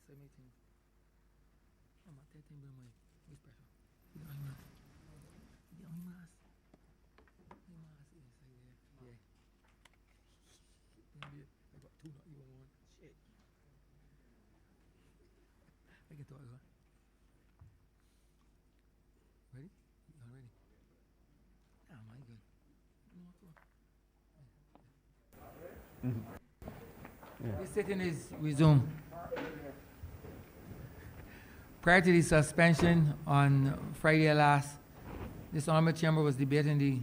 say my thing. I'm not taking my whisper. The eye mask. The eye mask. The mask is like there. Yeah. I got two, not even one. Shit. I can talk. Ready? You ready? Oh my god. No, yeah. This sitting is resumed. Prior to the suspension on Friday last, this Honorable Chamber was debating the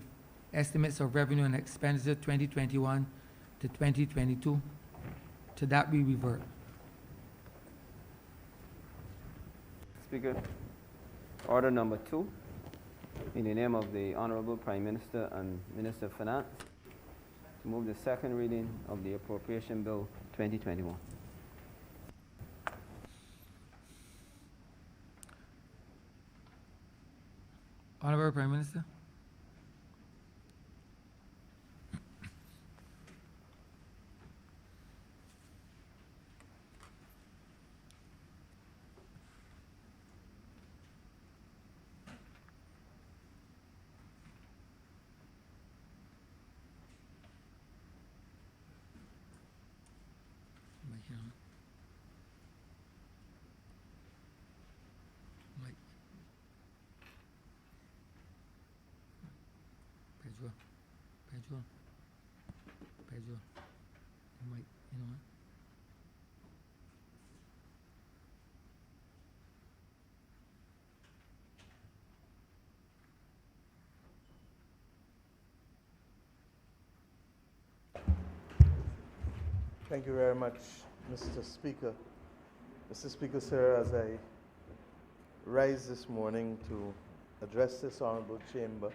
estimates of revenue and expenditure 2021 to 2022. To that we revert. Speaker, order number 2, in the name of the Honorable Prime Minister and Minister of Finance, to move the second reading of the Appropriation Bill 2021. Honorable Prime Minister. Pedro. Mike, you know what? Thank you very much, Mr. Speaker. Mr. Speaker, sir, as I rise this morning to address this Honorable Chamber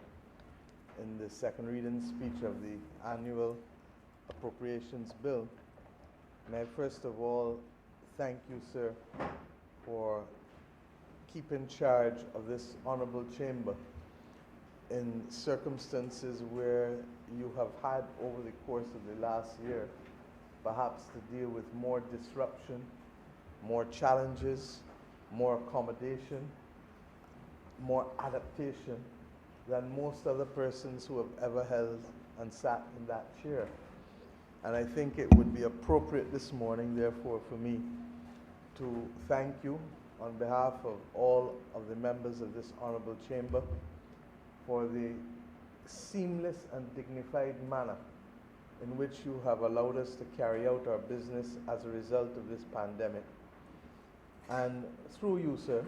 in the second reading speech of the annual appropriations bill, may I first of all thank you, sir, for keeping charge of this Honorable Chamber in circumstances where you have had over the course of the last year perhaps to deal with more disruption, more challenges, more accommodation, more adaptation than most other persons who have ever held and sat in that chair. And I think it would be appropriate this morning, therefore, for me to thank you on behalf of all of the members of this Honorable Chamber for the seamless and dignified manner in which you have allowed us to carry out our business as a result of this pandemic. And through you, sir,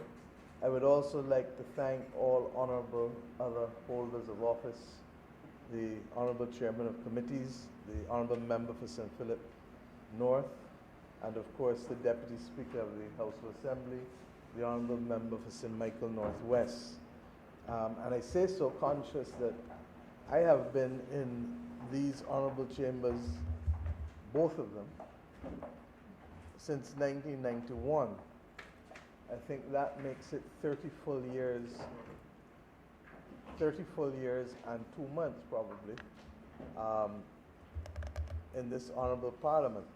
I would also like to thank all honorable other holders of office, the honorable chairman of committees, the honorable member for St. Philip North, and of course the deputy speaker of the House of Assembly, the honorable member for St. Michael Northwest. And I say so conscious that I have been in these honorable chambers, both of them, since 1991. I think that makes it 30 full years and 2 months probably in this honorable parliament.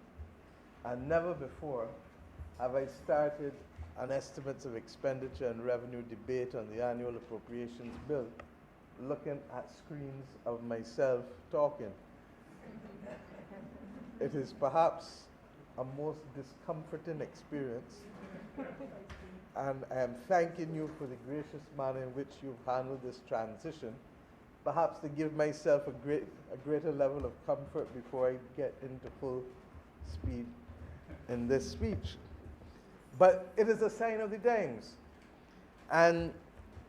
And never before have I started an estimates of expenditure and revenue debate on the annual appropriations bill looking at screens of myself talking. It is perhaps a most discomforting experience, and I am thanking you for the gracious manner in which you've handled this transition, perhaps to give myself a greater level of comfort before I get into full speed in this speech. But it is a sign of the times, and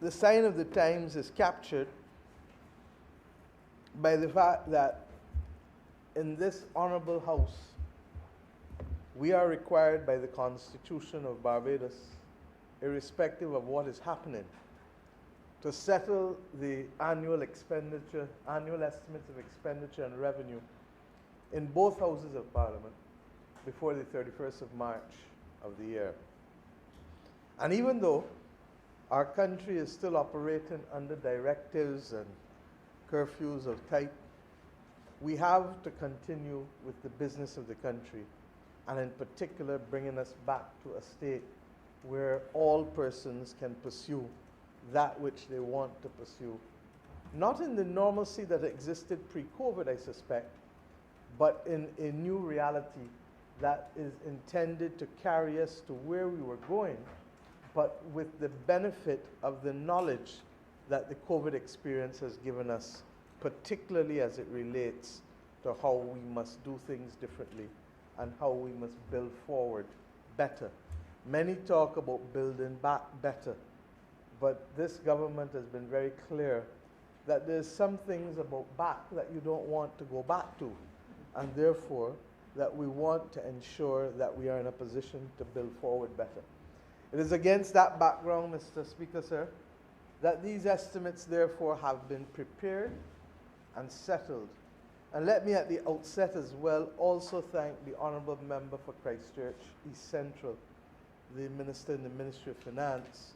the sign of the times is captured by the fact that in this honorable house, we are required by the Constitution of Barbados, irrespective of what is happening, to settle the annual estimates of expenditure and revenue in both houses of Parliament before the 31st of March of the year. And even though our country is still operating under directives and curfews of type, we have to continue with the business of the country and in particular bringing us back to a state where all persons can pursue that which they want to pursue. Not in the normalcy that existed pre-COVID, I suspect, but in a new reality that is intended to carry us to where we were going, but with the benefit of the knowledge that the COVID experience has given us, particularly as it relates to how we must do things differently and how we must build forward better. Many talk about building back better, but this government has been very clear that there's some things about back that you don't want to go back to, and therefore that we want to ensure that we are in a position to build forward better. It is against that background, Mr. Speaker, sir, that these estimates therefore have been prepared and settled. And let me at the outset as well also thank the Honourable Member for Christchurch East Central, the Minister in the Ministry of Finance,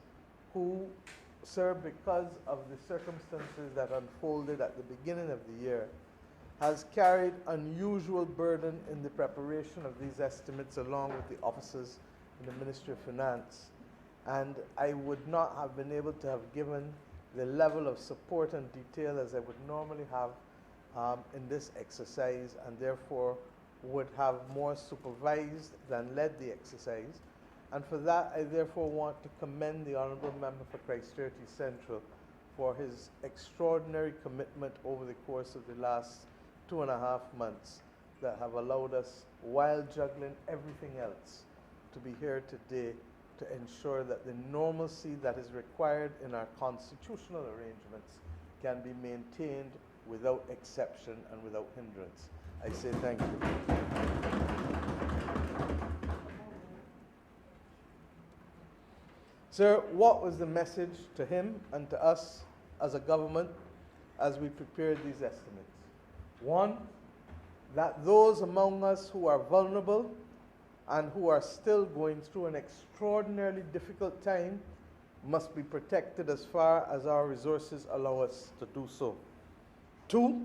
who, sir, because of the circumstances that unfolded at the beginning of the year, has carried unusual burden in the preparation of these estimates along with the officers in the Ministry of Finance. And I would not have been able to have given the level of support and detail as I would normally have in this exercise, and therefore would have more supervised than led the exercise. And for that, I therefore want to commend the Honourable Member for Christchurch East Central for his extraordinary commitment over the course of the last 2.5 months that have allowed us, while juggling everything else, to be here today to ensure that the normalcy that is required in our constitutional arrangements can be maintained without exception and without hindrance. I say thank you. Sir, what was the message to him and to us as a government as we prepared these estimates? One, that those among us who are vulnerable and who are still going through an extraordinarily difficult time must be protected as far as our resources allow us to do so. Two,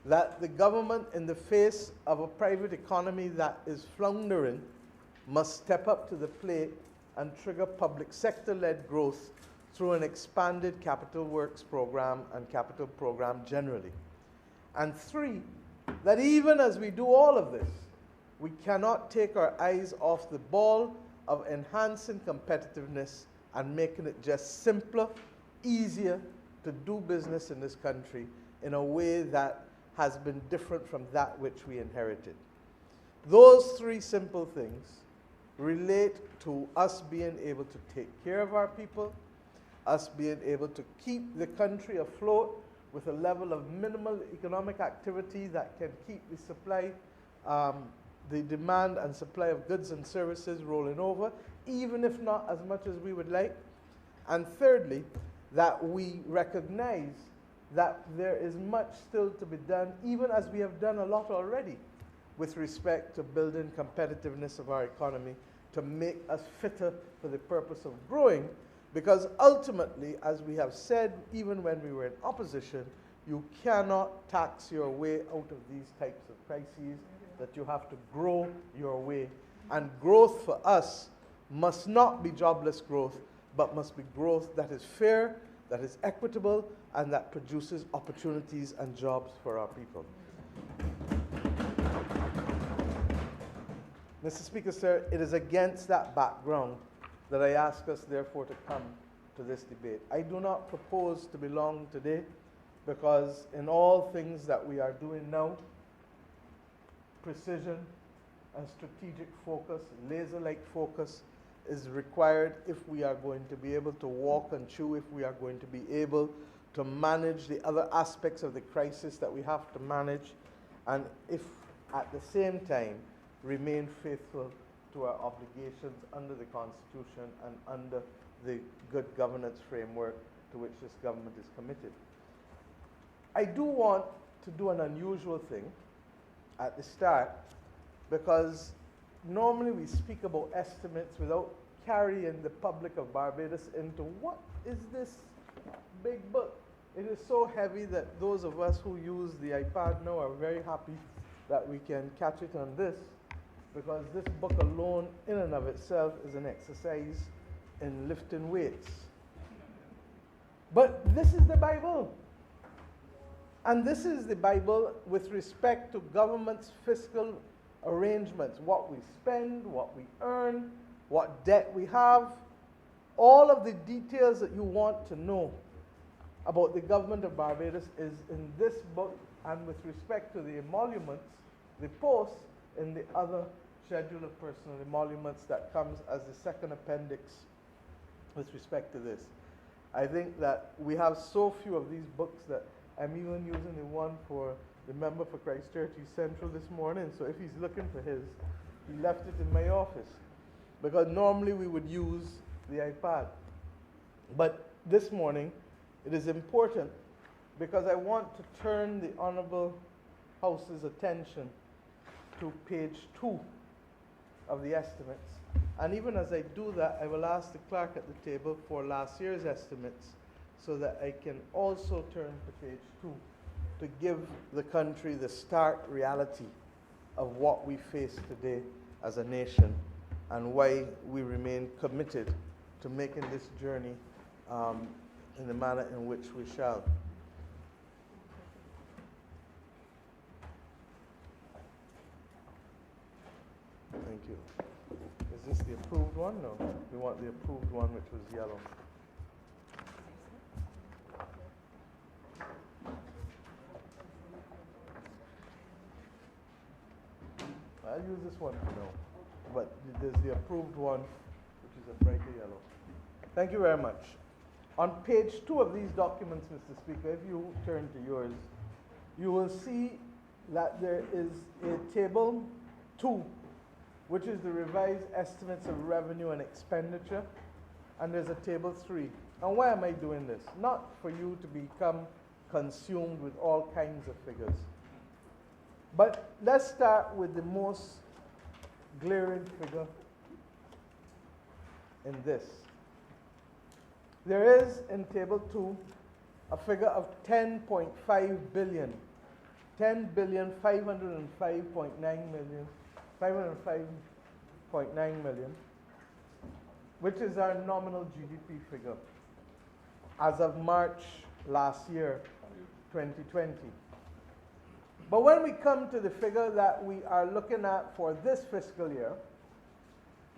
that the government, in the face of a private economy that is floundering, must step up to the plate and trigger public sector-led growth through an expanded capital works program and capital program generally. And three, that even as we do all of this, we cannot take our eyes off the ball of enhancing competitiveness and making it just simpler, easier to do business in this country in a way that has been different from that which we inherited. Those three simple things relate to us being able to take care of our people, us being able to keep the country afloat with a level of minimal economic activity that can keep the supply, the demand and supply of goods and services rolling over, even if not as much as we would like. And thirdly, that we recognize that there is much still to be done, even as we have done a lot already with respect to building competitiveness of our economy to make us fitter for the purpose of growing, because ultimately, as we have said even when we were in opposition, you cannot tax your way out of these types of crises, that you have to grow your way. And growth for us must not be jobless growth, but must be growth that is fair, that is equitable, and that produces opportunities and jobs for our people. Mr. Speaker, sir, it is against that background that I ask us, therefore, to come to this debate. I do not propose to be long today, because in all things that we are doing now, precision and strategic focus, laser-like focus, is required if we are going to be able to walk and chew, if we are going to be able to manage the other aspects of the crisis that we have to manage, and if at the same time remain faithful to our obligations under the Constitution and under the good governance framework to which this government is committed. I do want to do an unusual thing at the start, because normally we speak about estimates without carrying the public of Barbados into what is this big book. It is so heavy that those of us who use the iPad now are very happy that we can catch it on this. because this book alone, in and of itself, is an exercise in lifting weights. But this is the Bible. And this is the Bible with respect to government's fiscal arrangements, what we spend, what we earn, what debt we have, all of the details that you want to know about the government of Barbados is in this book, and with respect to the emoluments, the posts in the other schedule of personal emoluments that comes as the second appendix with respect to this. I think that we have so few of these books that I'm even using the one for the member for Christchurch East Central this morning. So if he's looking for his, he left it in my office. Because normally we would use the iPad. But this morning, it is important because I want to turn the Honorable House's attention to page 2 of the estimates. And even as I do that, I will ask the clerk at the table for last year's estimates so that I can also turn to page 2 to give the country the stark reality of what we face today as a nation and why we remain committed to making this journey in the manner in which we shall. Thank you. Is this the approved one? No. We want the approved one, which was yellow. I'll use this one for now. But there's the approved one, which is a brighter yellow. Thank you very much. On page 2 of these documents, Mr. Speaker, if you turn to yours, you will see that there is a table 2, which is the revised estimates of revenue and expenditure, and there's a table 3. And why am I doing this? Not for you to become consumed with all kinds of figures. But let's start with the most glaring figure in this. There is in table 2 a figure of 10.5 billion, 10,505.9 million, 505.9 million, which is our nominal GDP figure as of March last year, 2020. But when we come to the figure that we are looking at for this fiscal year,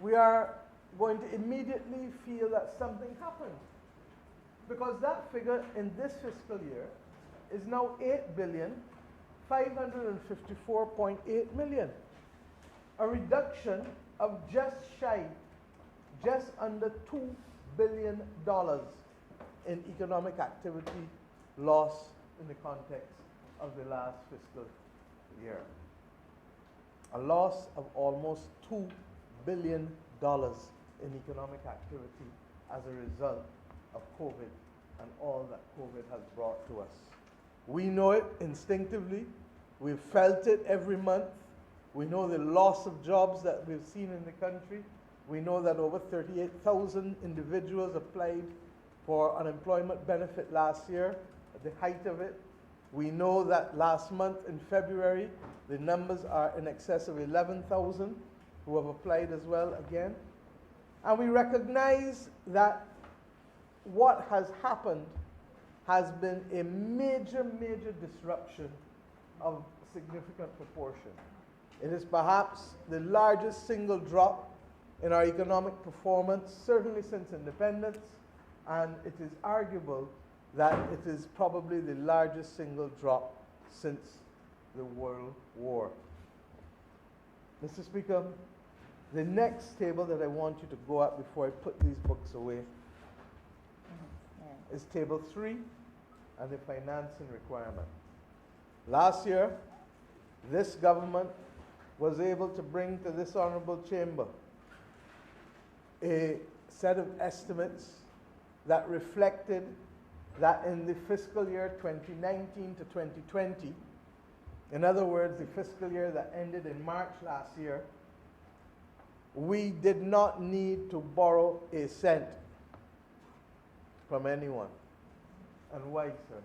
we are going to immediately feel that something happened. Because that figure in this fiscal year is now 8,554.8 million. A reduction of just under $2 billion in economic activity loss in the context of the last fiscal year. A loss of almost $2 billion in economic activity as a result of COVID and all that COVID has brought to us. We know it instinctively. We've felt it every month. We know the loss of jobs that we've seen in the country. We know that over 38,000 individuals applied for unemployment benefit last year at the height of it. We know that last month in February, the numbers are in excess of 11,000 who have applied as well again. And we recognize that what has happened has been a major disruption of significant proportion. It is perhaps the largest single drop in our economic performance, certainly since independence, and it is arguable that it is probably the largest single drop since the World War. Mr. Speaker, the next table that I want you to go at before I put these books away is table 3 and the financing requirement. Last year, this government was able to bring to this honorable chamber a set of estimates that reflected that in the fiscal year 2019 to 2020, in other words, the fiscal year that ended in March last year, we did not need to borrow a cent from anyone. And why, sir?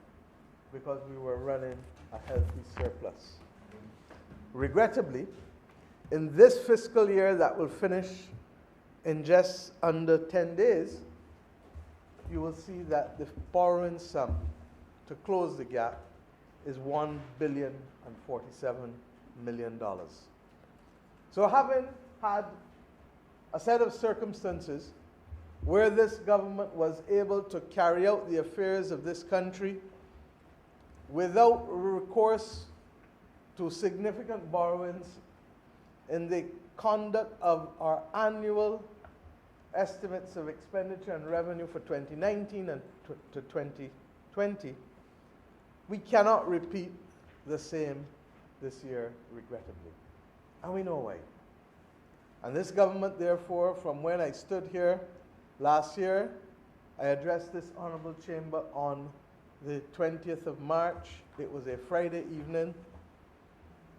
Because we were running a healthy surplus. Regrettably, in this fiscal year that will finish in just under 10 days, you will see that the borrowing sum to close the gap is $1,047 million. So having had a set of circumstances where this government was able to carry out the affairs of this country without recourse to significant borrowings in the conduct of our annual estimates of expenditure and revenue for 2019 and to 2020, we cannot repeat the same this year, regrettably. And we know why. And this government, therefore, from when I stood here last year, I addressed this honorable chamber on the 20th of March. It was a Friday evening.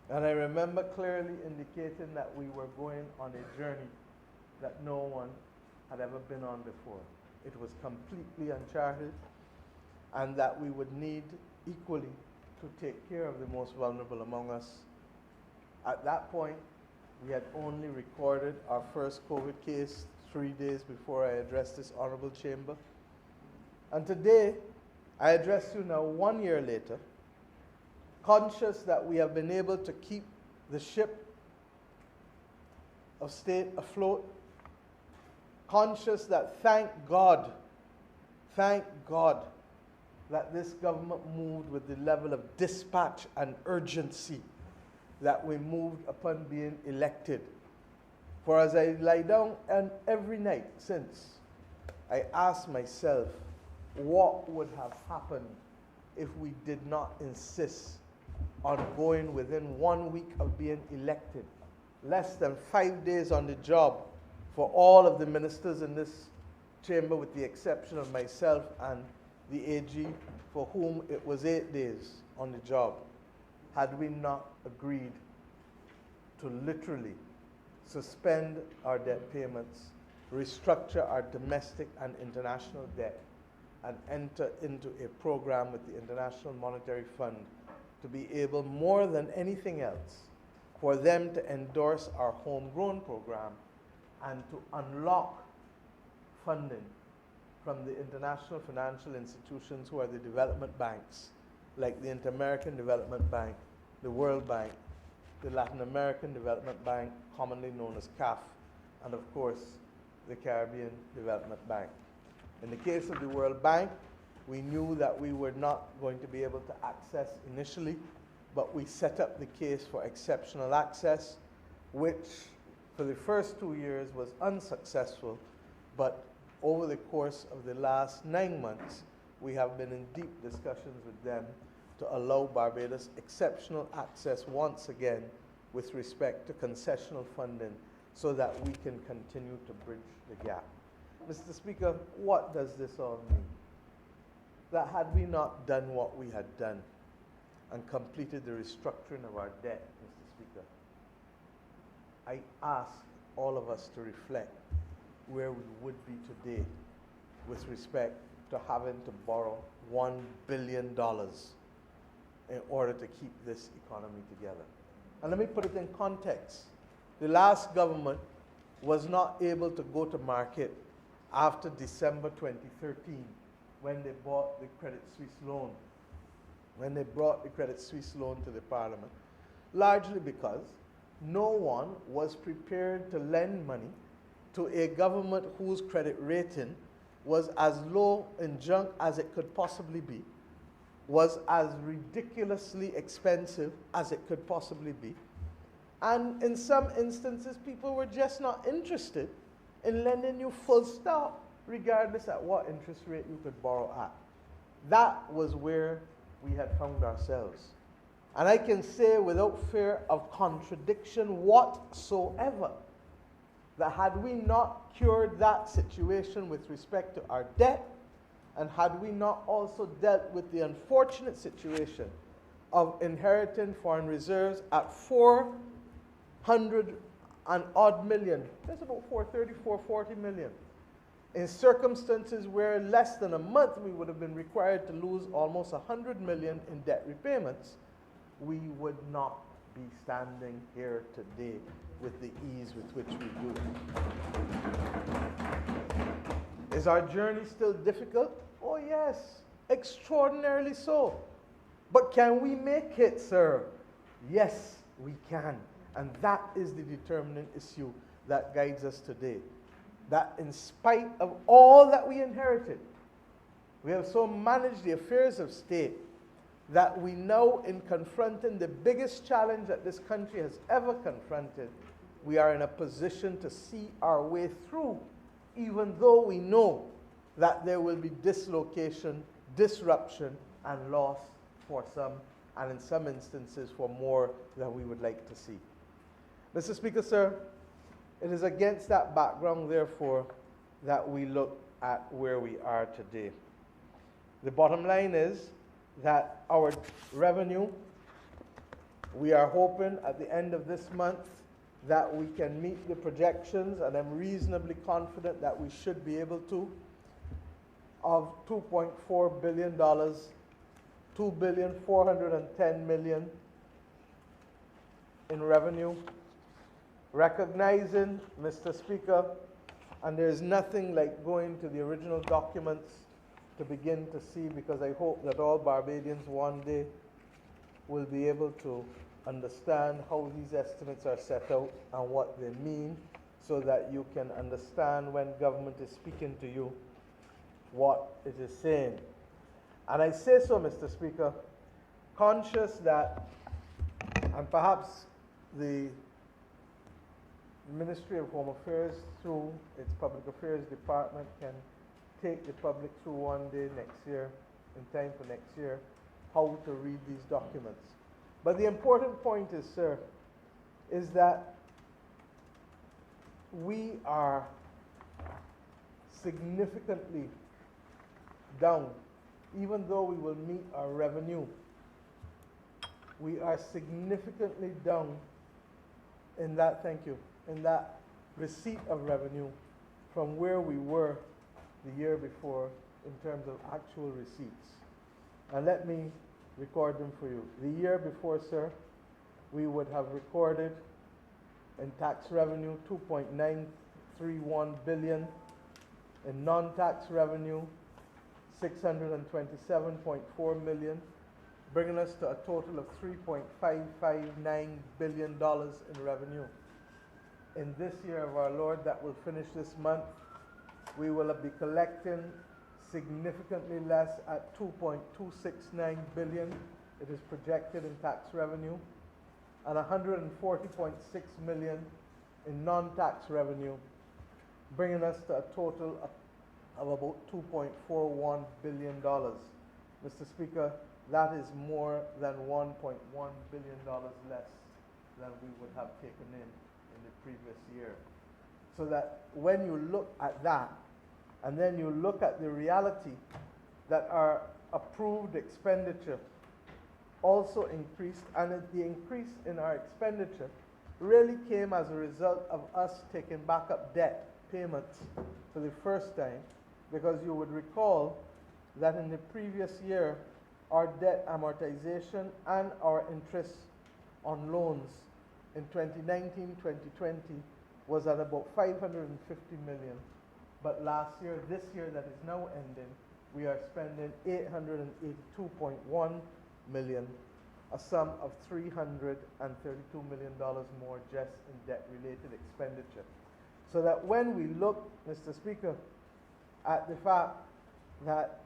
And I remember clearly indicating that we were going on a journey that no one had ever been on before. It was completely uncharted, and that we would need equally to take care of the most vulnerable among us. At that point, we had only recorded our first COVID case 3 days before I addressed this honorable chamber. And today, I address you now 1 year later, conscious that we have been able to keep the ship of state afloat, conscious that thank God that this government moved with the level of dispatch and urgency that we moved upon being elected. For as I lie down and every night since, I ask myself, what would have happened if we did not insist on going within 1 week of being elected, less than 5 days on the job for all of the ministers in this chamber, with the exception of myself and the AG, for whom it was 8 days on the job, had we not agreed to literally suspend our debt payments, restructure our domestic and international debt, and enter into a program with the International Monetary Fund to be able, more than anything else, for them to endorse our homegrown program and to unlock funding from the international financial institutions who are the development banks, like the Inter-American Development Bank, the World Bank, the Latin American Development Bank, commonly known as CAF, and of course, the Caribbean Development Bank. In the case of the World Bank, we knew that we were not going to be able to access initially, but we set up the case for exceptional access, which for the first 2 years was unsuccessful, but over the course of the last 9 months, we have been in deep discussions with them to allow Barbados exceptional access once again with respect to concessional funding so that we can continue to bridge the gap. Mr. Speaker, what does this all mean? That had we not done what we had done and completed the restructuring of our debt, Mr. Speaker, I ask all of us to reflect where we would be today with respect to having to borrow $1 billion in order to keep this economy together. And let me put it in context. The last government was not able to go to market after December 2013 when they bought the Credit Suisse loan, when they brought the Credit Suisse loan to the Parliament, largely because no one was prepared to lend money to a government whose credit rating was as low in junk as it could possibly be, was as ridiculously expensive as it could possibly be, and in some instances people were just not interested in lending you full stop, regardless at what interest rate you could borrow at. That was where we had found ourselves. And I can say without fear of contradiction whatsoever that had we not cured that situation with respect to our debt, and had we not also dealt with the unfortunate situation of inheriting foreign reserves at 400 and odd million, that's about 430, 440 million, in circumstances where less than a month we would have been required to lose almost 100 million in debt repayments, we would not be standing here today with the ease with which we do. Is our journey still difficult? Oh yes, extraordinarily so. But can we make it, sir? Yes, we can. And that is the determinant issue that guides us today. That in spite of all that we inherited, we have so managed the affairs of state that we know, in confronting the biggest challenge that this country has ever confronted, we are in a position to see our way through, even though we know that there will be dislocation, disruption, and loss for some, and in some instances for more than we would like to see. Mr. Speaker, sir, it is against that background, therefore, that we look at where we are today. The bottom line is that our revenue, we are hoping at the end of this month that we can meet the projections, and I'm reasonably confident that we should be able to, of $2.4 billion, $2,410,000,000 in revenue. Recognizing, Mr. Speaker, and there's nothing like going to the original documents to begin to see, because I hope that all Barbadians one day will be able to understand how these estimates are set out and what they mean, so that you can understand when government is speaking to you what it is saying. And I say so, Mr. Speaker, conscious that, and perhaps the Ministry of Home Affairs, through its Public Affairs Department, can take the public through one day next year, in time for next year, how to read these documents. But the important point is, sir, is that we are significantly down. Even though we will meet our revenue, we are significantly down in that, thank you, in that receipt of revenue from where we were the year before in terms of actual receipts. And let me record them for you. The year before, sir, we would have recorded in tax revenue $2.931 billion, in non-tax revenue $627.4 million, bringing us to a total of $3.559 billion in revenue. In this year of our Lord that will finish this month, we will be collecting significantly less at $2.269 billion. It is projected in tax revenue, and $140.6 million in non-tax revenue, bringing us to a total of about $2.41 billion. Mr. Speaker, that is more than $1.1 billion less than we would have taken in the previous year. So that when you look at that, and then you look at the reality that our approved expenditure also increased, and the increase in our expenditure really came as a result of us taking back up debt payments for the first time, because you would recall that in the previous year, our debt amortization and our interest on loans in 2019-2020 was at about $550 million. But last year, this year that is now ending, we are spending $882.1 million, a sum of $332 million more just in debt-related expenditure. So that when we look, Mr. Speaker, at the fact that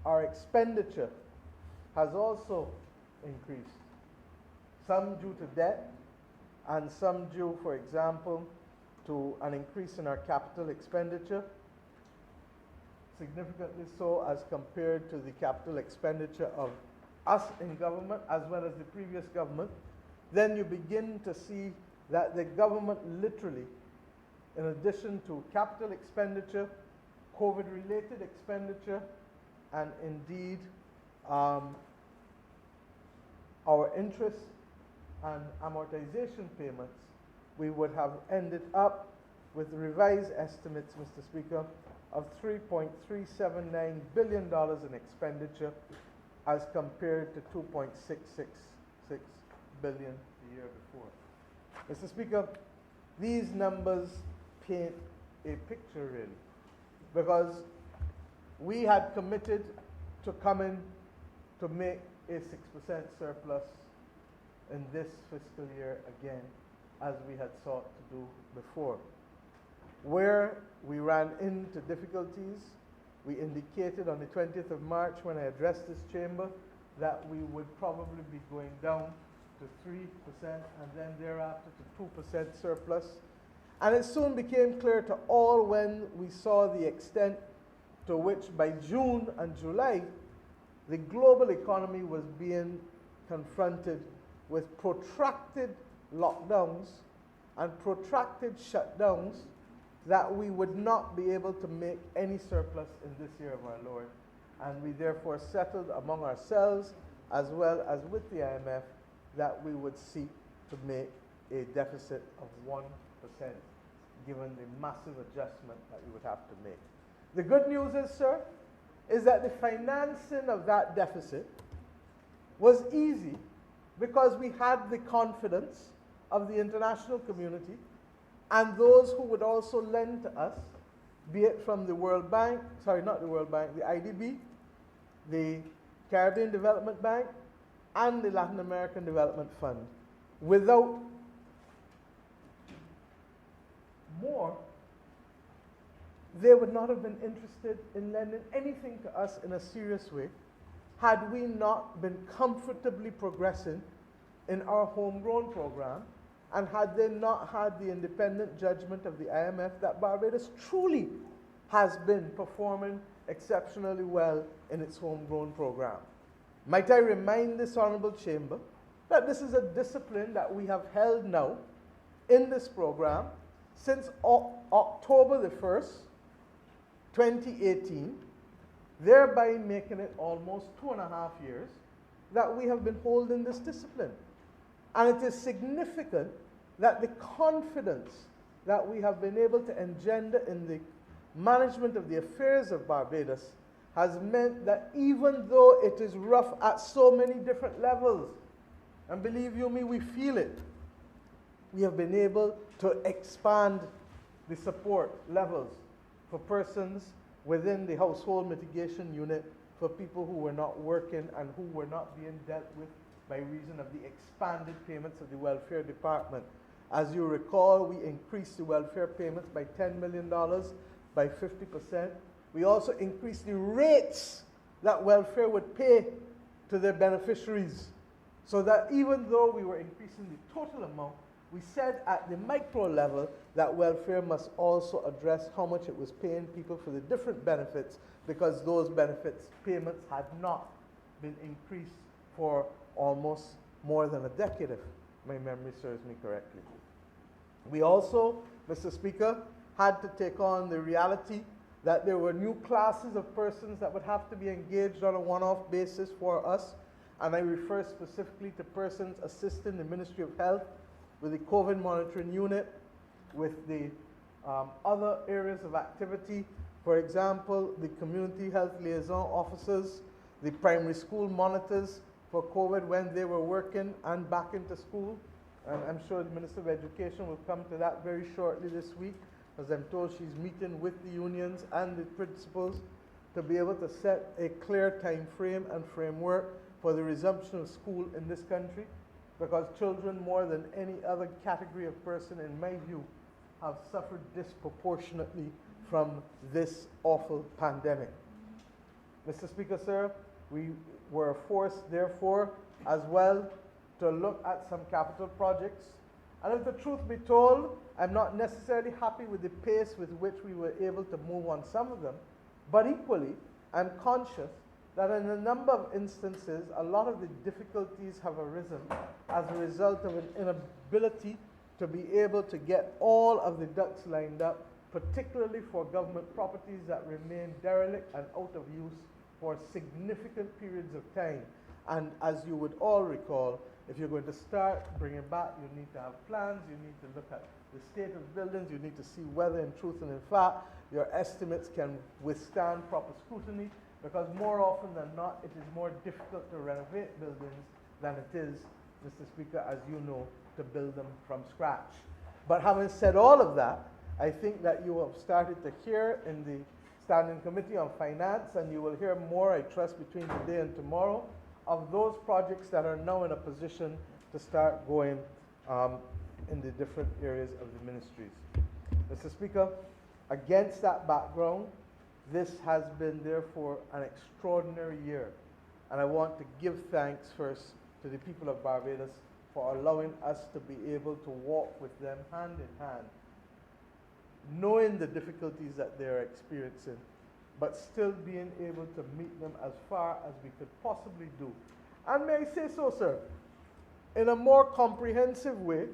our expenditure has also increased, some due to debt and some due, for example, to an increase in our capital expenditure, significantly so as compared to the capital expenditure of us in government as well as the previous government, then you begin to see that the government literally, in addition to capital expenditure, COVID-related expenditure, and indeed our interest and amortization payments, we would have ended up with revised estimates, Mr. Speaker, of $3.379 billion in expenditure as compared to $2.666 billion the year before. Mr. Speaker, these numbers paint a picture really, because we had committed to coming to make a 6% surplus in this fiscal year again, as we had sought to do before. Where we ran into difficulties, we indicated on the 20th of March when I addressed this chamber that we would probably be going down to 3% and then thereafter to 2% surplus. And it soon became clear to all when we saw the extent to which by June and July, the global economy was being confronted with protracted lockdowns and protracted shutdowns, that we would not be able to make any surplus in this year of our Lord. And we therefore settled among ourselves, as well as with the IMF, that we would seek to make a deficit of 1%, given the massive adjustment that we would have to make. The good news is, sir, is that the financing of that deficit was easy because we had the confidence of the international community and those who would also lend to us, be it from the World Bank, sorry, not the World Bank, the IDB, the Caribbean Development Bank, and the Latin American Development Fund. Without more, they would not have been interested in lending anything to us in a serious way had we not been comfortably progressing in our homegrown program, and had they not had the independent judgment of the IMF that Barbados truly has been performing exceptionally well in its homegrown program. Might I remind this Honorable Chamber that this is a discipline that we have held now in this program since October the 1st, 2018, thereby making it almost 2.5 years that we have been holding this discipline. And it is significant that the confidence that we have been able to engender in the management of the affairs of Barbados has meant that even though it is rough at so many different levels, and believe you me, we feel it, we have been able to expand the support levels for persons within the household mitigation unit, for people who were not working and who were not being dealt with by reason of the expanded payments of the Welfare Department. As you recall, we increased the welfare payments by $10 million, by 50%. We also increased the rates that welfare would pay to their beneficiaries, so that even though we were increasing the total amount, we said at the micro level that welfare must also address how much it was paying people for the different benefits, because those benefits payments had not been increased for almost more than a decade, if my memory serves me correctly. We also, Mr. Speaker, had to take on the reality that there were new classes of persons that would have to be engaged on a one-off basis for us, and I refer specifically to persons assisting the Ministry of Health with the COVID monitoring unit, with the other areas of activity, for example, the community health liaison officers, the primary school monitors for COVID when they were working and back into school. And I'm sure the Minister of Education will come to that very shortly this week, as I'm told she's meeting with the unions and the principals to be able to set a clear time frame and framework for the resumption of school in this country, because children, more than any other category of person, in my view, have suffered disproportionately from this awful pandemic. Mr. Speaker, sir, we were forced, therefore, as well, to look at some capital projects. And if the truth be told, I'm not necessarily happy with the pace with which we were able to move on some of them, but equally, I'm conscious that in a number of instances, a lot of the difficulties have arisen as a result of an inability to be able to get all of the ducks lined up, particularly for government properties that remain derelict and out of use for significant periods of time. And as you would all recall, if you're going to start bringing back, you need to have plans, you need to look at the state of buildings, you need to see whether in truth and in fact your estimates can withstand proper scrutiny, because more often than not it is more difficult to renovate buildings than it is Mr. Speaker, as you know, to build them from scratch. But having said all of that, I think that you have started to hear in the Standing Committee on Finance, and you will hear more, I trust, between today and tomorrow, of those projects that are now in a position to start going in the different areas of the ministries. Mr. Speaker, against that background, this has been, therefore, an extraordinary year. And I want to give thanks first to the people of Barbados for allowing us to be able to walk with them hand in hand, knowing the difficulties that they're experiencing, but still being able to meet them as far as we could possibly do. And may I say so, sir, in a more comprehensive way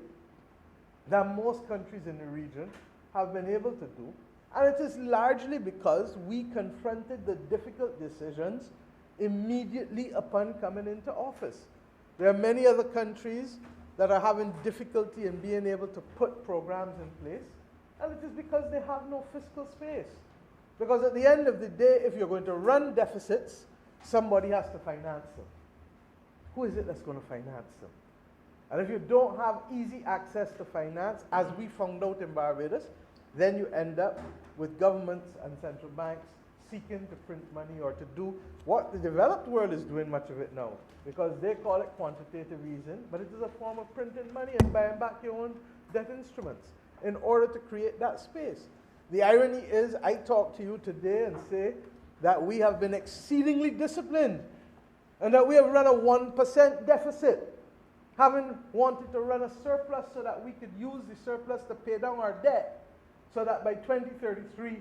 than most countries in the region have been able to do. And it is largely because we confronted the difficult decisions immediately upon coming into office. There are many other countries that are having difficulty in being able to put programs in place, and it is because they have no fiscal space. Because at the end of the day, if you're going to run deficits, somebody has to finance them. Who is it that's going to finance them? And if you don't have easy access to finance, as we found out in Barbados, then you end up with governments and central banks seeking to print money or to do what the developed world is doing much of it now, because they call it quantitative easing, but it is a form of printing money and buying back your own debt instruments in order to create that space. The irony is, I talk to you today and say that we have been exceedingly disciplined and that we have run a 1% deficit, having wanted to run a surplus so that we could use the surplus to pay down our debt, so that by 2033,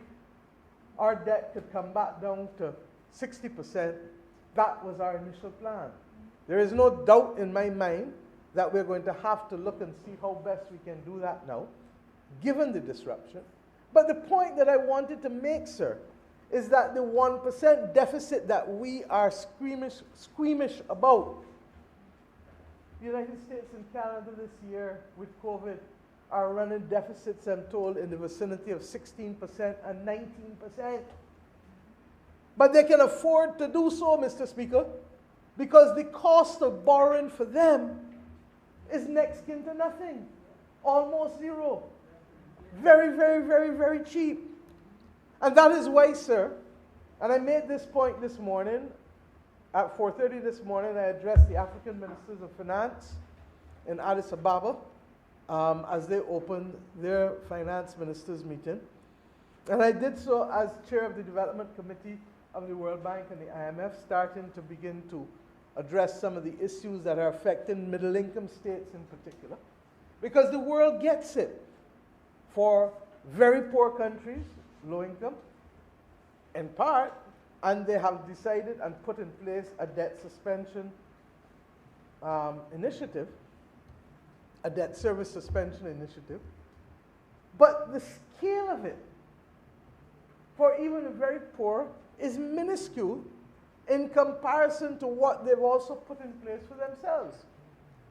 our debt could come back down to 60%. That was our initial plan. There is no doubt in my mind that we're going to have to look and see how best we can do that now, given the disruption. But the point that I wanted to make, sir, is that the 1% deficit that we are squeamish about, the United States and Canada this year with COVID are running deficits, I'm told, in the vicinity of 16% and 19%. But they can afford to do so, Mr. Speaker, because the cost of borrowing for them is next kin to nothing, almost zero. Very, very, very, very cheap. And that is why, sir, and I made this point this morning, at 4:30 this morning, I addressed the African Ministers of Finance in Addis Ababa as they opened their finance ministers meeting. And I did so as chair of the Development Committee of the World Bank and the IMF, starting to begin to address some of the issues that are affecting middle-income states in particular. Because the world gets it. For very poor countries, low income, in part, and they have decided and put in place a debt suspension initiative, a debt service suspension initiative. But the scale of it, for even the very poor, is minuscule in comparison to what they've also put in place for themselves.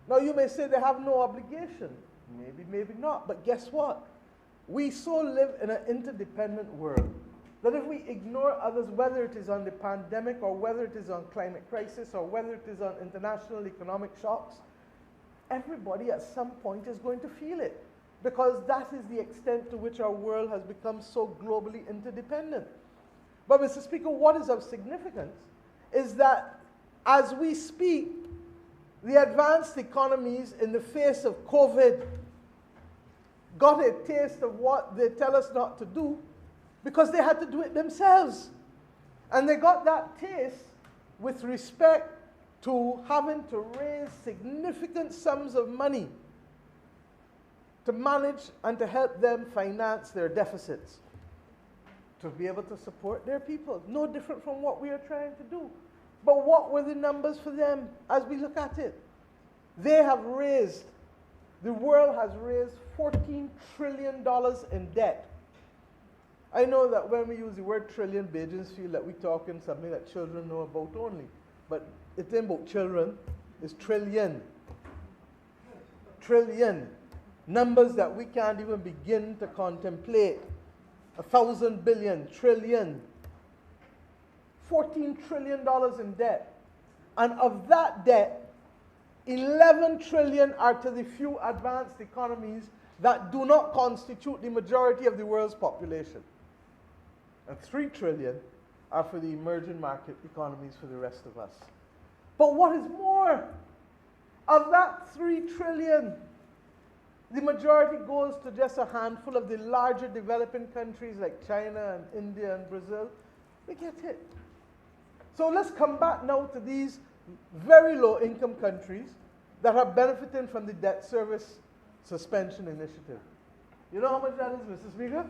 Now you may say they have no obligation. Maybe, maybe not. But guess what? We so live in an interdependent world that if we ignore others, whether it is on the pandemic or whether it is on climate crisis or whether it is on international economic shocks, everybody at some point is going to feel it, because that is the extent to which our world has become so globally interdependent. But Mr. Speaker, what is of significance is that as we speak, the advanced economies in the face of COVID got a taste of what they tell us not to do because they had to do it themselves. And they got that taste with respect to having to raise significant sums of money to manage and to help them finance their deficits, to be able to support their people. No different from what we are trying to do. But what were the numbers for them as we look at it? They have raised, the world has raised $14 trillion in debt. I know that when we use the word trillion, Bajans feel that we're talking something that children know about only. But it ain't about children, it's trillion. Trillion. Numbers that we can't even begin to contemplate. 1,000 billion, trillion. $14 trillion in debt. And of that debt, 11 trillion are to the few advanced economies that do not constitute the majority of the world's population. And 3 trillion are for the emerging market economies for the rest of us. But what is more, of that 3 trillion, the majority goes to just a handful of the larger developing countries like China and India and Brazil. We get it. So let's come back now to these very low-income countries that are benefiting from the debt service suspension initiative. You know how much that is, Mr. Speaker?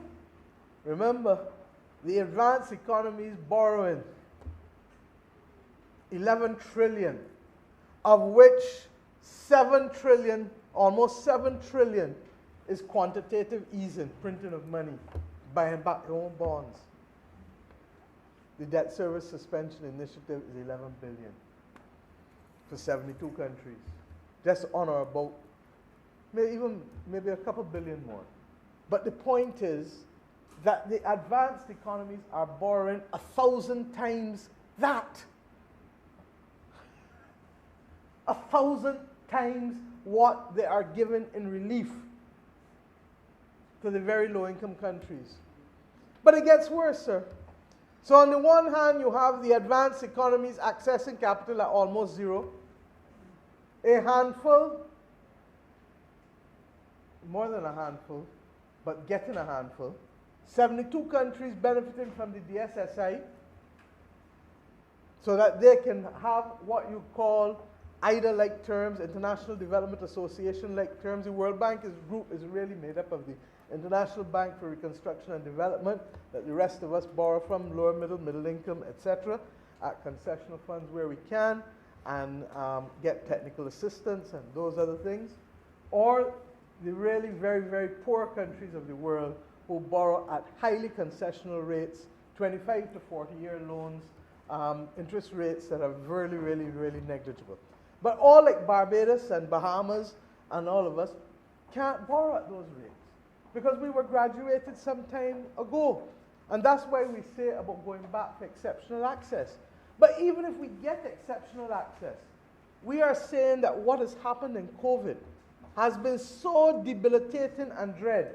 Remember, the advanced economies borrowing 11 trillion, of which 7 trillion, almost 7 trillion, is quantitative easing, printing of money, buying back your own bonds. The debt service suspension initiative is 11 billion for 72 countries, just on or about, maybe a couple billion more. But the point is that the advanced economies are borrowing 1,000 times that. 1,000 times what they are given in relief to the very low-income countries. But it gets worse, sir. So on the one hand, you have the advanced economies accessing capital at almost zero. A handful, more than a handful, but getting a handful. 72 countries benefiting from the DSSI so that they can have what you call IDA-like terms, International Development Association-like terms. The World Bank group is really made up of the International Bank for Reconstruction and Development that the rest of us borrow from, lower middle income, etc., at concessional funds where we can, and get technical assistance and those other things. Or the really very, very poor countries of the world who borrow at highly concessional rates, 25 to 40-year loans, interest rates that are really, really, really negligible. But all like Barbados and Bahamas and all of us can't borrow at those rates because we were graduated some time ago. And that's why we say about going back to exceptional access. But even if we get exceptional access, we are saying that what has happened in COVID has been so debilitating and dread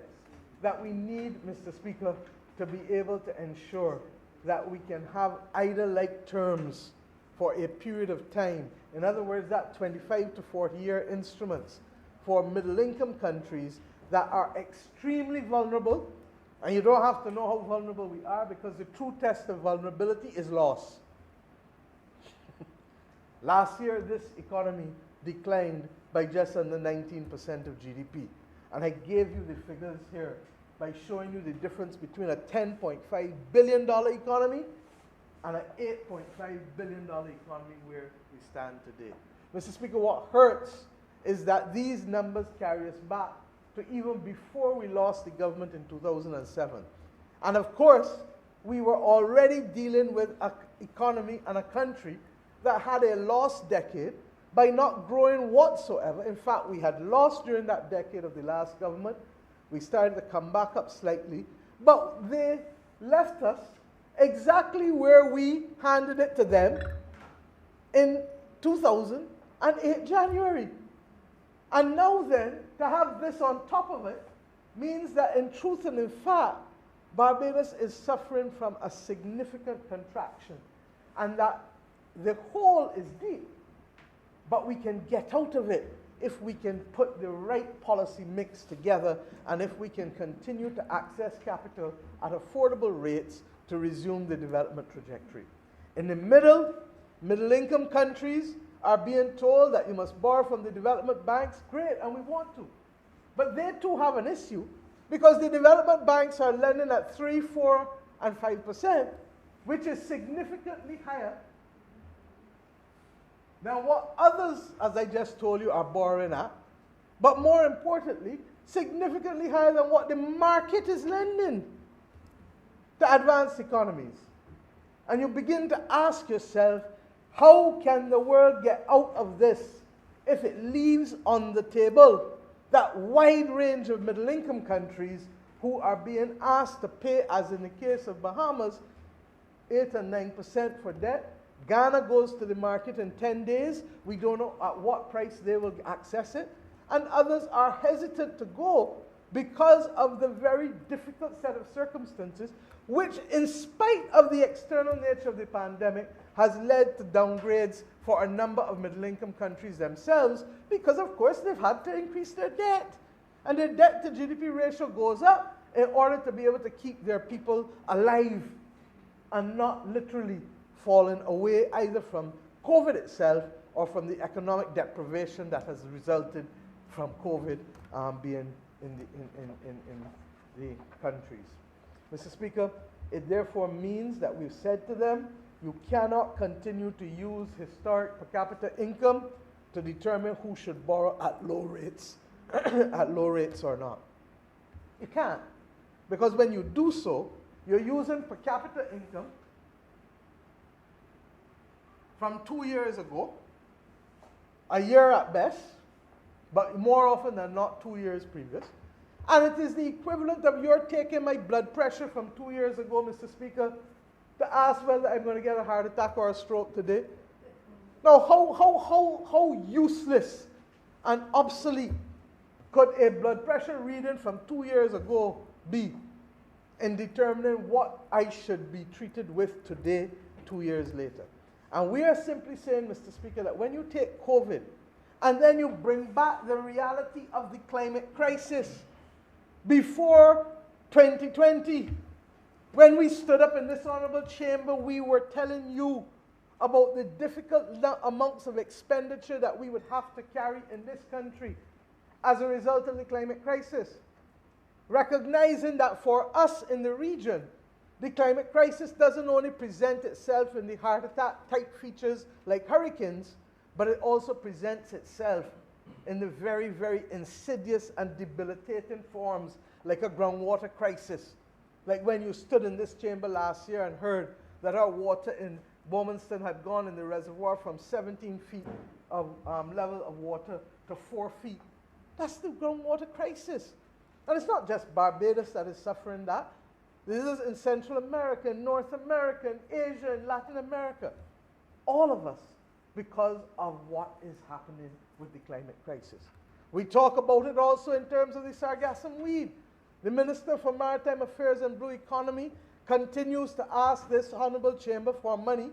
that we need, Mr. Speaker, to be able to ensure that we can have IDA-like terms for a period of time. In other words, that 25 to 40-year instruments for middle-income countries that are extremely vulnerable. And you don't have to know how vulnerable we are because the true test of vulnerability is loss. Last year, this economy declined by just under 19% of GDP. And I gave you the figures here by showing you the difference between a $10.5 billion economy and an $8.5 billion economy where we stand today. Mr. Speaker, what hurts is that these numbers carry us back to even before we lost the government in 2007. And of course, we were already dealing with an economy and a country that had a lost decade by not growing whatsoever. In fact, we had lost during that decade of the last government. We started to come back up slightly, but they left us exactly where we handed it to them in 2008 January. And now then, to have this on top of it means that in truth and in fact, Barbados is suffering from a significant contraction and that the hole is deep, but we can get out of it if we can put the right policy mix together and if we can continue to access capital at affordable rates to resume the development trajectory. In the middle-income countries are being told that you must borrow from the development banks. Great, and we want to. But they too have an issue because the development banks are lending at 3%, 4%, and 5%, which is significantly higher than what others, as I just told you, are borrowing at. But more importantly, significantly higher than what the market is lending to advanced economies. And you begin to ask yourself, how can the world get out of this if it leaves on the table that wide range of middle-income countries who are being asked to pay, as in the case of Bahamas, 8 and 9% for debt, Ghana goes to the market in 10 days. We don't know at what price they will access it. And others are hesitant to go because of the very difficult set of circumstances, which, in spite of the external nature of the pandemic, has led to downgrades for a number of middle-income countries themselves, because, of course, they've had to increase their debt. And their debt to GDP ratio goes up in order to be able to keep their people alive and not literally falling away either from COVID itself or from the economic deprivation that has resulted from COVID being in the countries. Mr. Speaker, it therefore means that we've said to them, you cannot continue to use historic per capita income to determine who should borrow at low rates, at low rates or not. You can't, because when you do so, you're using per capita income from 2 years ago, a year at best, but more often than not 2 years previous. And it is the equivalent of you're taking my blood pressure from 2 years ago, Mr. Speaker, to ask whether I'm going to get a heart attack or a stroke today. Now, how useless and obsolete could a blood pressure reading from 2 years ago be in determining what I should be treated with today, 2 years later? And we are simply saying, Mr. Speaker, that when you take COVID and then you bring back the reality of the climate crisis before 2020, when we stood up in this honorable chamber, we were telling you about the difficult amounts of expenditure that we would have to carry in this country as a result of the climate crisis. Recognizing that for us in the region, the climate crisis doesn't only present itself in the heart attack type features like hurricanes, but it also presents itself in the very, very insidious and debilitating forms like a groundwater crisis. Like when you stood in this chamber last year and heard that our water in Bowmanston had gone in the reservoir from 17 feet of level of water to 4 feet. That's the groundwater crisis. And it's not just Barbados that is suffering that. This is in Central America, in North America, in Asia, in Latin America. All of us, because of what is happening with the climate crisis. We talk about it also in terms of the sargassum weed. The Minister for Maritime Affairs and Blue Economy continues to ask this honorable chamber for money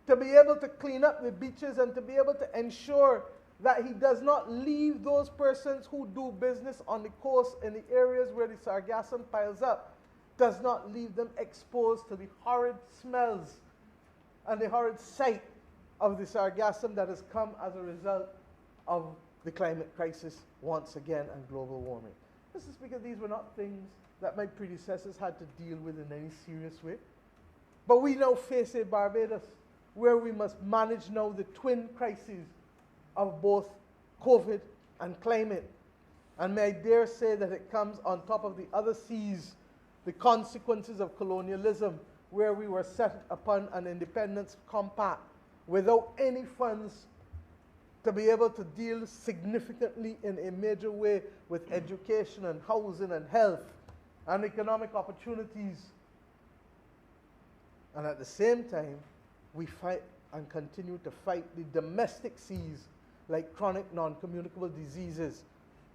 to be able to clean up the beaches and to be able to ensure that he does not leave those persons who do business on the coast in the areas where the sargassum piles up, does not leave them exposed to the horrid smells and the horrid sight of the sargassum that has come as a result of the climate crisis once again and global warming. Mr. Speaker, these were not things that my predecessors had to deal with in any serious way. But we now face a Barbados where we must manage now the twin crises of both COVID and climate. And may I dare say that it comes on top of the other C's, the consequences of colonialism, where we were set upon an independence compact without any funds to be able to deal significantly in a major way with education and housing and health and economic opportunities. And at the same time, we fight and continue to fight the domestic seas like chronic non-communicable diseases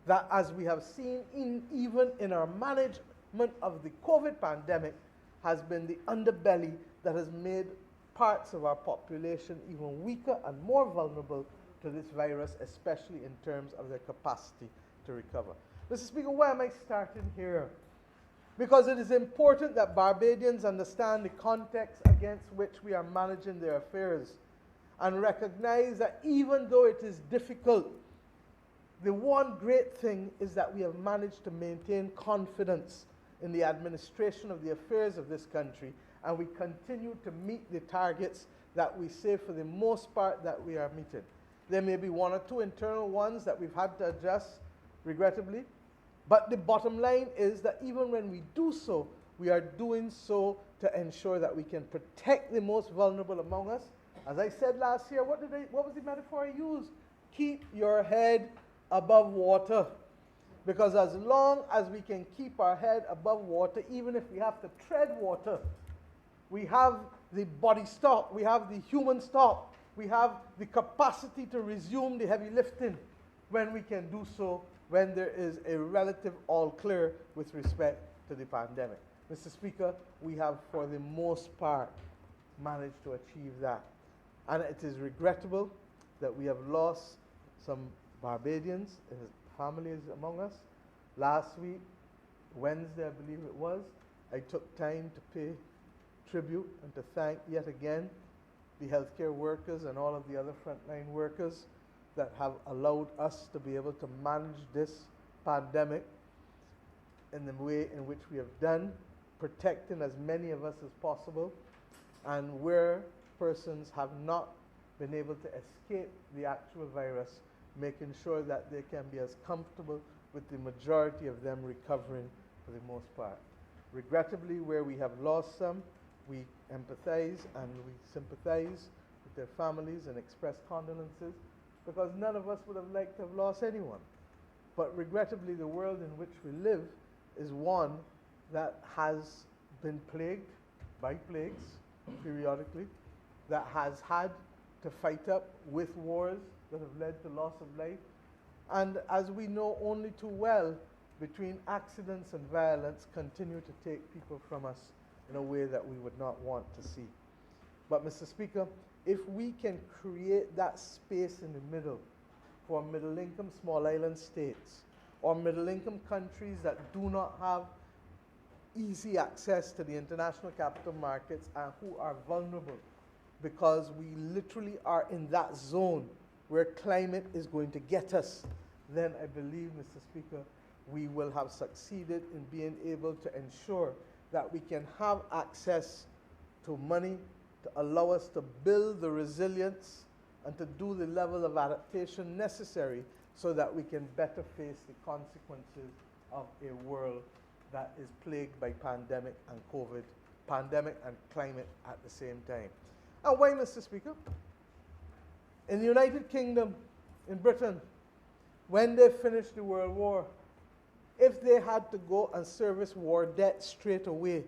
that, as we have seen even in our management of the COVID pandemic, has been the underbelly that has made parts of our population even weaker and more vulnerable to this virus, especially in terms of their capacity to recover. Mr. Speaker, why am I starting here? Because it is important that Barbadians understand the context against which we are managing their affairs and recognize that even though it is difficult, the one great thing is that we have managed to maintain confidence in the administration of the affairs of this country, and we continue to meet the targets that we say for the most part that we are meeting. There may be one or two internal ones that we've had to adjust, regrettably, but the bottom line is that even when we do so, we are doing so to ensure that we can protect the most vulnerable among us. As I said last year, what was the metaphor I used? Keep your head above water. Because as long as we can keep our head above water, even if we have to tread water, we have the body stock, we have the human stock, we have the capacity to resume the heavy lifting when we can do so when there is a relative all clear with respect to the pandemic. Mr. Speaker, we have for the most part managed to achieve that. And it is regrettable that we have lost some Barbadians and families among us. Last week, Wednesday, I believe it was, I took time to pay tribute and to thank yet again the healthcare workers and all of the other frontline workers that have allowed us to be able to manage this pandemic in the way in which we have done, protecting as many of us as possible, and where persons have not been able to escape the actual virus, making sure that they can be as comfortable with the majority of them recovering for the most part. Regrettably, where we have lost some, we empathize and we sympathize with their families and express condolences, because none of us would have liked to have lost anyone. But regrettably, the world in which we live is one that has been plagued by plagues periodically, that has had to fight up with wars that have led to loss of life. And as we know only too well, between accidents and violence continue to take people from us in a way that we would not want to see. But Mr. Speaker, if we can create that space in the middle for middle-income small island states or middle-income countries that do not have easy access to the international capital markets and who are vulnerable, because we literally are in that zone where climate is going to get us, then I believe, Mr. Speaker, we will have succeeded in being able to ensure that we can have access to money to allow us to build the resilience and to do the level of adaptation necessary so that we can better face the consequences of a world that is plagued by pandemic and COVID, pandemic and climate at the same time. And why, Mr. Speaker? In the United Kingdom, in Britain, when they finished the World War, if they had to go and service war debt straight away,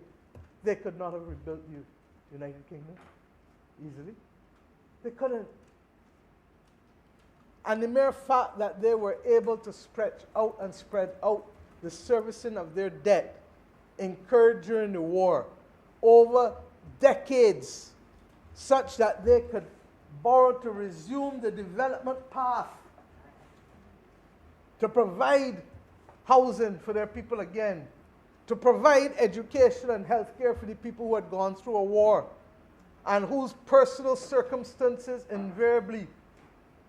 they could not have rebuilt the United Kingdom easily. They couldn't. And the mere fact that they were able to stretch out and spread out the servicing of their debt incurred during the war over decades, such that they could borrow to resume the development path, to provide housing for their people again, to provide education and health care for the people who had gone through a war and whose personal circumstances invariably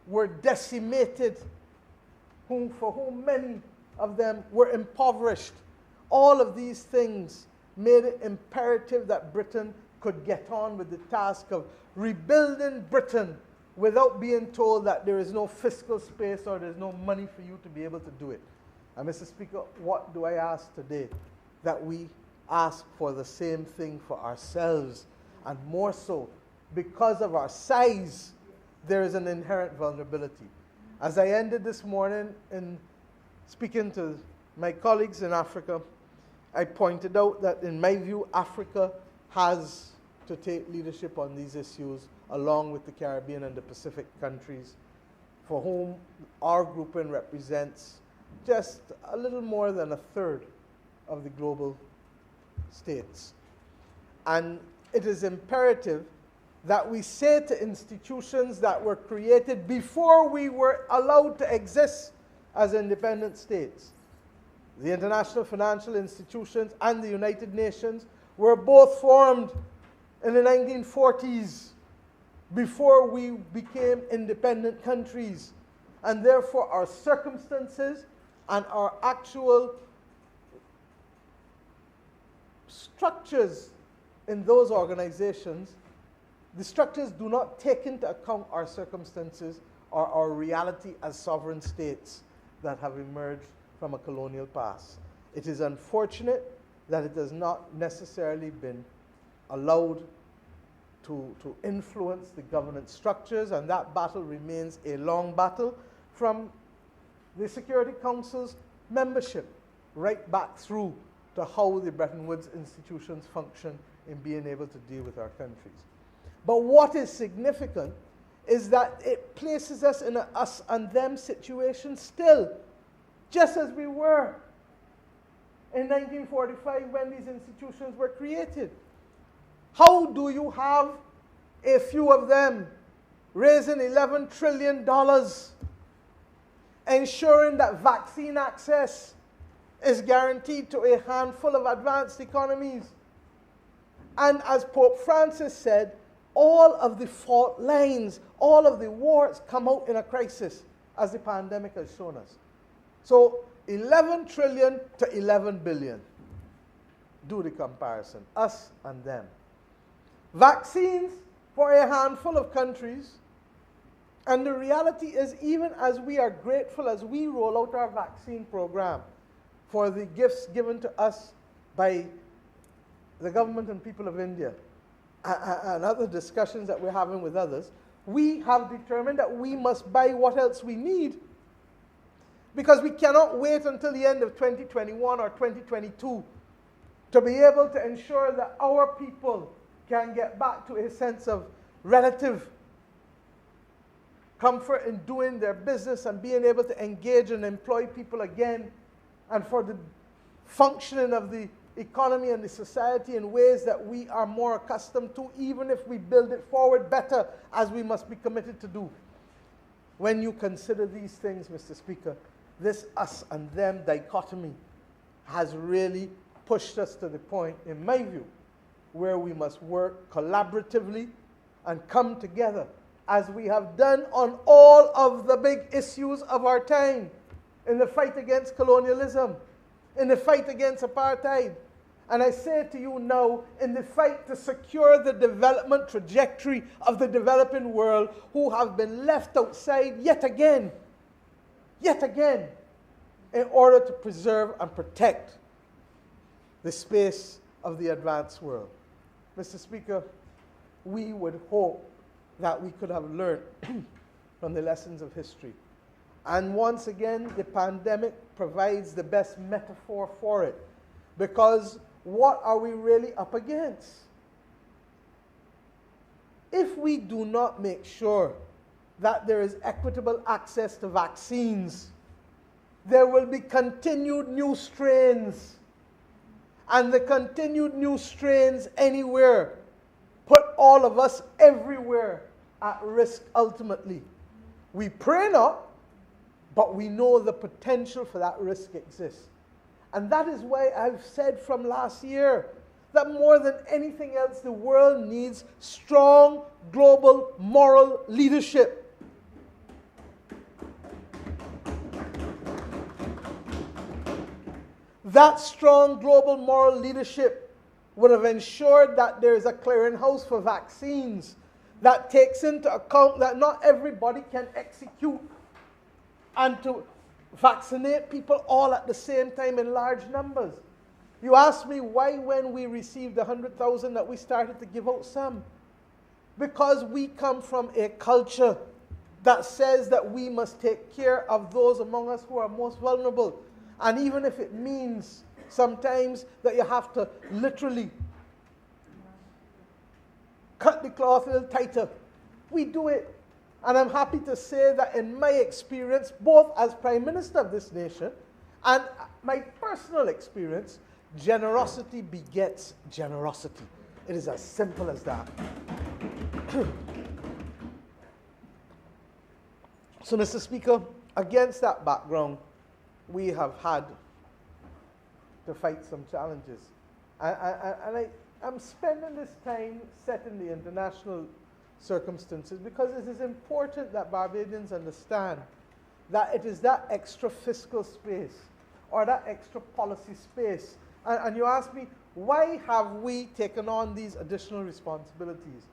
were decimated, for whom many of them were impoverished. All of these things made it imperative that Britain could get on with the task of rebuilding Britain without being told that there is no fiscal space or there's no money for you to be able to do it. And Mr. Speaker, what do I ask today? That we ask for the same thing for ourselves, and more so, because of our size, there is an inherent vulnerability. As I ended this morning in speaking to my colleagues in Africa, I pointed out that in my view, Africa has to take leadership on these issues along with the Caribbean and the Pacific countries, for whom our grouping represents just a little more than a third of the global states. And it is imperative that we say to institutions that were created before we were allowed to exist as independent states. The international financial institutions and the United Nations were both formed in the 1940s, before we became independent countries. And therefore our circumstances and our actual structures in those organizations, the structures do not take into account our circumstances or our reality as sovereign states that have emerged from a colonial past. It is unfortunate that it has not necessarily been allowed to influence the governance structures, and that battle remains a long battle from the Security Council's membership right back through to how the Bretton Woods institutions function in being able to deal with our countries. But what is significant is that it places us in a us and them situation still, just as we were in 1945 when these institutions were created. How do you have a few of them raising $11 trillion, ensuring that vaccine access is guaranteed to a handful of advanced economies? And as Pope Francis said, all of the fault lines, all of the warts come out in a crisis, as the pandemic has shown us. So 11 trillion to 11 billion. Do the comparison, us and them. Vaccines for a handful of countries. And the reality is, even as we are grateful as we roll out our vaccine program for the gifts given to us by the government and people of India, and other discussions that we're having with others, we have determined that we must buy what else we need, because we cannot wait until the end of 2021 or 2022 to be able to ensure that our people can get back to a sense of relative comfort in doing their business and being able to engage and employ people again, and for the functioning of the economy and the society in ways that we are more accustomed to, even if we build it forward better, as we must be committed to do. When you consider these things, Mr. Speaker, this us and them dichotomy has really pushed us to the point, in my view, where we must work collaboratively and come together, as we have done on all of the big issues of our time, in the fight against colonialism, in the fight against apartheid, and I say to you now, in the fight to secure the development trajectory of the developing world, who have been left outside yet again, in order to preserve and protect the space of the advanced world. Mr. Speaker, we would hope that we could have learned from the lessons of history. And once again, the pandemic provides the best metaphor for it, because what are we really up against? If we do not make sure that there is equitable access to vaccines, there will be continued new strains. And the continued new strains anywhere put all of us everywhere at risk ultimately. We pray not, but we know the potential for that risk exists. And that is why I've said from last year that more than anything else, the world needs strong global moral leadership. That strong global moral leadership would have ensured that there is a clearinghouse for vaccines that takes into account that not everybody can execute and to vaccinate people all at the same time in large numbers. You ask me why, when we received 100,000, that we started to give out some. Because we come from a culture that says that we must take care of those among us who are most vulnerable. And even if it means sometimes that you have to literally cut the cloth a little tighter, we do it. And I'm happy to say that in my experience, both as Prime Minister of this nation and my personal experience, generosity begets generosity. It is as simple as that. So, Mr. Speaker, against that background, we have had to fight some challenges. I'm spending this time setting the international circumstances because it is important that Barbadians understand that it is that extra fiscal space or that extra policy space. And you ask me, why have we taken on these additional responsibilities?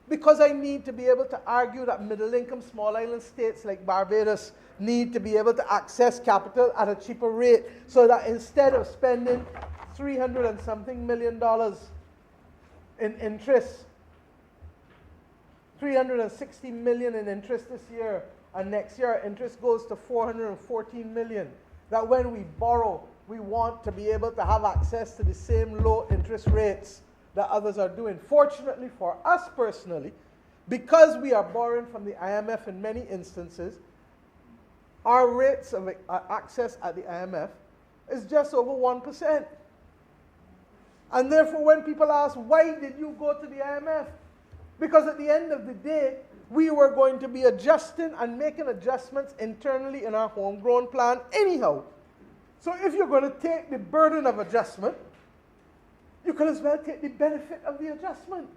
Because I need to be able to argue that middle-income small island states like Barbados need to be able to access capital at a cheaper rate, so that instead of spending $300 and something million in interest, 360 million in interest this year, and next year interest goes to 414 million, that when we borrow, we want to be able to have access to the same low interest rates that others are doing. Fortunately for us personally, because we are borrowing from the IMF in many instances, our rates of access at the IMF is just over 1%. And therefore, when people ask, why did you go to the IMF? Because at the end of the day, we were going to be adjusting and making adjustments internally in our homegrown plan anyhow. So if you're going to take the burden of adjustment, you can as well take the benefit of the adjustment.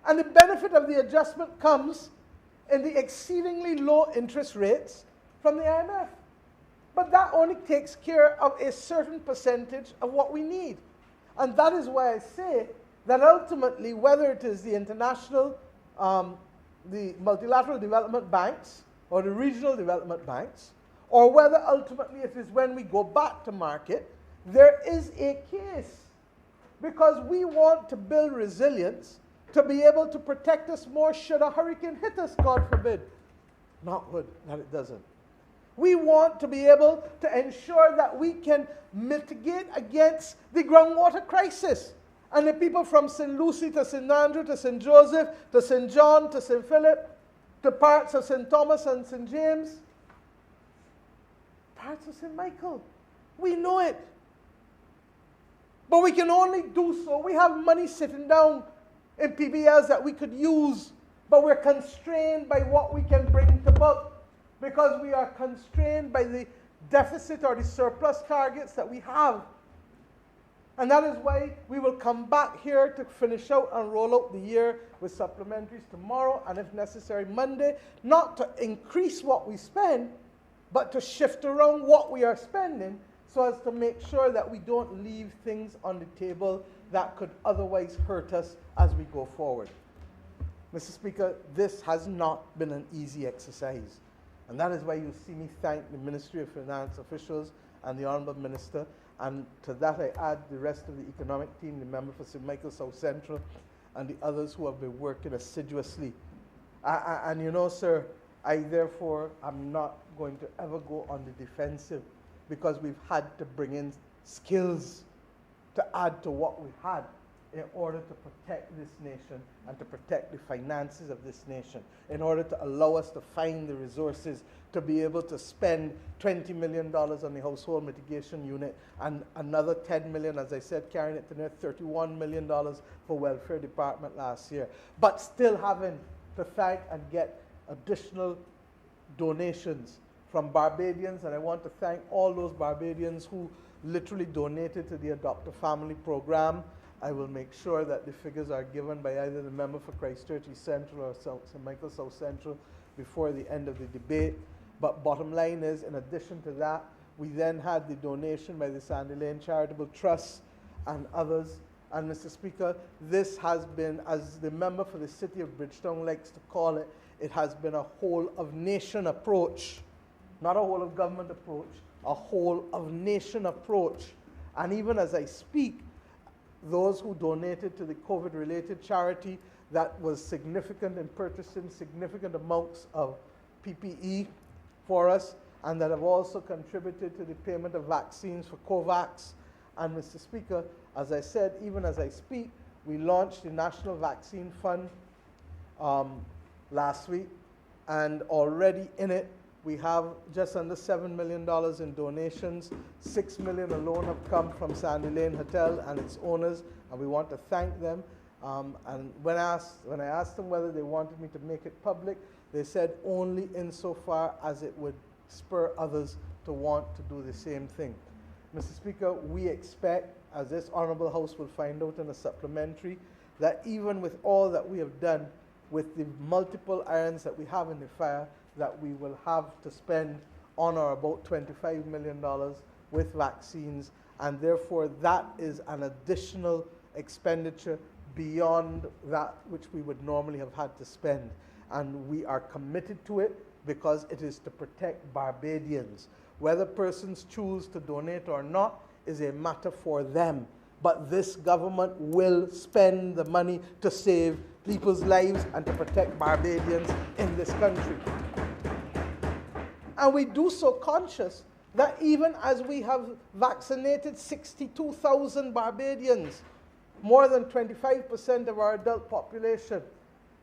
And the benefit of the adjustment comes in the exceedingly low interest rates from the IMF. But that only takes care of a certain percentage of what we need. And that is why I say that ultimately, whether it is the international, the multilateral development banks, or the regional development banks, or whether ultimately it is when we go back to market, there is a case. Because we want to build resilience to be able to protect us more should a hurricane hit us, God forbid. Not would, that it doesn't. We want to be able to ensure that we can mitigate against the groundwater crisis. And the people from St. Lucie to St. Andrew to St. Joseph to St. John to St. Philip to parts of St. Thomas and St. James, parts of St. Michael. We know it. But we can only do so. We have money sitting down in PBLs that we could use, but we're constrained by what we can bring to book because we are constrained by the deficit or the surplus targets that we have. And that is why we will come back here to finish out and roll out the year with supplementaries tomorrow and, if necessary, Monday, not to increase what we spend, but to shift around what we are spending so as to make sure that we don't leave things on the table that could otherwise hurt us as we go forward. Mr. Speaker, this has not been an easy exercise. And that is why you see me thank the Ministry of Finance officials and the Honourable Minister. And to that I add the rest of the economic team, the member for St. Michael South Central, and the others who have been working assiduously. And you know, sir, I therefore am not going to ever go on the defensive because we've had to bring in skills to add to what we had in order to protect this nation and to protect the finances of this nation, in order to allow us to find the resources to be able to spend $20 million on the household mitigation unit and another $10 million, as I said, carrying it to near $31 million for welfare department last year, but still having to thank and get additional donations from Barbadians. And I want to thank all those Barbadians who literally donated to the Adopt a Family program. I will make sure that the figures are given by either the member for Christchurch East Central or St. Michael South Central before the end of the debate. But bottom line is, in addition to that, we then had the donation by the Sandy Lane Charitable Trust and others. And Mr. Speaker, this has been, as the member for the City of Bridgetown likes to call it, it has been a whole of nation approach, not a whole of government approach, a whole of nation approach. And even as I speak, those who donated to the COVID-related charity that was significant in purchasing significant amounts of PPE for us, and that have also contributed to the payment of vaccines for COVAX. And Mr. Speaker, as I said, even as I speak, we launched the National Vaccine Fund last week, and already in it, we have just under $7 million in donations. $6 million alone have come from Sandy Lane Hotel and its owners, and we want to thank them. And when I asked them whether they wanted me to make it public, they said only insofar as it would spur others to want to do the same thing. Mr. Speaker, we expect, as this Honourable House will find out in a supplementary, that even with all that we have done, with the multiple irons that we have in the fire, that we will have to spend on or about $25 million with vaccines, and therefore that is an additional expenditure beyond that which we would normally have had to spend. And we are committed to it because it is to protect Barbadians. Whether persons choose to donate or not is a matter for them. But this government will spend the money to save people's lives and to protect Barbadians in this country. And we do so conscious that even as we have vaccinated 62,000 Barbadians more than 25% of our adult population,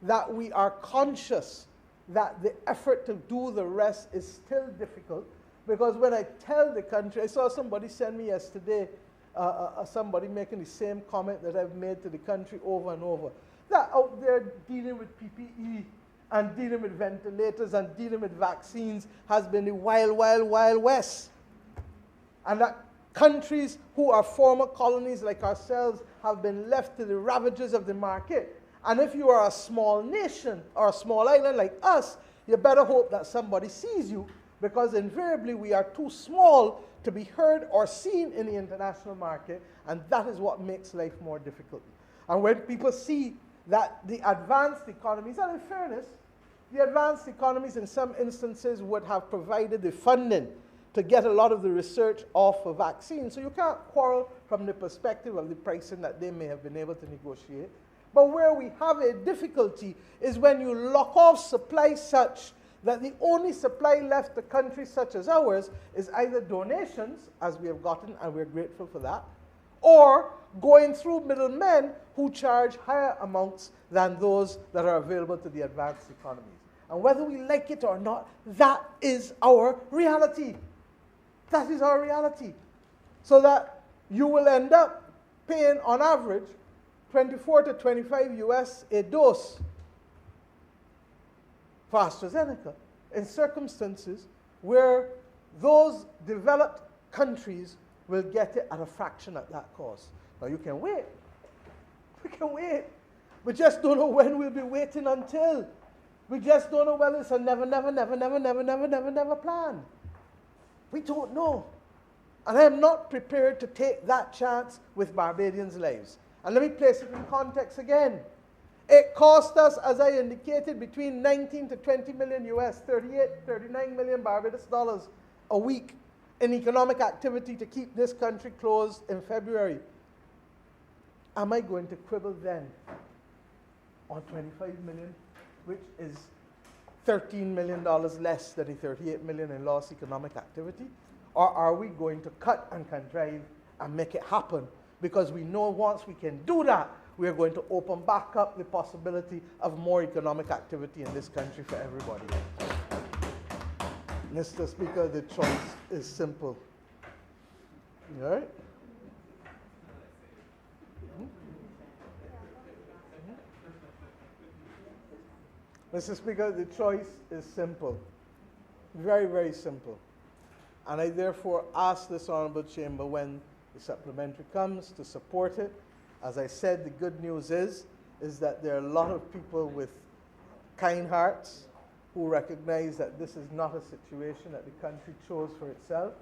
that we are conscious that the effort to do the rest is still difficult. Because when I tell the country, I saw somebody send me yesterday, somebody making the same comment that I've made to the country over and over, that out there dealing with PPE and dealing with ventilators and dealing with vaccines has been the wild, wild, wild west. And that countries who are former colonies like ourselves have been left to the ravages of the market. And if you are a small nation or a small island like us, you better hope that somebody sees you, because invariably we are too small to be heard or seen in the international market, and that is what makes life more difficult. And when people see that the advanced economies, and in fairness, the advanced economies in some instances would have provided the funding to get a lot of the research off for vaccines, so you can't quarrel from the perspective of the pricing that they may have been able to negotiate. But where we have a difficulty is when you lock off supply such that the only supply left to countries such as ours is either donations, as we have gotten, and we're grateful for that, or going through middlemen who charge higher amounts than those that are available to the advanced economies. And whether we like it or not, that is our reality. That is our reality. So that you will end up paying, on average, 24 to 25 US a dose for AstraZeneca in circumstances where those developed countries will get it at a fraction at that cost. Now you can wait. We can wait. We just don't know when we'll be waiting until. We just don't know whether it's a never, never, never, never, never, never, never, never plan. We don't know. And I am not prepared to take that chance with Barbadians' lives. And let me place it in context again. It cost us, as I indicated, between 19 to 20 million US, 38, 39 million Barbados dollars a week in economic activity to keep this country closed in February. Am I going to quibble then on 25 million, which is $13 million less than the 38 million in lost economic activity? Or are we going to cut and contrive and make it happen? Because we know once we can do that, we are going to open back up the possibility of more economic activity in this country for everybody. Mr. Speaker, the choice is simple. All right? Mr. Speaker, the choice is simple. Very, very simple. And I therefore ask this Honorable Chamber, when the supplementary comes, to support it. As I said, the good news is that there are a lot of people with kind hearts who recognize that this is not a situation that the country chose for itself.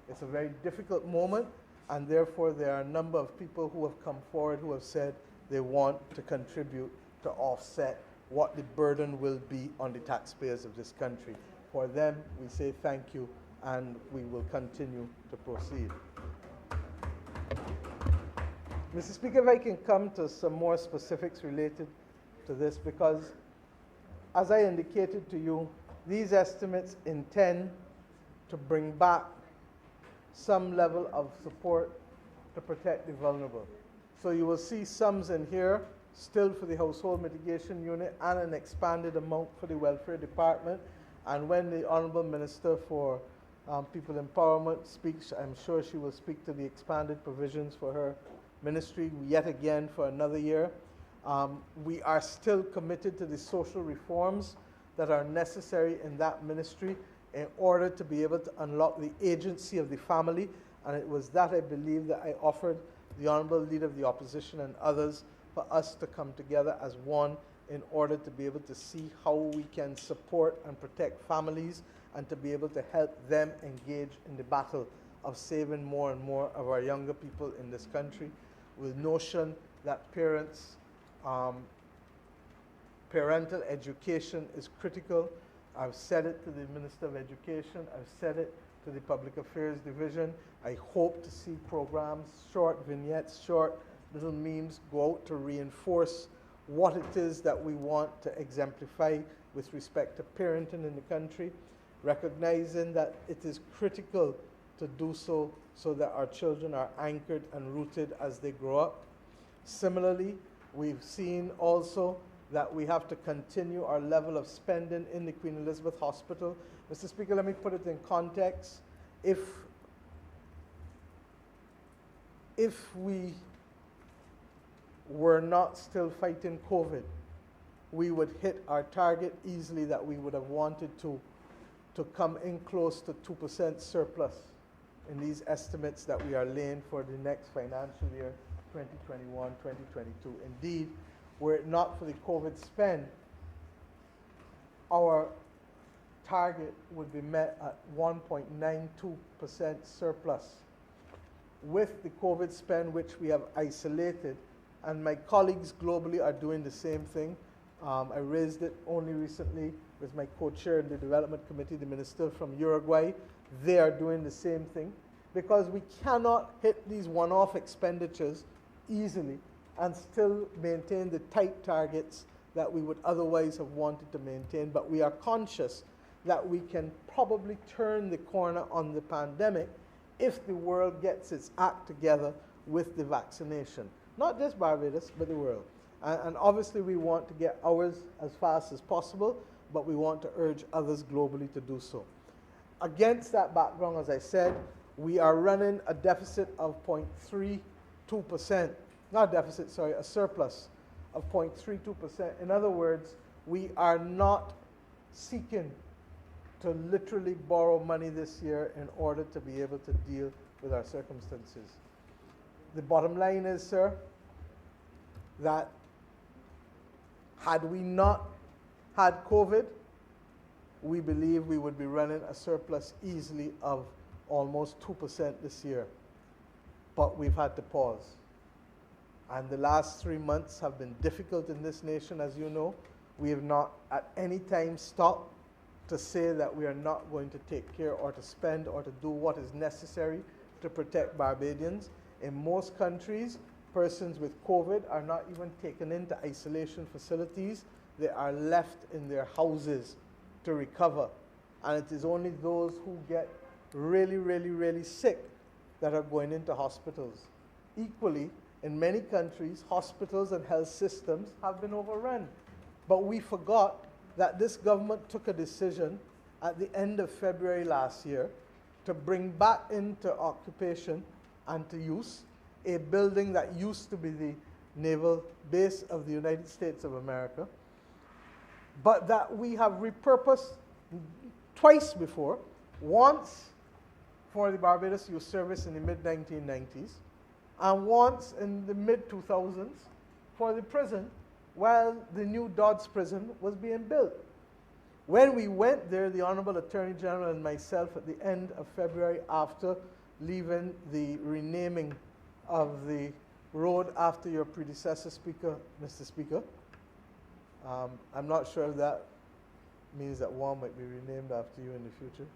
It's a very difficult moment, and therefore there are a number of people who have come forward who have said they want to contribute to offset what the burden will be on the taxpayers of this country. For them, we say thank you, and we will continue to proceed. Mr. Speaker, if I can come to some more specifics related to this, because as I indicated to you, these estimates intend to bring back some level of support to protect the vulnerable. So you will see sums in here still for the Household Mitigation Unit and an expanded amount for the Welfare Department. And when the Honourable Minister for People Empowerment speaks, I'm sure she will speak to the expanded provisions for her ministry yet again for another year. We are still committed to the social reforms that are necessary in that ministry in order to be able to unlock the agency of the family. And it was that, I believe, that I offered the Honourable Leader of the Opposition and others for us to come together as one in order to be able to see how we can support and protect families and to be able to help them engage in the battle of saving more and more of our younger people in this country, with notion that parental education is critical. I've said it to the Minister of Education. I've said it to the Public Affairs Division. I hope to see programs, short vignettes, short little memes go out to reinforce what it is that we want to exemplify with respect to parenting in the country, recognizing that it is critical to do so that our children are anchored and rooted as they grow up. Similarly, we've seen also that we have to continue our level of spending in the Queen Elizabeth Hospital. Mr. Speaker, let me put it in context. If we were not still fighting COVID, we would hit our target easily that we would have wanted to come in close to 2% surplus in these estimates that we are laying for the next financial year, 2021, 2022. Indeed, were it not for the COVID spend, our target would be met at 1.92% surplus. With the COVID spend, which we have isolated, and my colleagues globally are doing the same thing. I raised it only recently with my co-chair in the Development Committee, the minister from Uruguay. They are doing the same thing because we cannot hit these one-off expenditures easily and still maintain the tight targets that we would otherwise have wanted to maintain. But we are conscious that we can probably turn the corner on the pandemic if the world gets its act together with the vaccination. Not just Barbados, but the world. And obviously we want to get ours as fast as possible, but we want to urge others globally to do so. Against that background, as I said, we are running a deficit of 0.32%. Not a deficit, sorry, a surplus of 0.32%. In other words, we are not seeking to literally borrow money this year in order to be able to deal with our circumstances. The bottom line is, sir, that had we not had COVID, we believe we would be running a surplus easily of almost 2% this year. But we've had to pause. And the last 3 months have been difficult in this nation, as you know. We have not at any time stopped to say that we are not going to take care or to spend or to do what is necessary to protect Barbadians. In most countries, persons with COVID are not even taken into isolation facilities. They are left in their houses to recover. And it is only those who get really, really, really sick that are going into hospitals. Equally, in many countries, hospitals and health systems have been overrun. But we forgot that this government took a decision at the end of February last year to bring back into occupation and to use a building that used to be the naval base of the United States of America, but that we have repurposed twice before, once for the Barbados Youth Service in the mid-1990s, and once in the mid-2000s for the prison while the new Dodds prison was being built. When we went there, the Honorable Attorney General and myself at the end of February, after leaving the renaming of the road after your predecessor, Speaker, Mr. Speaker. I'm not sure if that means that one might be renamed after you in the future.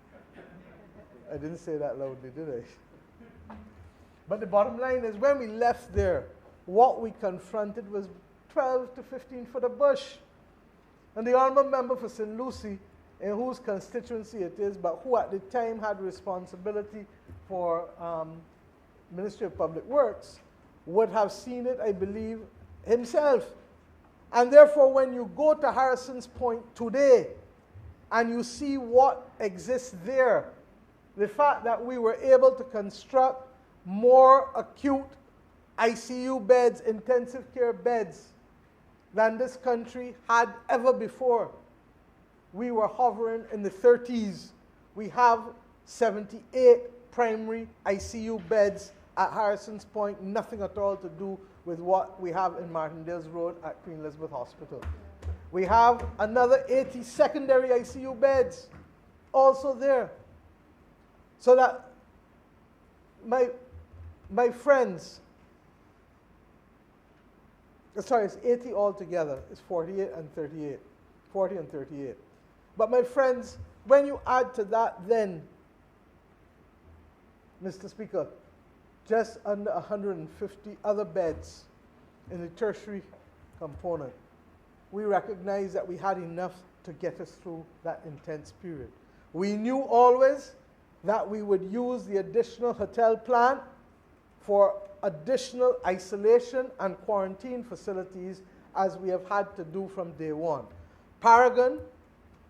I didn't say that loudly, did I? But the bottom line is, when we left there, what we confronted was 12 to 15 foot of bush. And the honourable member for St. Lucie, in whose constituency it is, but who at the time had responsibility for Ministry of Public Works, would have seen it, I believe, himself. And therefore, when you go to Harrison's Point today and you see what exists there, the fact that we were able to construct more acute ICU beds, intensive care beds, than this country had ever before. We were hovering in the 30s. We have 78 primary ICU beds at Harrison's Point, nothing at all to do with what we have in Martindale's Road at Queen Elizabeth Hospital. We have another 80 secondary ICU beds also there. So that my friends, sorry, it's 80 altogether. It's 48 and 38. 40 and 38. But my friends, when you add to that then, Mr. Speaker, just under 150 other beds in the tertiary component, we recognize that we had enough to get us through that intense period. We knew always that we would use the additional hotel plan for additional isolation and quarantine facilities as we have had to do from day one. Paragon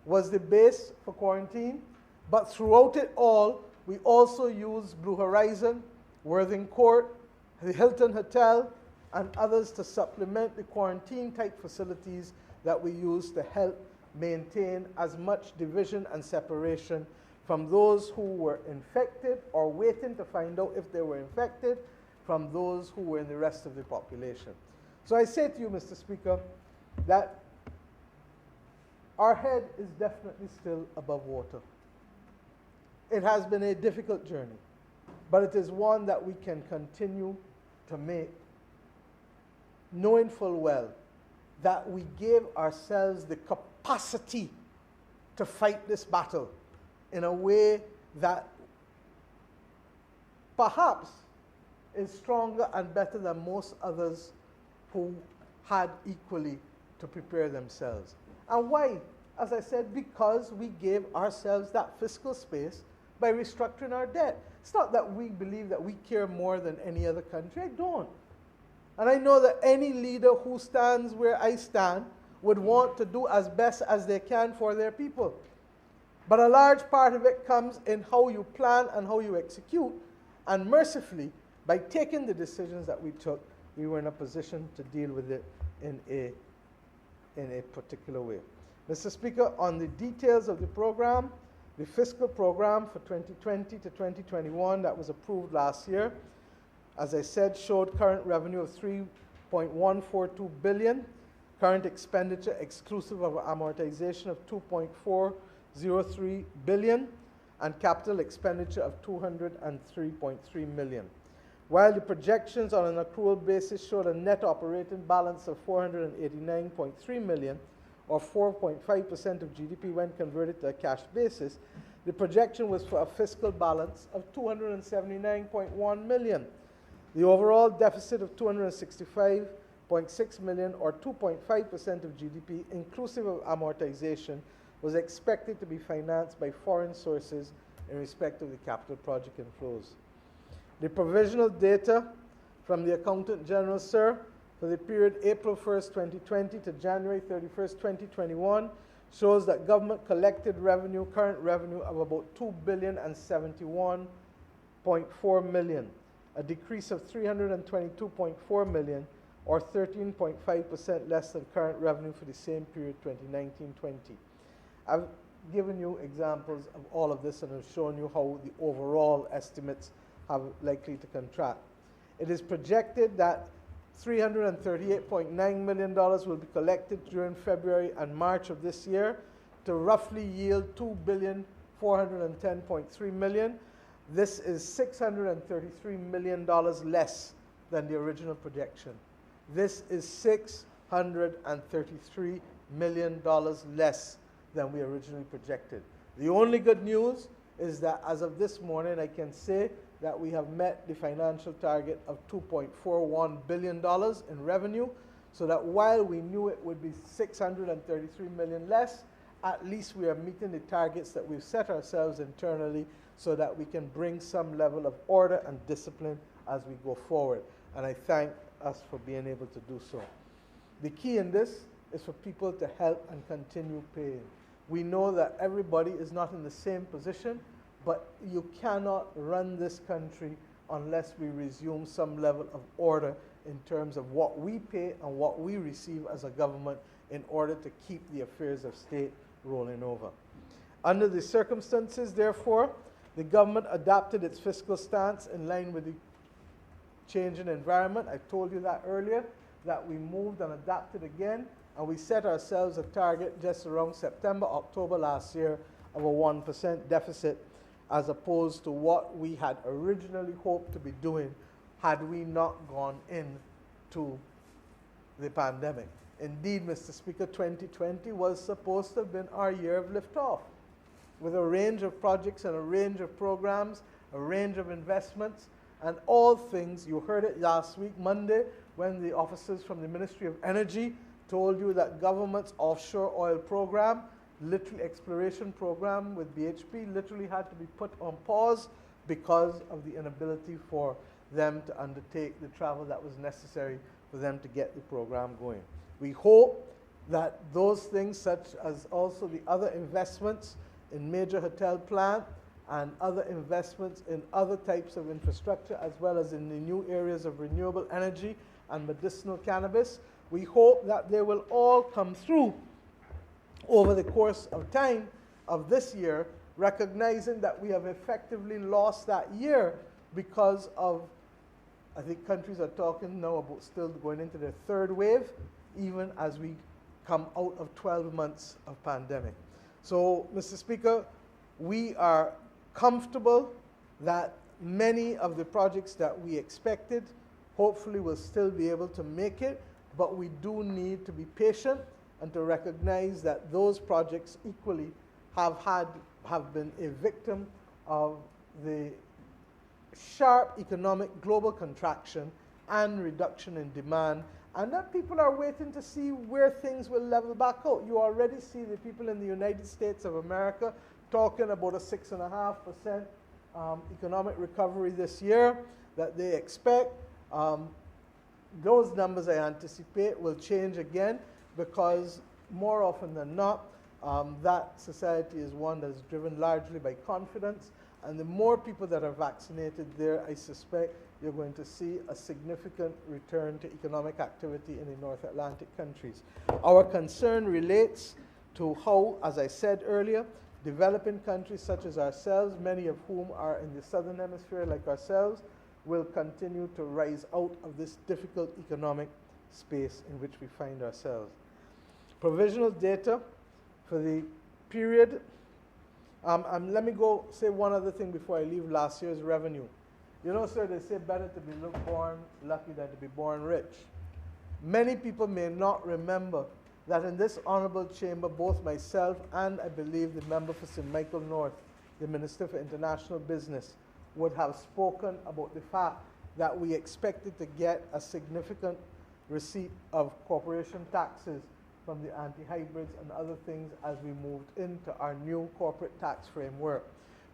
was the base for quarantine, but throughout it all, we also used Blue Horizon, Worthing Court, the Hilton Hotel, and others to supplement the quarantine-type facilities that we use to help maintain as much division and separation from those who were infected or waiting to find out if they were infected from those who were in the rest of the population. So I say to you, Mr. Speaker, that our head is definitely still above water. It has been a difficult journey, but it is one that we can continue to make, knowing full well that we gave ourselves the capacity to fight this battle in a way that perhaps is stronger and better than most others who had equally to prepare themselves. And why? As I said, because we gave ourselves that fiscal space by restructuring our debt. It's not that we believe that we care more than any other country. I don't. And I know that any leader who stands where I stand would want to do as best as they can for their people. But a large part of it comes in how you plan and how you execute. And mercifully, by taking the decisions that we took, we were in a position to deal with it in a particular way. Mr. Speaker, on the details of the program, the fiscal program for 2020 to 2021 that was approved last year, as I said, showed current revenue of $3.142 billion, current expenditure exclusive of amortization of $2.403 billion, and capital expenditure of $203.3 million. While the projections on an accrual basis showed a net operating balance of $489.3 million, or 4.5% of GDP when converted to a cash basis, the projection was for a fiscal balance of $279.1 million. The overall deficit of $265.6 million, or 2.5% of GDP, inclusive of amortization, was expected to be financed by foreign sources in respect of the capital project inflows. The provisional data from the Accountant General, sir, for the period April 1st, 2020 to January 31st, 2021 shows that government collected revenue, current revenue of about $2,071.4 million, a decrease of $322.4 million, or 13.5% less than current revenue for the same period 2019-20. I've given you examples of all of this and have shown you how the overall estimates are likely to contract. It is projected that $338.9 million will be collected during February and March of this year to roughly yield $2,410.3 million. This is $633 million less than the original projection. This is $633 million less than we originally projected. The only good news is that as of this morning, I can say that we have met the financial target of $2.41 billion in revenue, so that while we knew it would be $633 million less, at least we are meeting the targets that we've set ourselves internally so that we can bring some level of order and discipline as we go forward. And I thank us for being able to do so. The key in this is for people to help and continue paying. We know that everybody is not in the same position, but you cannot run this country unless we resume some level of order in terms of what we pay and what we receive as a government in order to keep the affairs of state rolling over. Under the circumstances, therefore, the government adapted its fiscal stance in line with the changing environment. I told you that earlier, that we moved and adapted again, and we set ourselves a target just around September, October last year of a 1% deficit, as opposed to what we had originally hoped to be doing had we not gone into the pandemic. Indeed, Mr. Speaker, 2020 was supposed to have been our year of liftoff, with a range of projects and a range of programs, a range of investments, and all things. You heard it last week, Monday, when the officers from the Ministry of Energy told you that government's offshore oil program, literally exploration program with BHP, literally had to be put on pause because of the inability for them to undertake the travel that was necessary for them to get the program going. We hope that those things, such as also the other investments in major hotel plant and other investments in other types of infrastructure, as well as in the new areas of renewable energy and medicinal cannabis, we hope that they will all come through over the course of time of this year, recognizing that we have effectively lost that year because of, I think countries are talking now about still going into their third wave, even as we come out of 12 months of pandemic. So, Mr. Speaker, we are comfortable that many of the projects that we expected hopefully will still be able to make it, but we do need to be patient and to recognize that those projects equally have been a victim of the sharp economic global contraction and reduction in demand, and that people are waiting to see where things will level back out. You already see the people in the United States of America talking about a 6.5% economic recovery this year that they expect. Those numbers, I anticipate, will change again because more often than not, that society is one that is driven largely by confidence, and the more people that are vaccinated there, I suspect you're going to see a significant return to economic activity in the North Atlantic countries. Our concern relates to how, as I said earlier, developing countries such as ourselves, many of whom are in the southern hemisphere like ourselves, will continue to rise out of this difficult economic space in which we find ourselves. Provisional data for the period. Let me go say one other thing before I leave last year's revenue. You know, sir, they say better to be born lucky than to be born rich. Many people may not remember that in this honorable chamber, both myself and I believe the member for St. Michael North, the Minister for International Business, would have spoken about the fact that we expected to get a significant receipt of corporation taxes from the anti-hybrids and other things as we moved into our new corporate tax framework.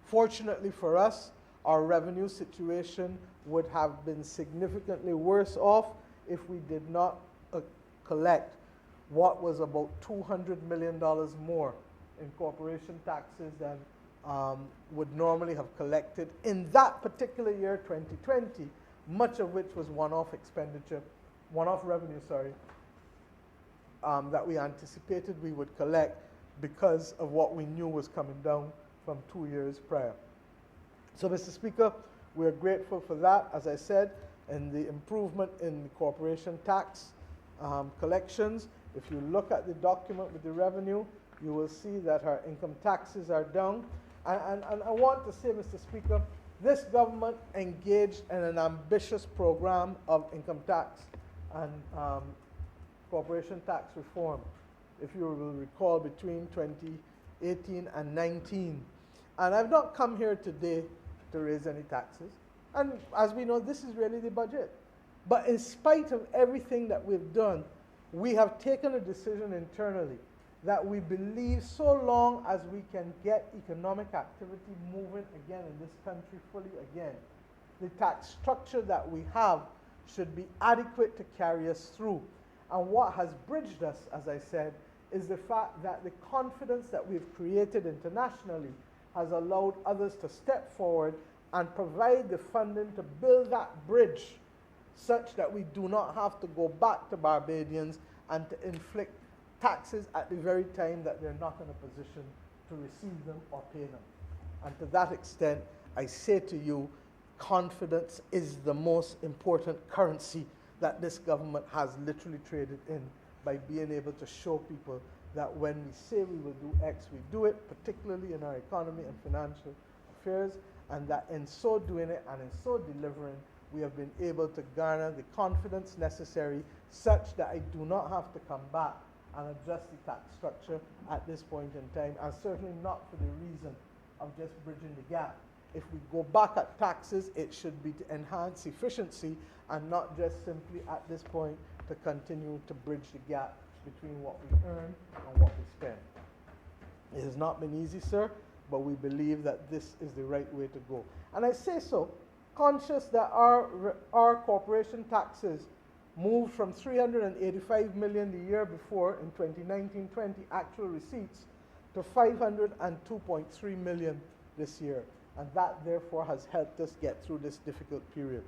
Fortunately for us, our revenue situation would have been significantly worse off if we did not collect what was about $200 million more in corporation taxes than would normally have collected in that particular year, 2020, much of which was one-off expenditure, one-off revenue, sorry, that we anticipated we would collect because of what we knew was coming down from 2 years prior. So, Mr. Speaker, we're grateful for that, as I said, and the improvement in the corporation tax collections. If you look at the document with the revenue, you will see that our income taxes are down. And I want to say, Mr. Speaker, this government engaged in an ambitious program of income tax and corporation tax reform, if you will recall, between 2018 and 19. And I've not come here today to raise any taxes. And as we know, this is really the budget. But in spite of everything that we've done, we have taken a decision internally that we believe so long as we can get economic activity moving again in this country fully again, the tax structure that we have should be adequate to carry us through. And what has bridged us, as I said, is the fact that the confidence that we've created internationally has allowed others to step forward and provide the funding to build that bridge such that we do not have to go back to Barbadians and to inflict taxes at the very time that they're not in a position to receive them or pay them. And to that extent, I say to you, confidence is the most important currency that this government has literally traded in by being able to show people that when we say we will do X, we do it, particularly in our economy and financial affairs, and that in so doing it and in so delivering, we have been able to garner the confidence necessary such that I do not have to come back and adjust the tax structure at this point in time, and certainly not for the reason of just bridging the gap. If we go back at taxes, it should be to enhance efficiency and not just simply at this point to continue to bridge the gap between what we earn and what we spend. It has not been easy, sir, but we believe that this is the right way to go. And I say so conscious that our corporation taxes moved from 385 million the year before in 2019-20 actual receipts to 502.3 million this year. And that therefore has helped us get through this difficult period.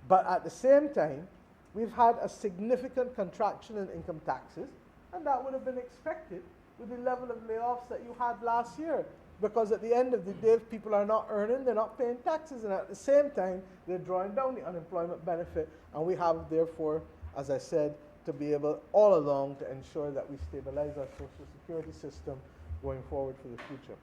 But at the same time, we've had a significant contraction in income taxes, and that would have been expected with the level of layoffs that you had last year. Because at the end of the day, if people are not earning, they're not paying taxes, and at the same time, they're drawing down the unemployment benefit, and we have, therefore, as I said, to be able all along to ensure that we stabilize our Social Security system going forward for the future.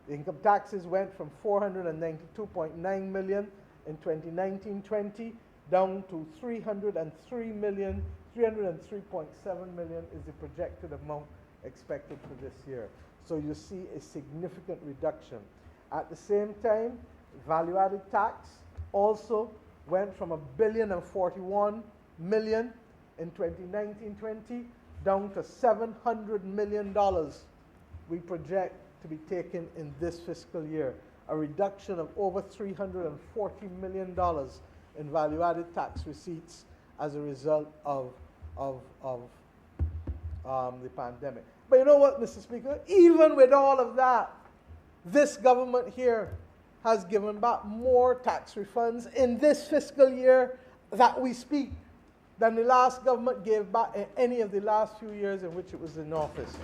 The income taxes went from 492.9 million in 2019-20 down to 303 million, 303.7 million is the projected amount expected for this year. So you see a significant reduction. At the same time, value-added tax also went from $1,041 million in 2019-20 down to $700 million we project to be taken in this fiscal year, a reduction of over $340 million in value-added tax receipts as a result of the pandemic. But you know what, Mr. Speaker? Even with all of that, this government here has given back more tax refunds in this fiscal year that we speak than the last government gave back in any of the last few years in which it was in office.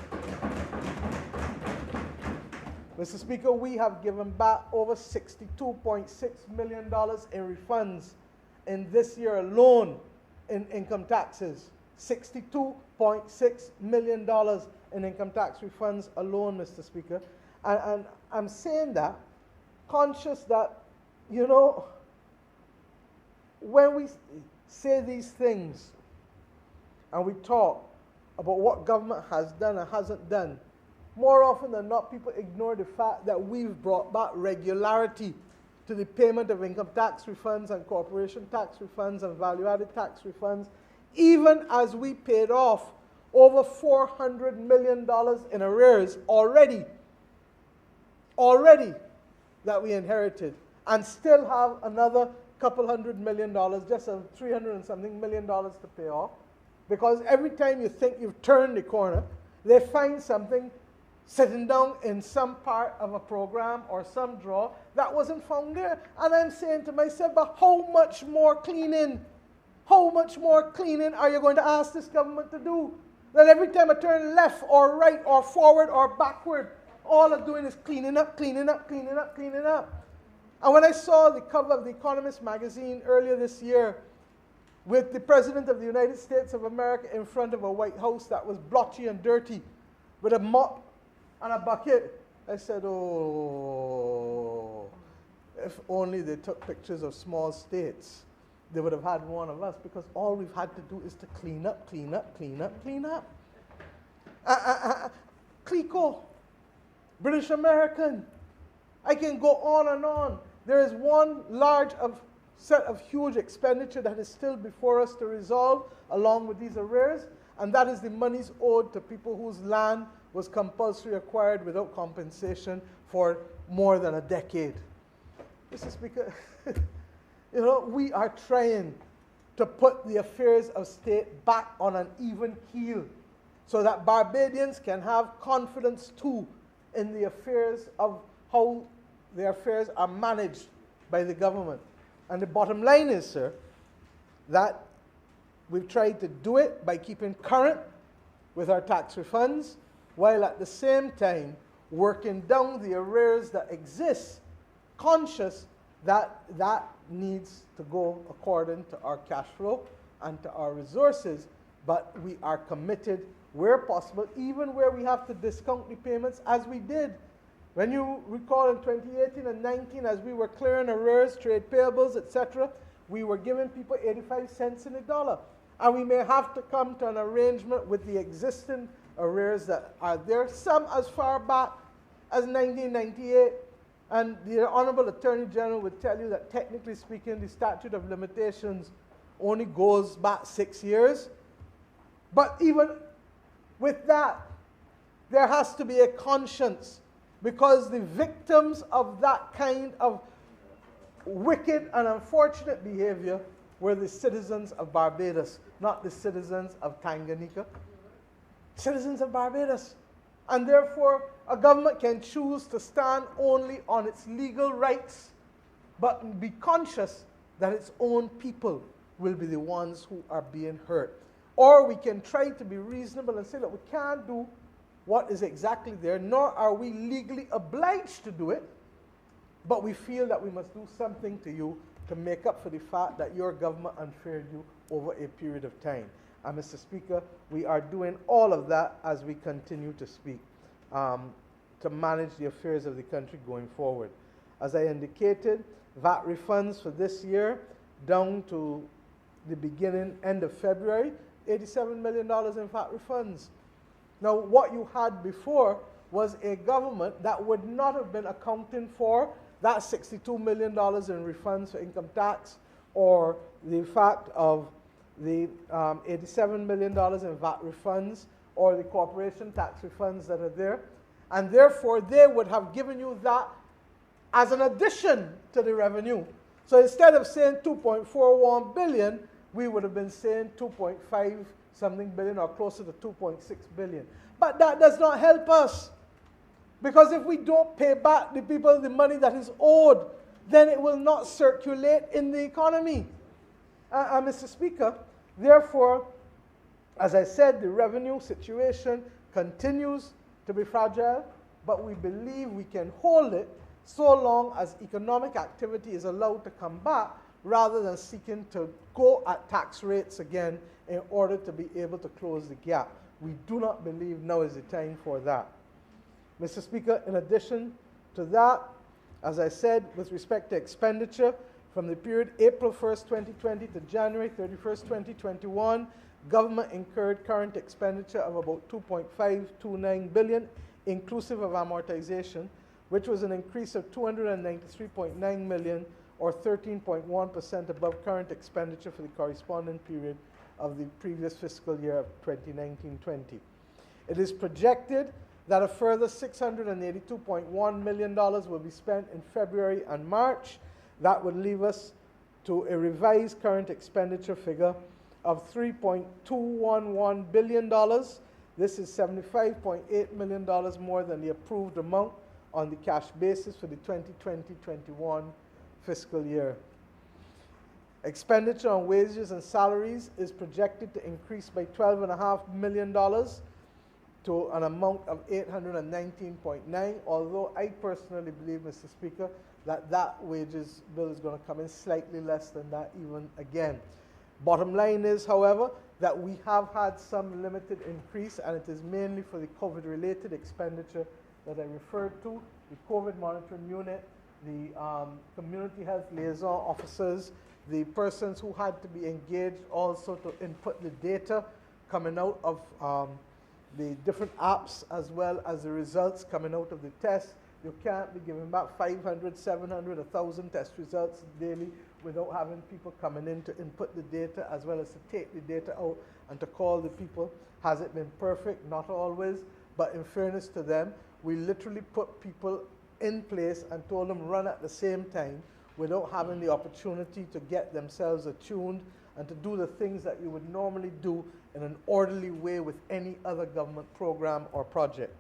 Mr. Speaker, we have given back over $62.6 million in refunds in this year alone in income taxes. $62.6 million in income tax refunds alone, Mr. Speaker. And I'm saying that conscious that, you know, when we say these things and we talk about what government has done and hasn't done, more often than not, people ignore the fact that we've brought back regularity to the payment of income tax refunds and corporation tax refunds and value-added tax refunds, even as we paid off over $400 million in arrears already that we inherited, and still have another couple $100 million, just $300 and something million to pay off. Because every time you think you've turned the corner, they find something sitting down in some part of a program or some drawer that wasn't found there. And I'm saying to myself, but how much more cleaning are you going to ask this government to do? That every time I turn left or right or forward or backward, all I'm doing is cleaning up. And when I saw the cover of The Economist magazine earlier this year with the President of the United States of America in front of a White House that was blotchy and dirty with a mop and a bucket, I said, oh, if only they took pictures of small states, they would have had one of us, because all we've had to do is to clean up. CLECO, British American, I can go on and on. There is one large set of huge expenditure that is still before us to resolve along with these arrears, and that is the monies owed to people whose land was compulsory acquired without compensation for more than a decade. Mr. Speaker, you know, we are trying to put the affairs of state back on an even keel so that Barbadians can have confidence too in the affairs of how the affairs are managed by the government. And the bottom line is, sir, that we've tried to do it by keeping current with our tax refunds, while at the same time working down the arrears that exist, conscious that that needs to go according to our cash flow and to our resources. But we are committed where possible, even where we have to discount the payments, as we did. When you recall in 2018 and 19, as we were clearing arrears, trade payables, etc., we were giving people 85 cents in the dollar. And we may have to come to an arrangement with the existing arrears that are there, some as far back as 1998. And the Honorable Attorney General would tell you that technically speaking, the statute of limitations only goes back 6 years. But even with that, there has to be a conscience, because the victims of that kind of wicked and unfortunate behavior were the citizens of Barbados, not the citizens of Tanganyika. Citizens of Barbados. And therefore, a government can choose to stand only on its legal rights, but be conscious that its own people will be the ones who are being hurt. Or we can try to be reasonable and say, look, we can't do what is exactly there, nor are we legally obliged to do it, but we feel that we must do something to you to make up for the fact that your government unfared you over a period of time. And Mr. Speaker, we are doing all of that as we continue to speak, to manage the affairs of the country going forward. As I indicated, VAT refunds for this year down to the end of February, $87 million in VAT refunds. Now, what you had before was a government that would not have been accounting for that $62 million in refunds for income tax, or the fact of the $87 million in VAT refunds, or the corporation tax refunds that are there. And therefore, they would have given you that as an addition to the revenue. So instead of saying 2.41 billion, we would have been saying 2.5 something billion, or closer to 2.6 billion. But that does not help us. Because if we don't pay back the people the money that is owed, then it will not circulate in the economy. Mr. Speaker, therefore, as I said, the revenue situation continues to be fragile, but we believe we can hold it so long as economic activity is allowed to come back, rather than seeking to go at tax rates again in order to be able to close the gap. We do not believe now is the time for that. Mr. Speaker, in addition to that, as I said, with respect to expenditure, from the period April 1st, 2020 to January 31st, 2021, government incurred current expenditure of about $2.529 billion, inclusive of amortization, which was an increase of $293.9 million, or 13.1% above current expenditure for the corresponding period of the previous fiscal year of 2019-20. It is projected that a further $682.1 million will be spent in February and March. That would leave us to a revised current expenditure figure of $3.211 billion. This is $75.8 million more than the approved amount on the cash basis for the 2020-21 fiscal year. Expenditure on wages and salaries is projected to increase by $12.5 million to an amount of $819.9, although I personally believe, Mr. Speaker, that that wages bill is going to come in slightly less than that even again. Bottom line is, however, that we have had some limited increase, and it is mainly for the COVID-related expenditure that I referred to, the COVID monitoring unit, the community health liaison officers, the persons who had to be engaged also to input the data coming out of the different apps, as well as the results coming out of the tests. You can't be giving back 500, 700, 1,000 test results daily without having people coming in to input the data, as well as to take the data out and to call the people. Has it been perfect? Not always, but in fairness to them, we literally put people in place and told them run at the same time without having the opportunity to get themselves attuned and to do the things that you would normally do in an orderly way with any other government program or project.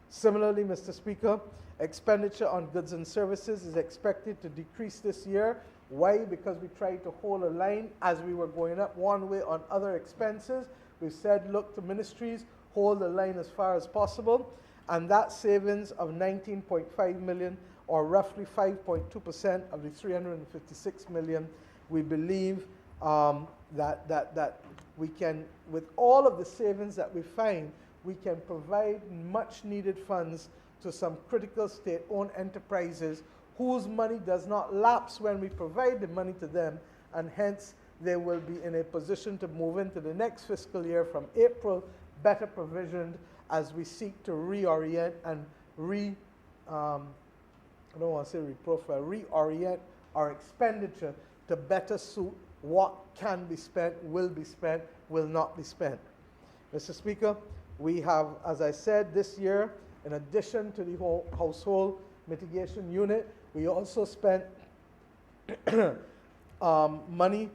Similarly, Mr. Speaker, expenditure on goods and services is expected to decrease this year. Why? Because we tried to hold a line as we were going up one way on other expenses. We said, look to ministries, hold the line as far as possible, and that savings of $19.5 million, or roughly 5.2% of the $356 million, we believe that we can, with all of the savings that we find, we can provide much needed funds to some critical state-owned enterprises whose money does not lapse when we provide the money to them, and hence they will be in a position to move into the next fiscal year from April better provisioned as we seek to reorient and reorient our expenditure to better suit what can be spent, will be spent, will not be spent. Mr. Speaker, we have, as I said, this year, in addition to the whole household mitigation unit, we also spent money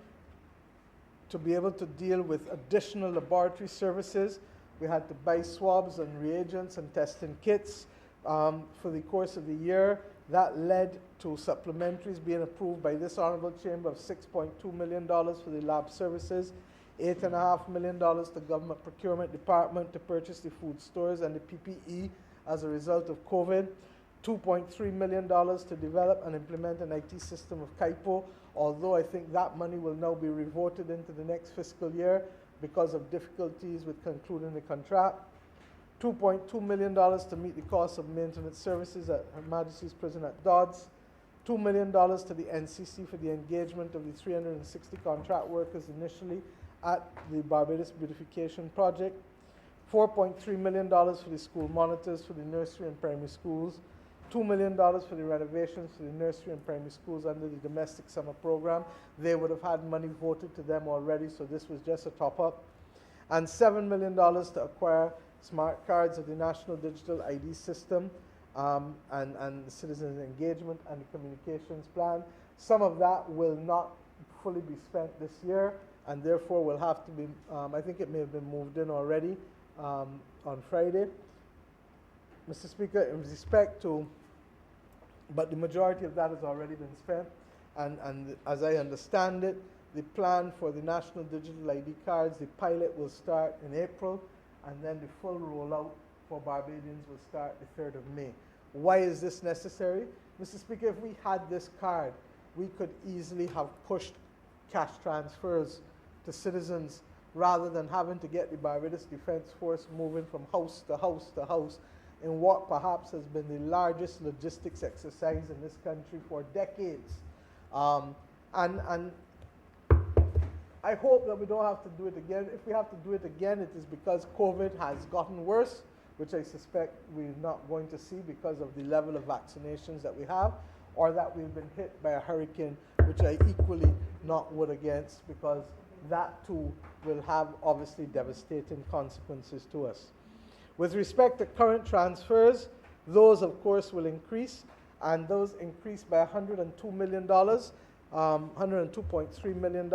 to be able to deal with additional laboratory services. We had to buy swabs and reagents and testing kits for the course of the year. That led to supplementaries being approved by this Honorable Chamber of $6.2 million for the lab services, $8.5 million to Government Procurement Department to purchase the food stores and the PPE as a result of COVID, $2.3 million to develop and implement an IT system of CAIPO, although I think that money will now be reverted into the next fiscal year because of difficulties with concluding the contract. $2.2 million to meet the cost of maintenance services at Her Majesty's Prison at Dodds, $2 million to the NCC for the engagement of the 360 contract workers initially at the Barbados Beautification Project, $4.3 million for the school monitors for the nursery and primary schools, $2 million for the renovations for the nursery and primary schools under the domestic summer program. They would have had money voted to them already, so this was just a top-up. And $7 million to acquire smart cards of the National Digital ID System and the Citizens Engagement and the Communications Plan. Some of that will not fully be spent this year, and therefore will have to be, I think it may have been moved in already on Friday. Mr. Speaker, in respect to, but the majority of that has already been spent, and as I understand it, the plan for the National Digital ID cards, the pilot will start in April, and then the full rollout for Barbadians will start the 3rd of May. Why is this necessary? Mr. Speaker, if we had this card, we could easily have pushed cash transfers to citizens rather than having to get the Barbados Defence Force moving from house to house to house in what perhaps has been the largest logistics exercise in this country for decades. And I hope that we don't have to do it again. If we have to do it again, it is because COVID has gotten worse, which I suspect we're not going to see because of the level of vaccinations that we have, or that we've been hit by a hurricane, which I equally not would against, because that too will have obviously devastating consequences to us. With respect to current transfers, those of course will increase, and those increased by $102 million, $102.3 million,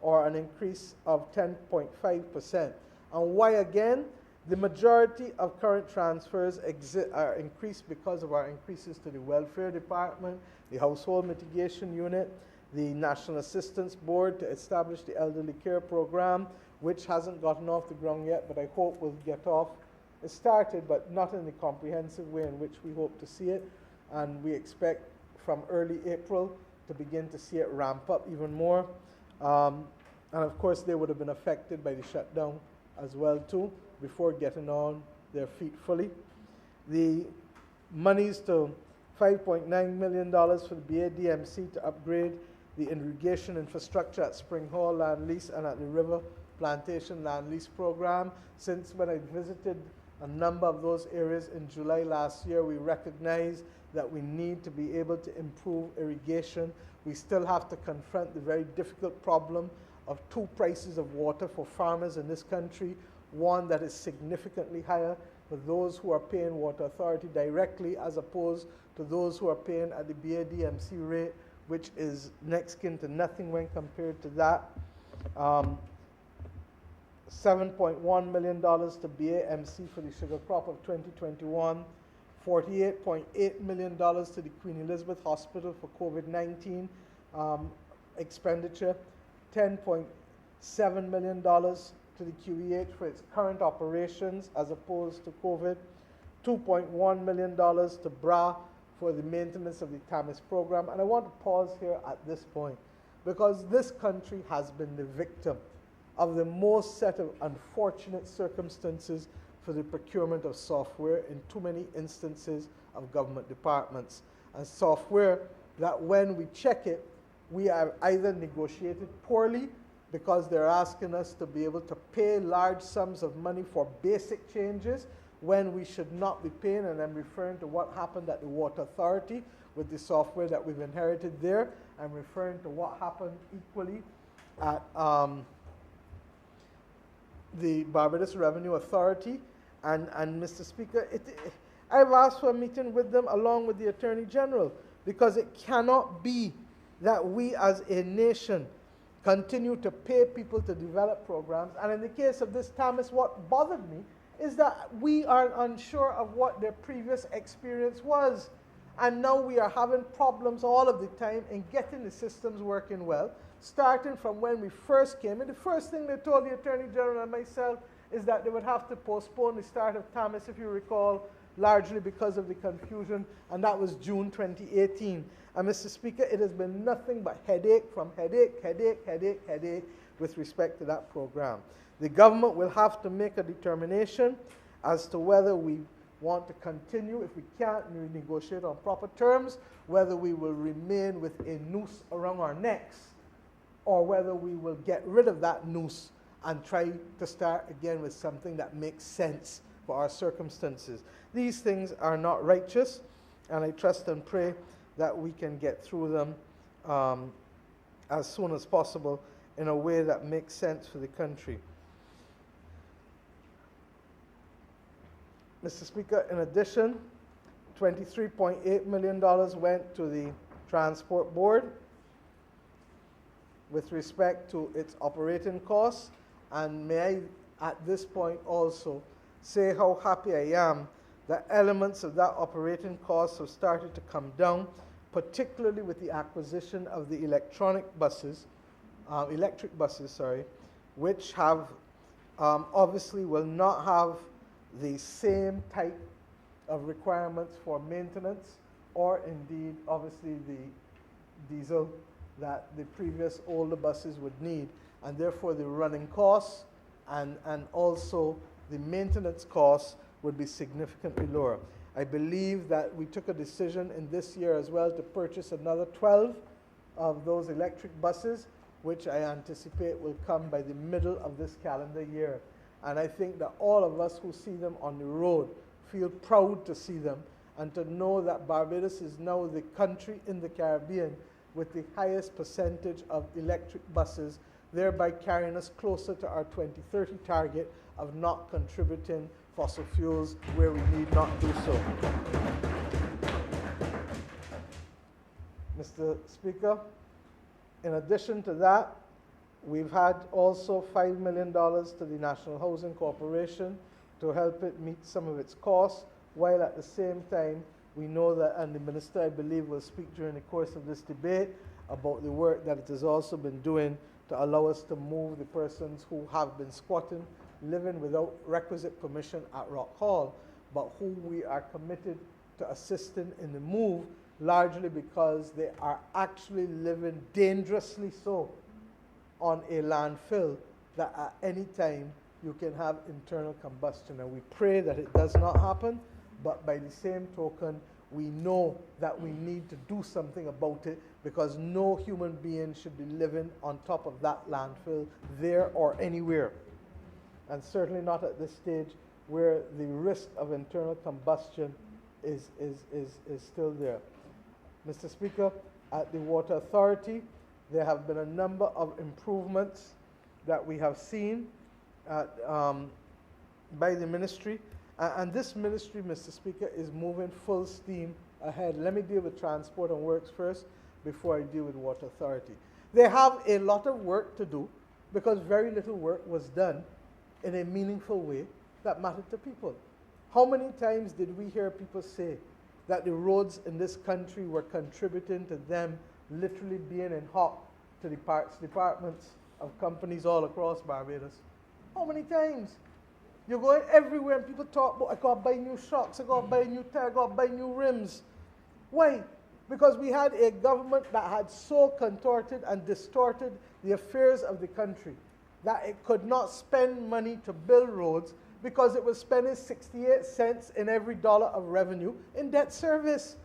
or an increase of 10.5%. And why again? The majority of current transfers are increased because of our increases to the Welfare Department, the Household Mitigation Unit, the National Assistance Board to establish the Elderly Care Program, which hasn't gotten off the ground yet, but I hope will get off. It started, but not in the comprehensive way in which we hope to see it, and we expect from early April to begin to see it ramp up even more. And of course, they would have been affected by the shutdown as well too, before getting on their feet fully. The monies to $5.9 million for the BADMC to upgrade the irrigation infrastructure at Spring Hall Land Lease and at the River Plantation Land Lease Program. Since when I visited a number of those areas in July last year, we recognized that we need to be able to improve irrigation. We still have to confront the very difficult problem of two prices of water for farmers in this country. One that is significantly higher for those who are paying Water Authority directly as opposed to those who are paying at the BADMC rate, which is next kin to nothing when compared to that. $7.1 million to BAMC for the sugar crop of 2021, $48.8 million to the Queen Elizabeth Hospital for COVID-19 expenditure, $10.7 million to the QEH for its current operations as opposed to COVID, $2.1 million to BRA for the maintenance of the TAMIS program. And I want to pause here at this point because this country has been the victim of the most set of unfortunate circumstances for the procurement of software in too many instances of government departments. And software that when we check it, we are either negotiated poorly because they're asking us to be able to pay large sums of money for basic changes when we should not be paying, and I'm referring to what happened at the Water Authority with the software that we've inherited there. I'm referring to what happened equally at the Barbados Revenue Authority. And Mr. Speaker, I've asked for a meeting with them along with the Attorney General because it cannot be that we as a nation continue to pay people to develop programs. And in the case of this TAMIS, what bothered me is that we are unsure of what their previous experience was. And now we are having problems all of the time in getting the systems working well, starting from when we first came. And the first thing they told the Attorney General and myself is that they would have to postpone the start of TAMIS, if you recall, largely because of the confusion, and that was June 2018. And Mr. Speaker, it has been nothing but headache from headache with respect to that program. The government will have to make a determination as to whether we want to continue, if we can't negotiate on proper terms, whether we will remain with a noose around our necks, or whether we will get rid of that noose and try to start again with something that makes sense for our circumstances. These things are not righteous, and I trust and pray that we can get through them as soon as possible in a way that makes sense for the country. Mr. Speaker, in addition, $23.8 million went to the Transport Board with respect to its operating costs. And may I, at this point also, say how happy I am that elements of that operating costs have started to come down, particularly with the acquisition of the electric buses, which have obviously will not have the same type of requirements for maintenance, or indeed, obviously, the diesel that the previous older buses would need, and therefore the running costs and also the maintenance costs would be significantly lower. I believe that we took a decision in this year as well to purchase another 12 of those electric buses, which I anticipate will come by the middle of this calendar year. And I think that all of us who see them on the road feel proud to see them, and to know that Barbados is now the country in the Caribbean with the highest percentage of electric buses, thereby carrying us closer to our 2030 target of not contributing fossil fuels where we need not do so. Mr. Speaker, in addition to that, we've had also $5 million to the National Housing Corporation to help it meet some of its costs, while at the same time we know that, and the Minister, I believe, will speak during the course of this debate about the work that it has also been doing to allow us to move the persons who have been squatting, living without requisite permission at Rock Hall, but who we are committed to assisting in the move, largely because they are actually living dangerously so on a landfill that at any time you can have internal combustion. And we pray that it does not happen, but by the same token, we know that we need to do something about it, because no human being should be living on top of that landfill there or anywhere. And certainly not at this stage where the risk of internal combustion is still there. Mr. Speaker, at the Water Authority, there have been a number of improvements that we have seen by the ministry. And this ministry, Mr. Speaker, is moving full steam ahead. Let me deal with Transport and Works first before I deal with Water Authority. They have a lot of work to do, because very little work was done in a meaningful way that mattered to people. How many times did we hear people say that the roads in this country were contributing to them literally being in hock to the parts departments of companies all across Barbados? How many times? You're going everywhere and people talk about, I got to buy new shocks, I got to buy a new tire, I got to buy new rims. Why? Because we had a government that had so contorted and distorted the affairs of the country that it could not spend money to build roads, because it was spending 68 cents in every dollar of revenue in debt service.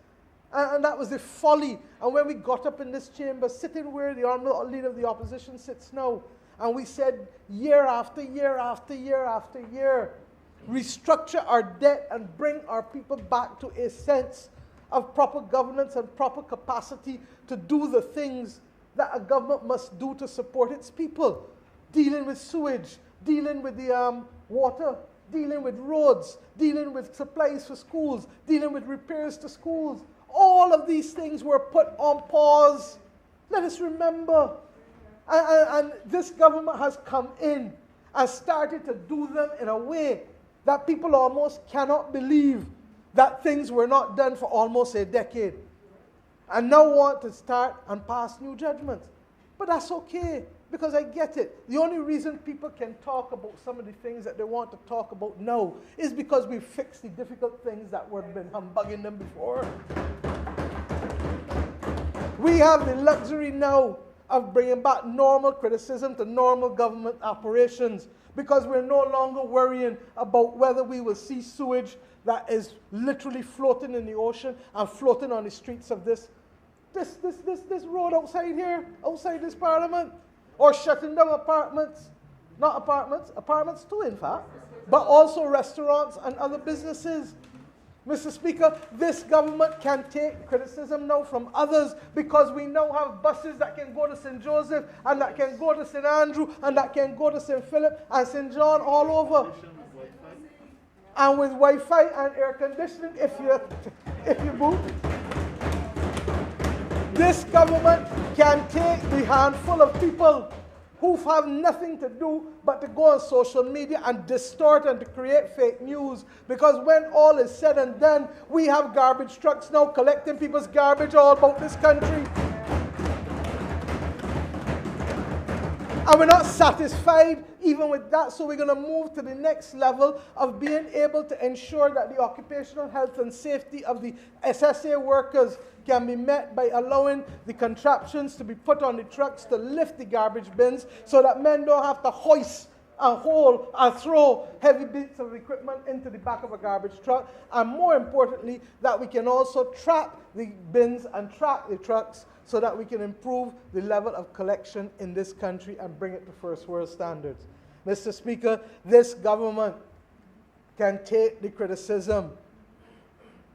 And that was the folly. And when we got up in this chamber, sitting where the Honourable Leader of the Opposition sits now, and we said year after year after year after year, restructure our debt and bring our people back to a sense of proper governance and proper capacity to do the things that a government must do to support its people. Dealing with sewage, dealing with the water, dealing with roads, dealing with supplies for schools, dealing with repairs to schools. All of these things were put on pause Let us remember. And this government has come in and started to do them in a way that people almost cannot believe that things were not done for almost a decade. And now want to start and pass new judgments. But that's okay, because I get it. The only reason people can talk about some of the things that they want to talk about now is because we fixed the difficult things that were been humbugging them before. We have the luxury now of bringing back normal criticism to normal government operations, because we're no longer worrying about whether we will see sewage that is literally floating in the ocean and floating on the streets of this road outside here, outside this parliament, or shutting down apartments, not apartments, apartments too in fact, but also restaurants and other businesses. Mr. Speaker, this government can take criticism now from others, because we now have buses that can go to St. Joseph, and that can go to St. Andrew, and that can go to St. Philip and St. John all over. And with Wi-Fi and air conditioning, if you move. This government can take the handful of people who have nothing to do but to go on social media and distort and to create fake news. Because when all is said and done, we have garbage trucks now collecting people's garbage all about this country. And we're not satisfied even with that, so we're going to move to the next level of being able to ensure that the occupational health and safety of the SSA workers can be met by allowing the contraptions to be put on the trucks to lift the garbage bins, so that men don't have to hoist and haul and throw heavy bits of equipment into the back of a garbage truck. And more importantly, that we can also track the bins and track the trucks, so that we can improve the level of collection in this country and bring it to first world standards. Mr. Speaker, this government can take the criticism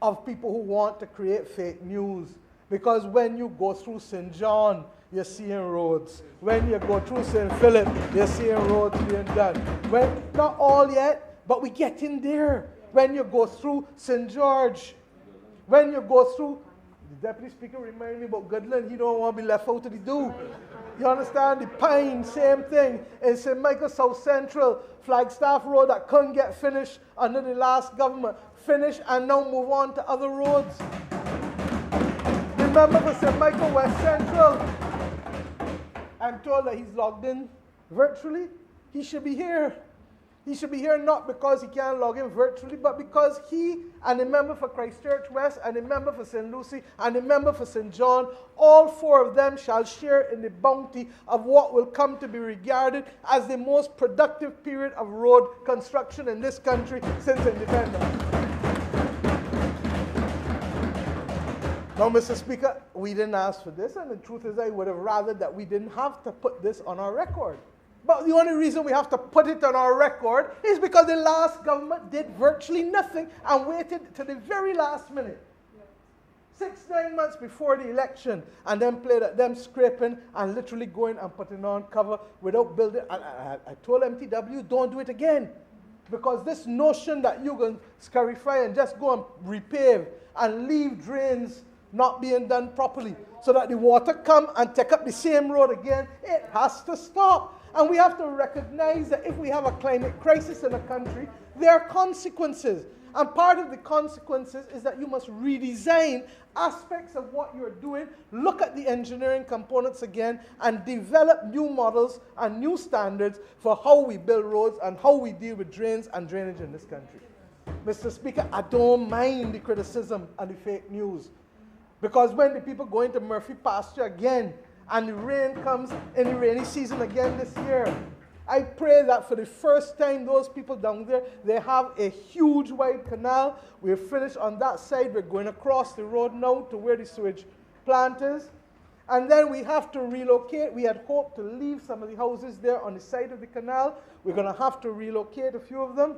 of people who want to create fake news, because when you go through St. John, you're seeing roads. When you go through St. Philip, you're seeing roads being done. When, not all yet, but we get in there. When you go through St. George, when you go through, the Deputy Speaker reminded me about Goodland. He don't want to be left out of the do. You understand? The Pine, same thing. In St. Michael South Central, Flagstaff Road that couldn't get finished under the last government, finished and now move on to other roads. Remember for St. Michael West Central, I'm told that he's logged in virtually. He should be here. He should be here not because he can't log in virtually, but because he and a member for Christchurch West and a member for St. Lucie and a member for St. John, all four of them shall share in the bounty of what will come to be regarded as the most productive period of road construction in this country since independence. Now, Mr. Speaker, we didn't ask for this, and the truth is I would have rather that we didn't have to put this on our record. But the only reason we have to put it on our record is because the last government did virtually nothing and waited to the very last minute. 6-9 months before the election, and then played at them scraping and literally going and putting on cover without building. I told MTW, don't do it again. Because this notion that you can scarify and just go and repave and leave drains not being done properly so that the water come and take up the same road again, it has to stop. And we have to recognize that if we have a climate crisis in a country, there are consequences. And part of the consequences is that you must redesign aspects of what you're doing, look at the engineering components again, and develop new models and new standards for how we build roads and how we deal with drains and drainage in this country. Mr. Speaker, I don't mind the criticism and the fake news. Because when the people go into Murphy pasture again, and the rain comes in the rainy season again this year, I pray that for the first time, those people down there, they have a huge wide canal. We're finished on that side. We're going across the road now to where the sewage plant is. And then we have to relocate. We had hoped to leave some of the houses there on the side of the canal. We're going to have to relocate a few of them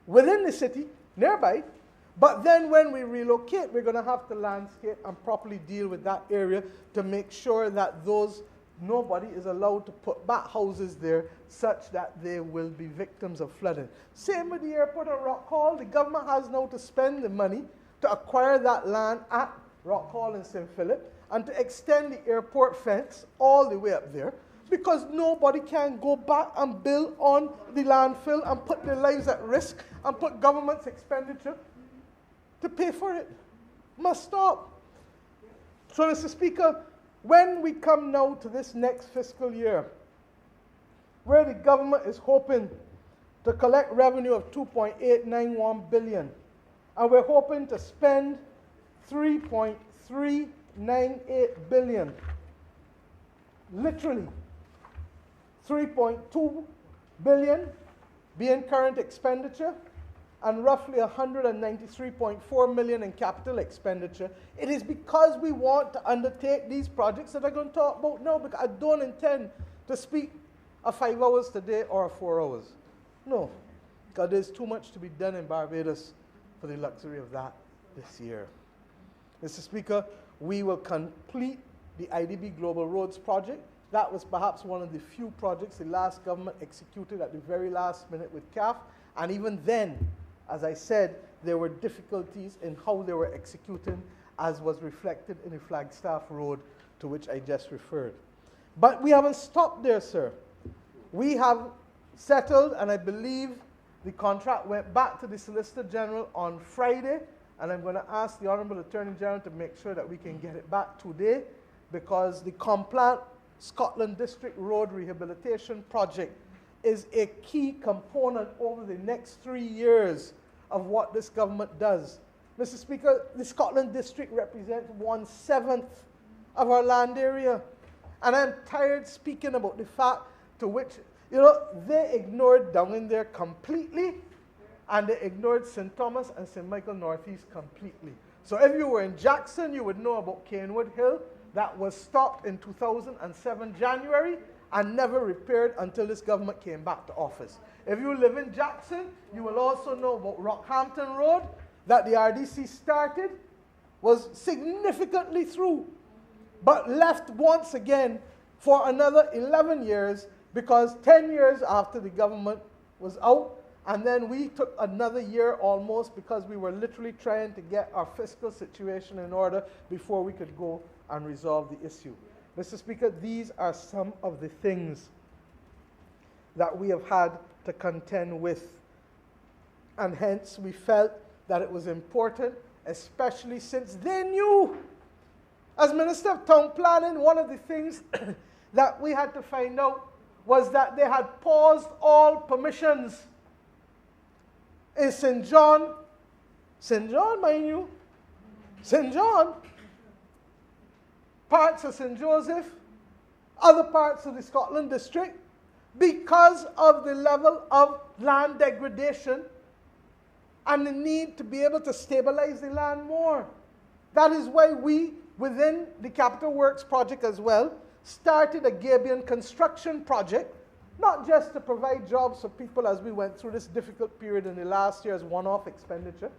within the city, nearby. But then when we relocate, we're going to have to landscape and properly deal with that area to make sure that nobody is allowed to put back houses there such that they will be victims of flooding. Same with the airport at Rock Hall. The government has now to spend the money to acquire that land at Rock Hall in St. Philip. and to extend the airport fence all the way up there, because nobody can go back and build on the landfill and put their lives at risk and put government's expenditure to pay for it. Must stop. So, Mr. Speaker, when we come now to this next fiscal year, where the government is hoping to collect revenue of 2.891 billion, and we're hoping to spend 3.398 billion, literally 3.2 billion being current expenditure and roughly 193.4 million in capital expenditure. It is because we want to undertake these projects that I'm going to talk about now, because I don't intend to speak of 5 hours today or 4 hours. No, because there's too much to be done in Barbados for the luxury of that this year. Mr. Speaker, we will complete the IDB Global Roads project. That was perhaps one of the few projects the last government executed at the very last minute with CAF. And even then, as I said, there were difficulties in how they were executing, as was reflected in the Flagstaff Road to which I just referred. But we haven't stopped there, sir. We have settled, and I believe the contract went back to the Solicitor General on Friday, and I'm going to ask the Honourable Attorney General to make sure that we can get it back today, because the Complant Scotland District Road Rehabilitation Project is a key component over the next 3 years of what this government does. Mr. Speaker, the Scotland District represents 1/7 of our land area, and I'm tired speaking about the fact to which, they ignored down in there completely, and they ignored St. Thomas and St. Michael Northeast completely. So if you were in Jackson, you would know about Canewood Hill. That was stopped in 2007 January and never repaired until this government came back to office. If you live in Jackson, you will also know about Rockhampton Road, that the RDC started, was significantly through, but left once again for another 11 years, because 10 years after the government was out, and then we took another year almost, because we were literally trying to get our fiscal situation in order before we could go and resolve the issue. Mr. Speaker, these are some of the things that we have had to contend with, and hence we felt that it was important, especially since they knew. As Minister of Town Planning, one of the things that we had to find out was that they had paused all permissions in St. John, mind you, St. John, parts of St. Joseph, other parts of the Scotland District, because of the level of land degradation and the need to be able to stabilize the land more. That is why we, within the Capital Works project as well, started a Gabion construction project, not just to provide jobs for people as we went through this difficult period in the last year's one-off expenditure,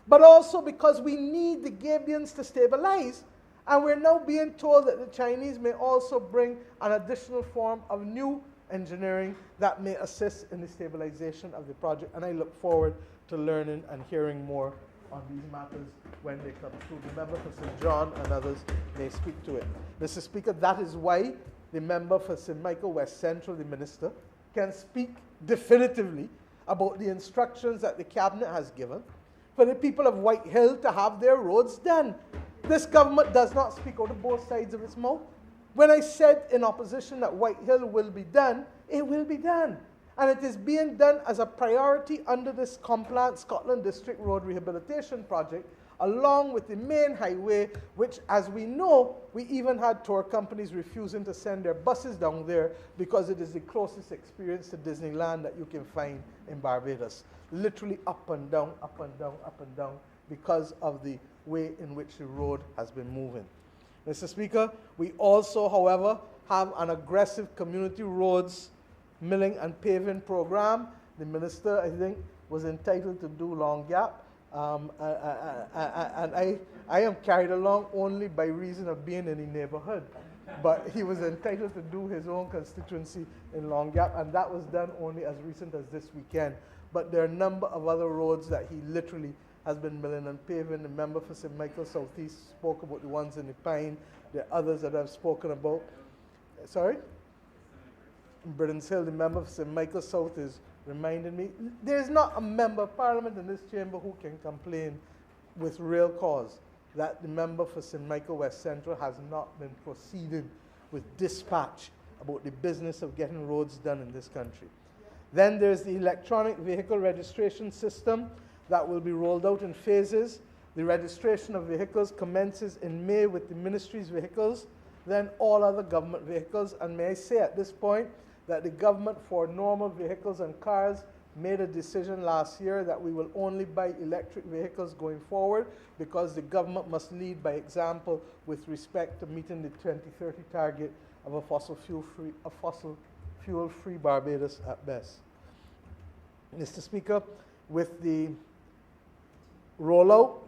but also because we need the Gabions to stabilize. And we're now being told that the Chinese may also bring an additional form of new engineering that may assist in the stabilization of the project. And I look forward to learning and hearing more on these matters when they come through. The member for St. John and others may speak to it. Mr. Speaker, that is why the member for St. Michael West Central, the minister, can speak definitively about the instructions that the cabinet has given for the people of White Hill to have their roads done. This government does not speak out of both sides of its mouth. When I said in opposition that White Hill will be done, it will be done. And it is being done as a priority under this Complant Scotland District Road Rehabilitation Project, along with the main highway, which, as we know, we even had tour companies refusing to send their buses down there because it is the closest experience to Disneyland that you can find in Barbados. Literally up and down, up and down, up and down, because of the way in which the road has been moving. Mr. Speaker, we also, however, have an aggressive community roads milling and paving program. The minister, I think, was entitled to do Long Gap, and I am carried along only by reason of being in the neighborhood. But he was entitled to do his own constituency in Long Gap, and that was done only as recent as this weekend. But there are a number of other roads that he literally has been milling and paving. The member for St. Michael Southeast spoke about the ones in the Pine. There are others that I've spoken about. Sorry? Britain's Hill, the member for St. Michael South, is reminding me. There's not a member of parliament in this chamber who can complain with real cause that the member for St. Michael West Central has not been proceeding with dispatch about the business of getting roads done in this country. Then there's the electronic vehicle registration system that will be rolled out in phases. The registration of vehicles commences in May with the ministry's vehicles, then all other government vehicles. And may I say at this point that the government for normal vehicles and cars made a decision last year that we will only buy electric vehicles going forward because the government must lead by example with respect to meeting the 2030 target of a fossil fuel-free Barbados at best. Mr. Speaker, with the rollout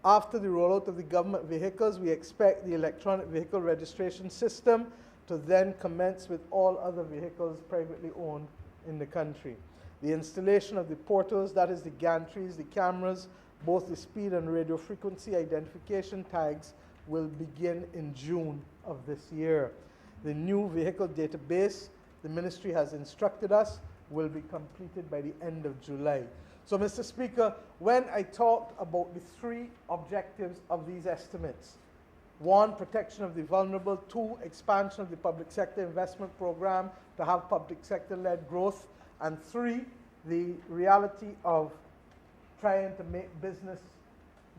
after the rollout of the government vehicles, we expect the electronic vehicle registration system to then commence with all other vehicles privately owned in the country. The installation of the portals, that is the gantries, the cameras, both the speed and radio frequency identification tags, will begin in June of this year. The new vehicle database, the ministry has instructed us, will be completed by the end of July. So, Mr. Speaker, when I talked about the three objectives of these estimates, 1, protection of the vulnerable, 2, expansion of the public sector investment program to have public sector-led growth, and 3, the reality of trying to make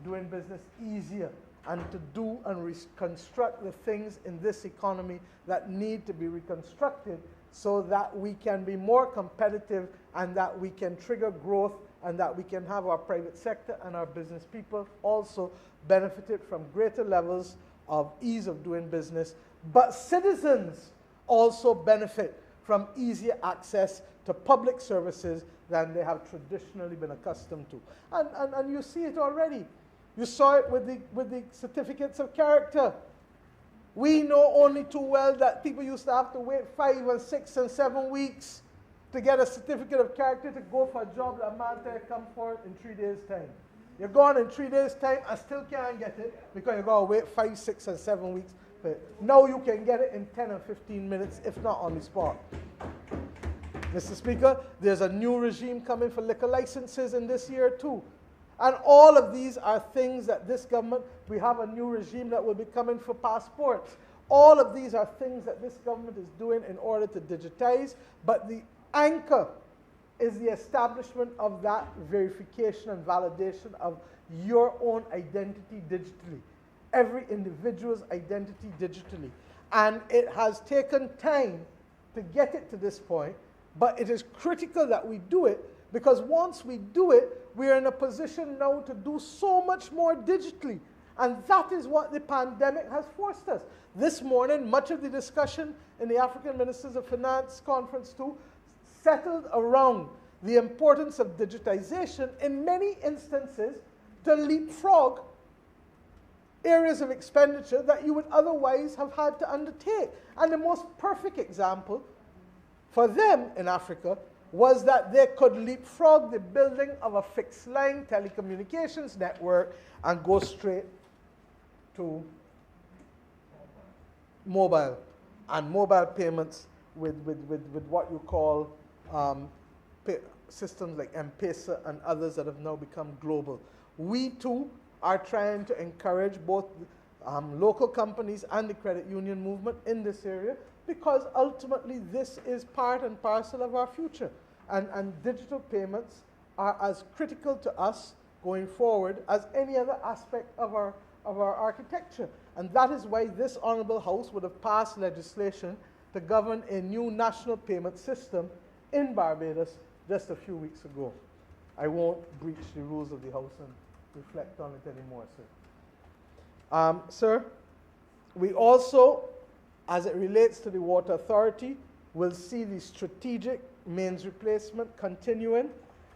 doing business easier and to do and reconstruct the things in this economy that need to be reconstructed so that we can be more competitive and that we can trigger growth and that we can have our private sector and our business people also benefited from greater levels of ease of doing business, but citizens also benefit from easier access to public services than they have traditionally been accustomed to. And you see it already. You saw it with the certificates of character. We know only too well that people used to have to wait 5 and 6 and 7 weeks to get a certificate of character to go for a job that a man can come for in 3 days' time. You're going in 3 days' time and still can't get it because you're going to wait 5, 6, and 7 weeks. But now you can get it in 10 and 15 minutes, if not on the spot. Mr. Speaker, there's a new regime coming for liquor licenses in this year too. And all of these are things that this government, we have a new regime that will be coming for passports. All of these are things that this government is doing in order to digitize, but the anchor is the establishment of that verification and validation of your own identity digitally, every individual's identity digitally. And it has taken time to get it to this point, but it is critical that we do it because once we do it, we are in a position now to do so much more digitally. And that is what the pandemic has forced us. This morning, much of the discussion in the African Ministers of Finance conference too settled around the importance of digitization in many instances to leapfrog areas of expenditure that you would otherwise have had to undertake. And the most perfect example for them in Africa was that they could leapfrog the building of a fixed line telecommunications network and go straight to mobile and mobile payments with what you call systems like M-Pesa and others that have now become global. We too are trying to encourage both local companies and the credit union movement in this area because ultimately this is part and parcel of our future. And digital payments are as critical to us going forward as any other aspect of our architecture. And that is why this Honourable House would have passed legislation to govern a new national payment system in Barbados just a few weeks ago. I won't breach the rules of the House and reflect on it anymore, sir. Sir, we also, as it relates to the Water Authority, will see the strategic mains replacement continuing.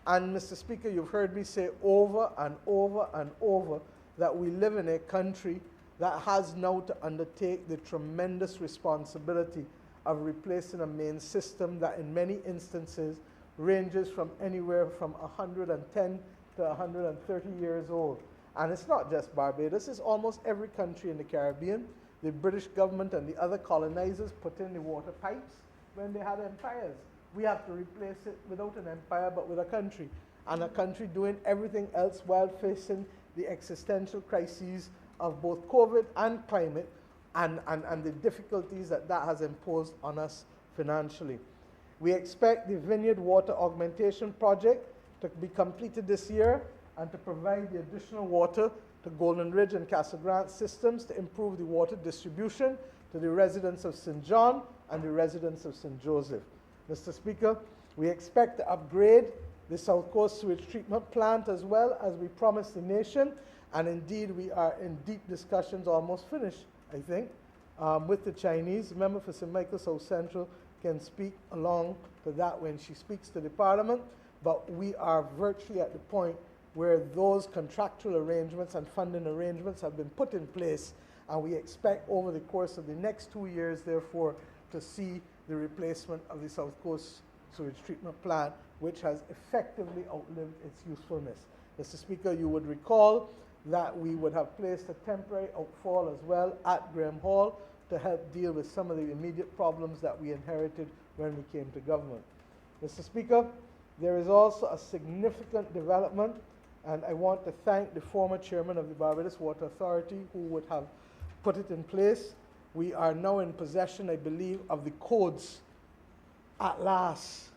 And Mr. Speaker, you've heard me say over and over and over that we live in a country that has now to undertake the tremendous responsibility of replacing a main system that in many instances ranges from anywhere from 110 to 130 years old. And it's not just Barbados, it's almost every country in the Caribbean. The British government and the other colonizers put in the water pipes when they had empires. We have to replace it without an empire, but with a country. And a country doing everything else while facing the existential crises of both COVID and climate and the difficulties that has imposed on us financially. We expect the Vineyard Water Augmentation Project to be completed this year and to provide the additional water to Golden Ridge and Castle Grant systems to improve the water distribution to the residents of St. John and the residents of St. Joseph. Mr. Speaker, we expect to upgrade the South Coast Sewage Treatment Plant as well as we promised the nation, and indeed we are in deep discussions, almost finished, I think, with the Chinese. The member for St. Michael South Central can speak along to that when she speaks to the Parliament, but we are virtually at the point where those contractual arrangements and funding arrangements have been put in place, and we expect over the course of the next 2 years, therefore, to see the replacement of the South Coast Sewage Treatment Plant, which has effectively outlived its usefulness. Mr. Speaker, you would recall that we would have placed a temporary outfall as well at Graham Hall to help deal with some of the immediate problems that we inherited when we came to government. Mr. Speaker, there is also a significant development, and I want to thank the former chairman of the Barbados Water Authority who would have put it in place. We are now in possession, I believe, of the codes at last,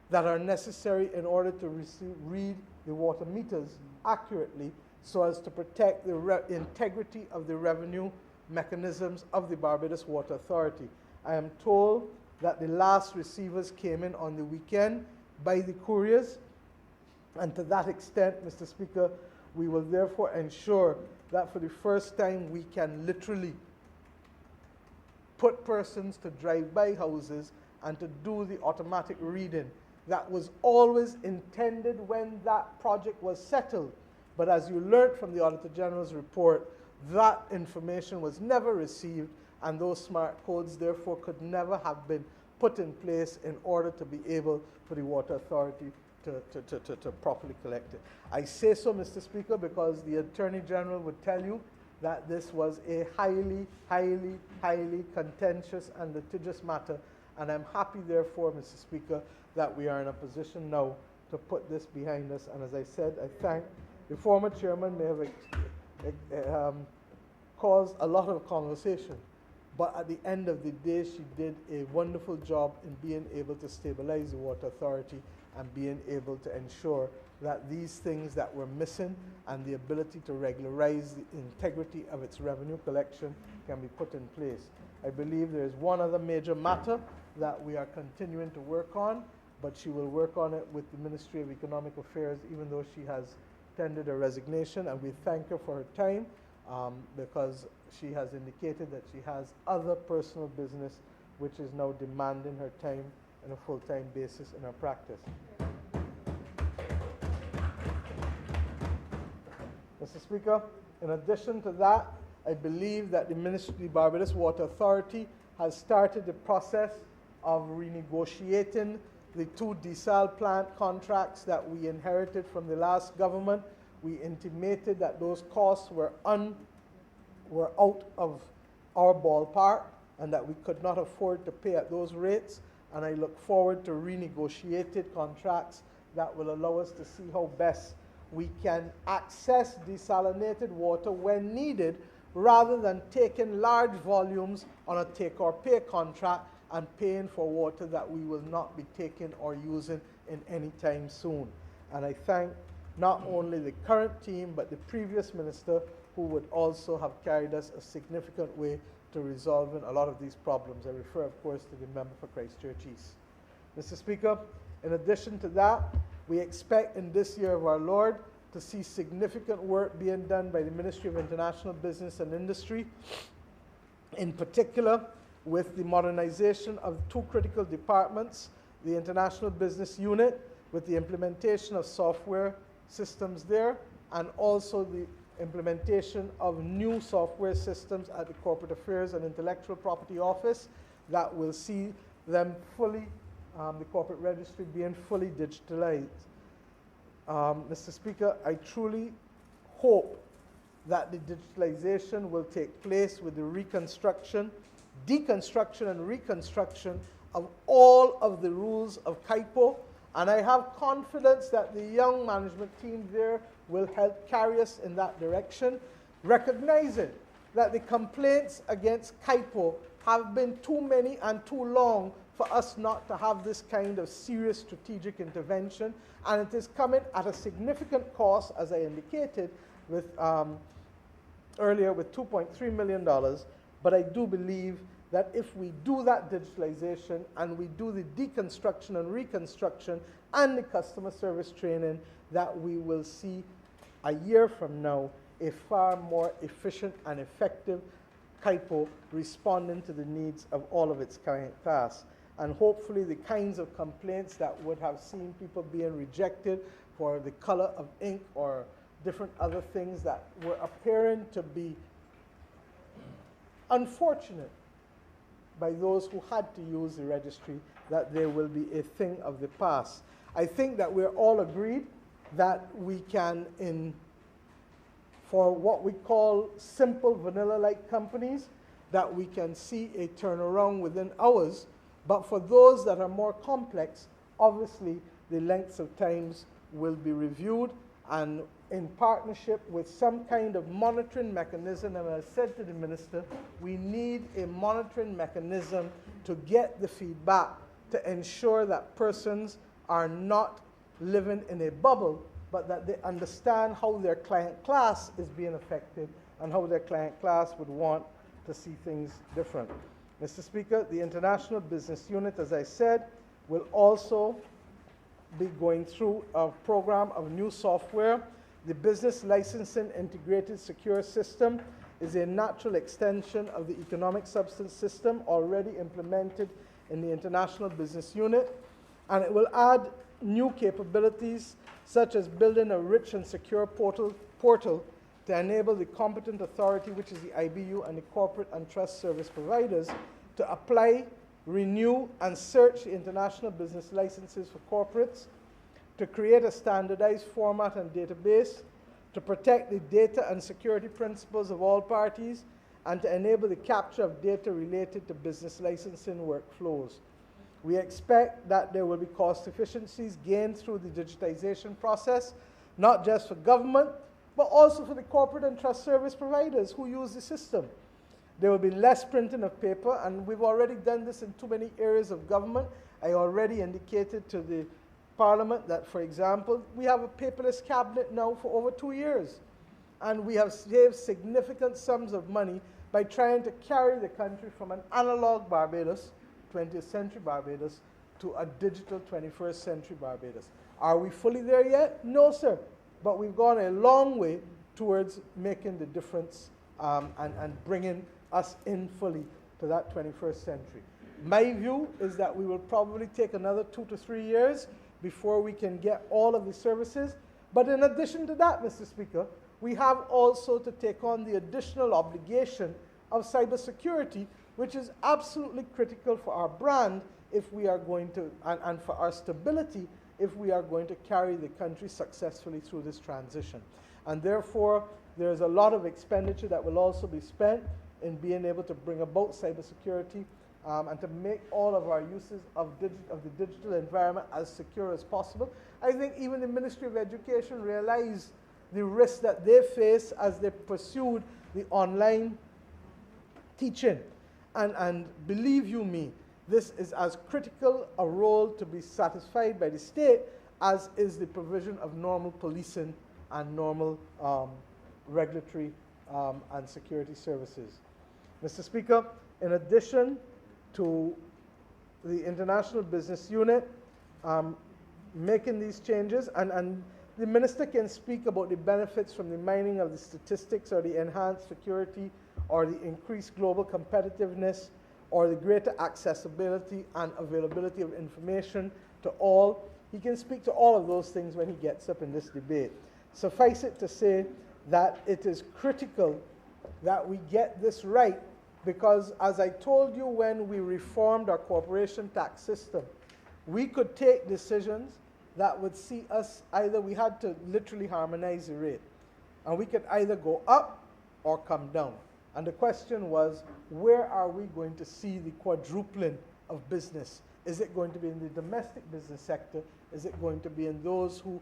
that are necessary in order to read the water meters accurately so as to protect the integrity of the revenue mechanisms of the Barbados Water Authority. I am told that the last receivers came in on the weekend by the couriers, and to that extent, Mr. Speaker, we will therefore ensure that for the first time we can literally put persons to drive by houses and to do the automatic reading that was always intended when that project was settled. But as you learned from the Auditor General's report, that information was never received, and those smart codes therefore could never have been put in place in order to be able for the Water Authority to properly collect it. I say so, Mr. Speaker, because the Attorney General would tell you that this was a highly, highly, highly contentious and litigious matter, and I'm happy, therefore, Mr. Speaker, that we are in a position now to put this behind us. And as I said, I thank the former chairman may have caused a lot of conversation, but at the end of the day, she did a wonderful job in being able to stabilize the Water Authority and being able to ensure that these things that were missing and the ability to regularize the integrity of its revenue collection can be put in place. I believe there is one other major matter that we are continuing to work on, but she will work on it with the Ministry of Economic Affairs, even though she has tendered a resignation, and we thank her for her time because she has indicated that she has other personal business which is now demanding her time on a full-time basis in her practice. Mr. Speaker, in addition to that, I believe that the Barbados Water Authority has started the process of renegotiating the 2 desal plant contracts that we inherited from the last government. We intimated that those costs were out of our ballpark and that we could not afford to pay at those rates, and I look forward to renegotiated contracts that will allow us to see how best we can access desalinated water when needed, rather than taking large volumes on a take-or-pay contract and paying for water that we will not be taking or using in any time soon. And I thank not only the current team, but the previous minister, who would also have carried us a significant way to resolving a lot of these problems. I refer, of course, to the member for Christchurch East. Mr. Speaker, in addition to that, we expect in this year of our Lord to see significant work being done by the Ministry of International Business and Industry, in particular with the modernization of 2 critical departments, the International Business Unit, with the implementation of software systems there, and also the implementation of new software systems at the Corporate Affairs and Intellectual Property Office that will see them fully the corporate registry being fully digitalized. Mr. Speaker, I truly hope that the digitalization will take place with the deconstruction and reconstruction of all of the rules of CIPO, and I have confidence that the young management team there will help carry us in that direction, recognizing that the complaints against CIPO have been too many and too long for us not to have this kind of serious strategic intervention, and it is coming at a significant cost, as I indicated with earlier, with $2.3 million. But I do believe that if we do that digitalization and we do the deconstruction and reconstruction and the customer service training, that we will see a year from now a far more efficient and effective CIPO responding to the needs of all of its client class. And hopefully the kinds of complaints that would have seen people being rejected for the color of ink or different other things that were appearing to be unfortunate by those who had to use the registry, that they will be a thing of the past. I think that we're all agreed that we can, for what we call simple vanilla-like companies, that we can see a turnaround within hours. But for those that are more complex, obviously the lengths of times will be reviewed, and in partnership with some kind of monitoring mechanism. And as I said to the minister, we need a monitoring mechanism to get the feedback to ensure that persons are not living in a bubble, but that they understand how their client class is being affected and how their client class would want to see things different. Mr. Speaker, the International Business Unit, as I said, will also be going through a program of new software. The Business Licensing Integrated Secure System is a natural extension of the Economic Substance System already implemented in the International Business Unit, and it will add new capabilities such as building a rich and secure portal to enable the competent authority, which is the IBU, and the corporate and trust service providers to apply, renew, and search the international business licenses for corporates, to create a standardized format and database, to protect the data and security principles of all parties, and to enable the capture of data related to business licensing workflows. We expect that there will be cost efficiencies gained through the digitization process, not just for government, but also for the corporate and trust service providers who use the system. There will be less printing of paper, and we've already done this in too many areas of government. I already indicated to the Parliament that, for example, we have a paperless cabinet now for over 2 years, and we have saved significant sums of money by trying to carry the country from an analog Barbados, 20th century Barbados, to a digital 21st century Barbados. Are we fully there yet? No, sir. But we've gone a long way towards making the difference and bringing us in fully to that 21st century. My view is that we will probably take another 2 to 3 years before we can get all of the services. But in addition to that, Mr. Speaker, we have also to take on the additional obligation of cybersecurity, which is absolutely critical for our brand if we are going to, and for our stability, if we are going to carry the country successfully through this transition. And therefore, there's a lot of expenditure that will also be spent in being able to bring about cybersecurity and to make all of our uses of the digital environment as secure as possible. I think even the Ministry of Education realized the risks that they face as they pursued the online teaching. And believe you me, this is as critical a role to be satisfied by the state as is the provision of normal policing and normal regulatory and security services. Mr. Speaker, in addition to the International Business Unit making these changes, and the Minister can speak about the benefits from the mining of the statistics or the enhanced security or the increased global competitiveness or the greater accessibility and availability of information to all. He can speak to all of those things when he gets up in this debate. Suffice it to say that it is critical that we get this right, because as I told you when we reformed our corporation tax system, we could take decisions that would see us either, we had to literally harmonize the rate, and we could either go up or come down. And the question was, where are we going to see the quadrupling of business? Is it going to be in the domestic business sector? Is it going to be in those who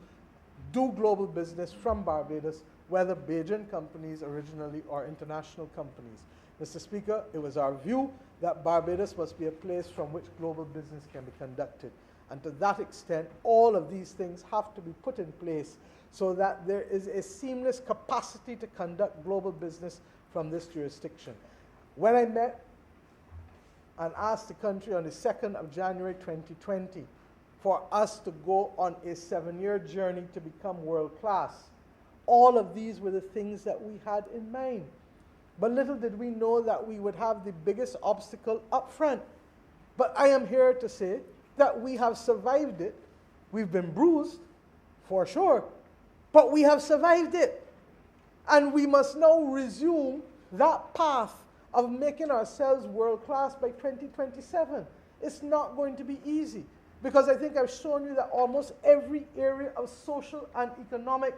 do global business from Barbados, whether Bajan companies originally or international companies? Mr. Speaker, it was our view that Barbados must be a place from which global business can be conducted. And to that extent, all of these things have to be put in place so that there is a seamless capacity to conduct global business from this jurisdiction. When I met and asked the country on the 2nd of January 2020 for us to go on a 7-year journey to become world class, all of these were the things that we had in mind. But little did we know that we would have the biggest obstacle up front. But I am here to say that we have survived it. We've been bruised, for sure, but we have survived it. And we must now resume that path of making ourselves world class by 2027. It's not going to be easy, because I think I've shown you that almost every area of social and economic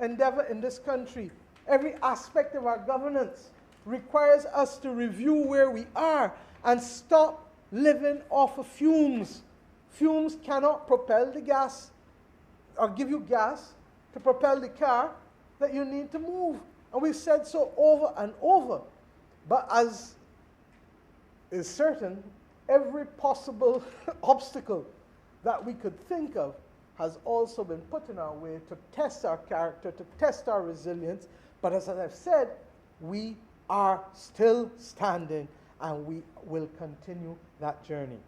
endeavor in this country, every aspect of our governance, requires us to review where we are and stop living off of fumes. Fumes cannot propel the gas or give you gas to propel the car that you need to move. And we've said so over and over. But as is certain, every possible obstacle that we could think of has also been put in our way to test our character, to test our resilience. But as I've said, we are still standing, and we will continue that journey.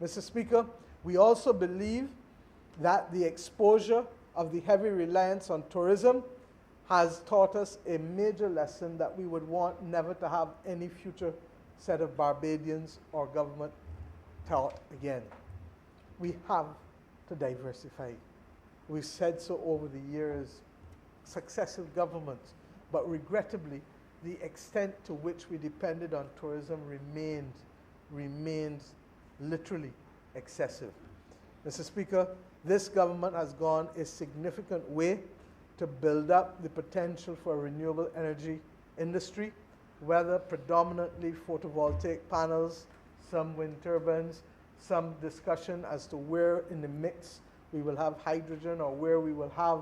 Mr. Speaker, we also believe that the exposure of the heavy reliance on tourism has taught us a major lesson that we would want never to have any future set of Barbadians or government taught again. We have to diversify. We've said so over the years, successive governments, but regrettably, the extent to which we depended on tourism remains literally excessive. Mr. Speaker, this government has gone a significant way to build up the potential for a renewable energy industry, whether predominantly photovoltaic panels, some wind turbines, some discussion as to where in the mix we will have hydrogen or where we will have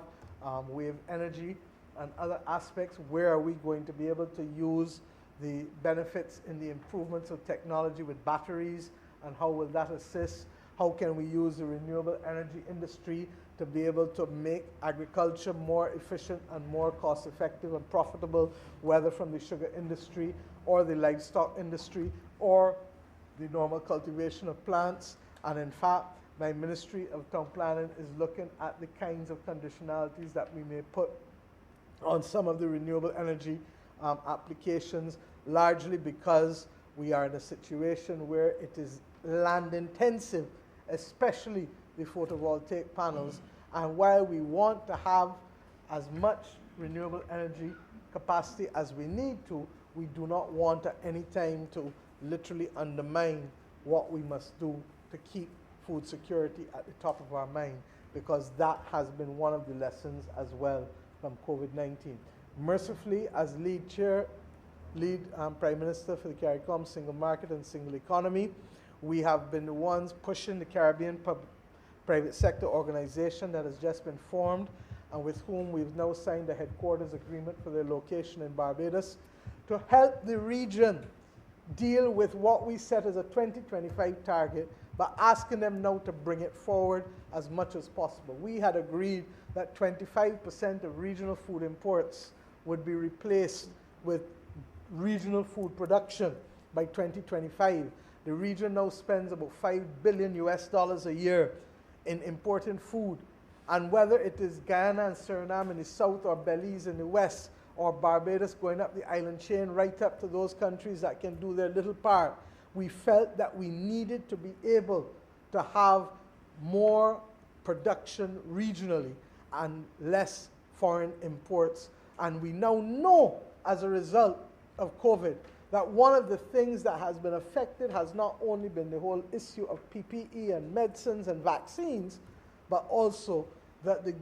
wave energy and other aspects. Where are we going to be able to use the benefits in the improvements of technology with batteries, and how will that assist? How can we use the renewable energy industry to be able to make agriculture more efficient and more cost effective and profitable, whether from the sugar industry or the livestock industry or the normal cultivation of plants? And in fact, my Ministry of Town Planning is looking at the kinds of conditionalities that we may put on some of the renewable energy applications, largely because we are in a situation where it is land intensive, especially the photovoltaic panels. And while we want to have as much renewable energy capacity as we need to, we do not want at any time to literally undermine what we must do to keep food security at the top of our mind, because that has been one of the lessons as well from COVID-19. Mercifully, as lead Prime Minister for the CARICOM Single Market and Single Economy, we have been the ones pushing the Caribbean Private Sector Organization that has just been formed, and with whom we've now signed a headquarters agreement for their location in Barbados, to help the region deal with what we set as a 2025 target, but asking them now to bring it forward as much as possible. We had agreed that 25% of regional food imports would be replaced with regional food production by 2025. The region now spends about $5 billion a year in importing food. And whether it is Guyana and Suriname in the south, or Belize in the west, or Barbados going up the island chain right up to those countries that can do their little part, we felt that we needed to be able to have more production regionally and less foreign imports. And we now know, as a result of COVID, that one of the things that has been affected has not only been the whole issue of PPE and medicines and vaccines, but also that the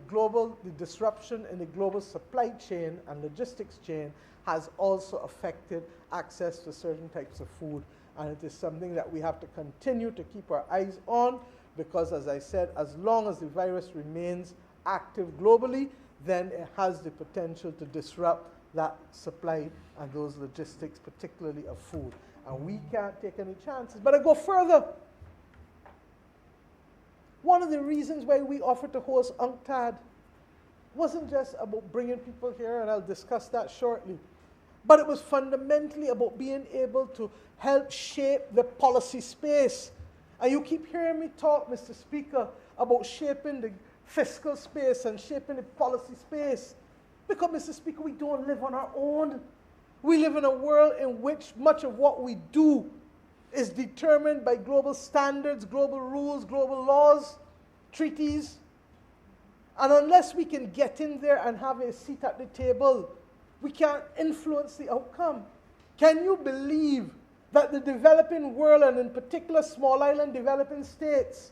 disruption in the global supply chain and logistics chain has also affected access to certain types of food. And it is something that we have to continue to keep our eyes on, because, as I said, as long as the virus remains active globally, then it has the potential to disrupt that supply and those logistics, particularly of food. And we can't take any chances. But I go further. One of the reasons why we offered to host UNCTAD wasn't just about bringing people here, and I'll discuss that shortly, but it was fundamentally about being able to help shape the policy space. And you keep hearing me talk, Mr. Speaker, about shaping the fiscal space and shaping the policy space. Because, Mr. Speaker, we don't live on our own. We live in a world in which much of what we do is determined by global standards, global rules, global laws, treaties. And unless we can get in there and have a seat at the table, we can't influence the outcome. Can you believe that the developing world, and in particular small island developing states,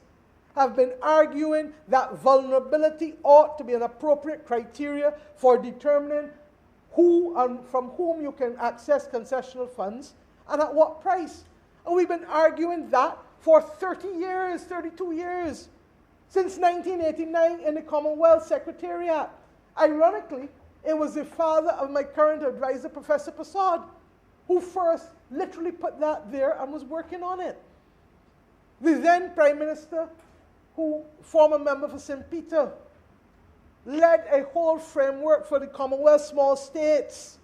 have been arguing that vulnerability ought to be an appropriate criteria for determining who and from whom you can access concessional funds and at what price? And we've been arguing that for 30 years, 32 years, since 1989 in the Commonwealth Secretariat. Ironically, it was the father of my current advisor, Professor Prasad, who first literally put that there and was working on it. The then Prime Minister, who former member for St. Peter, led a whole framework for the Commonwealth small states.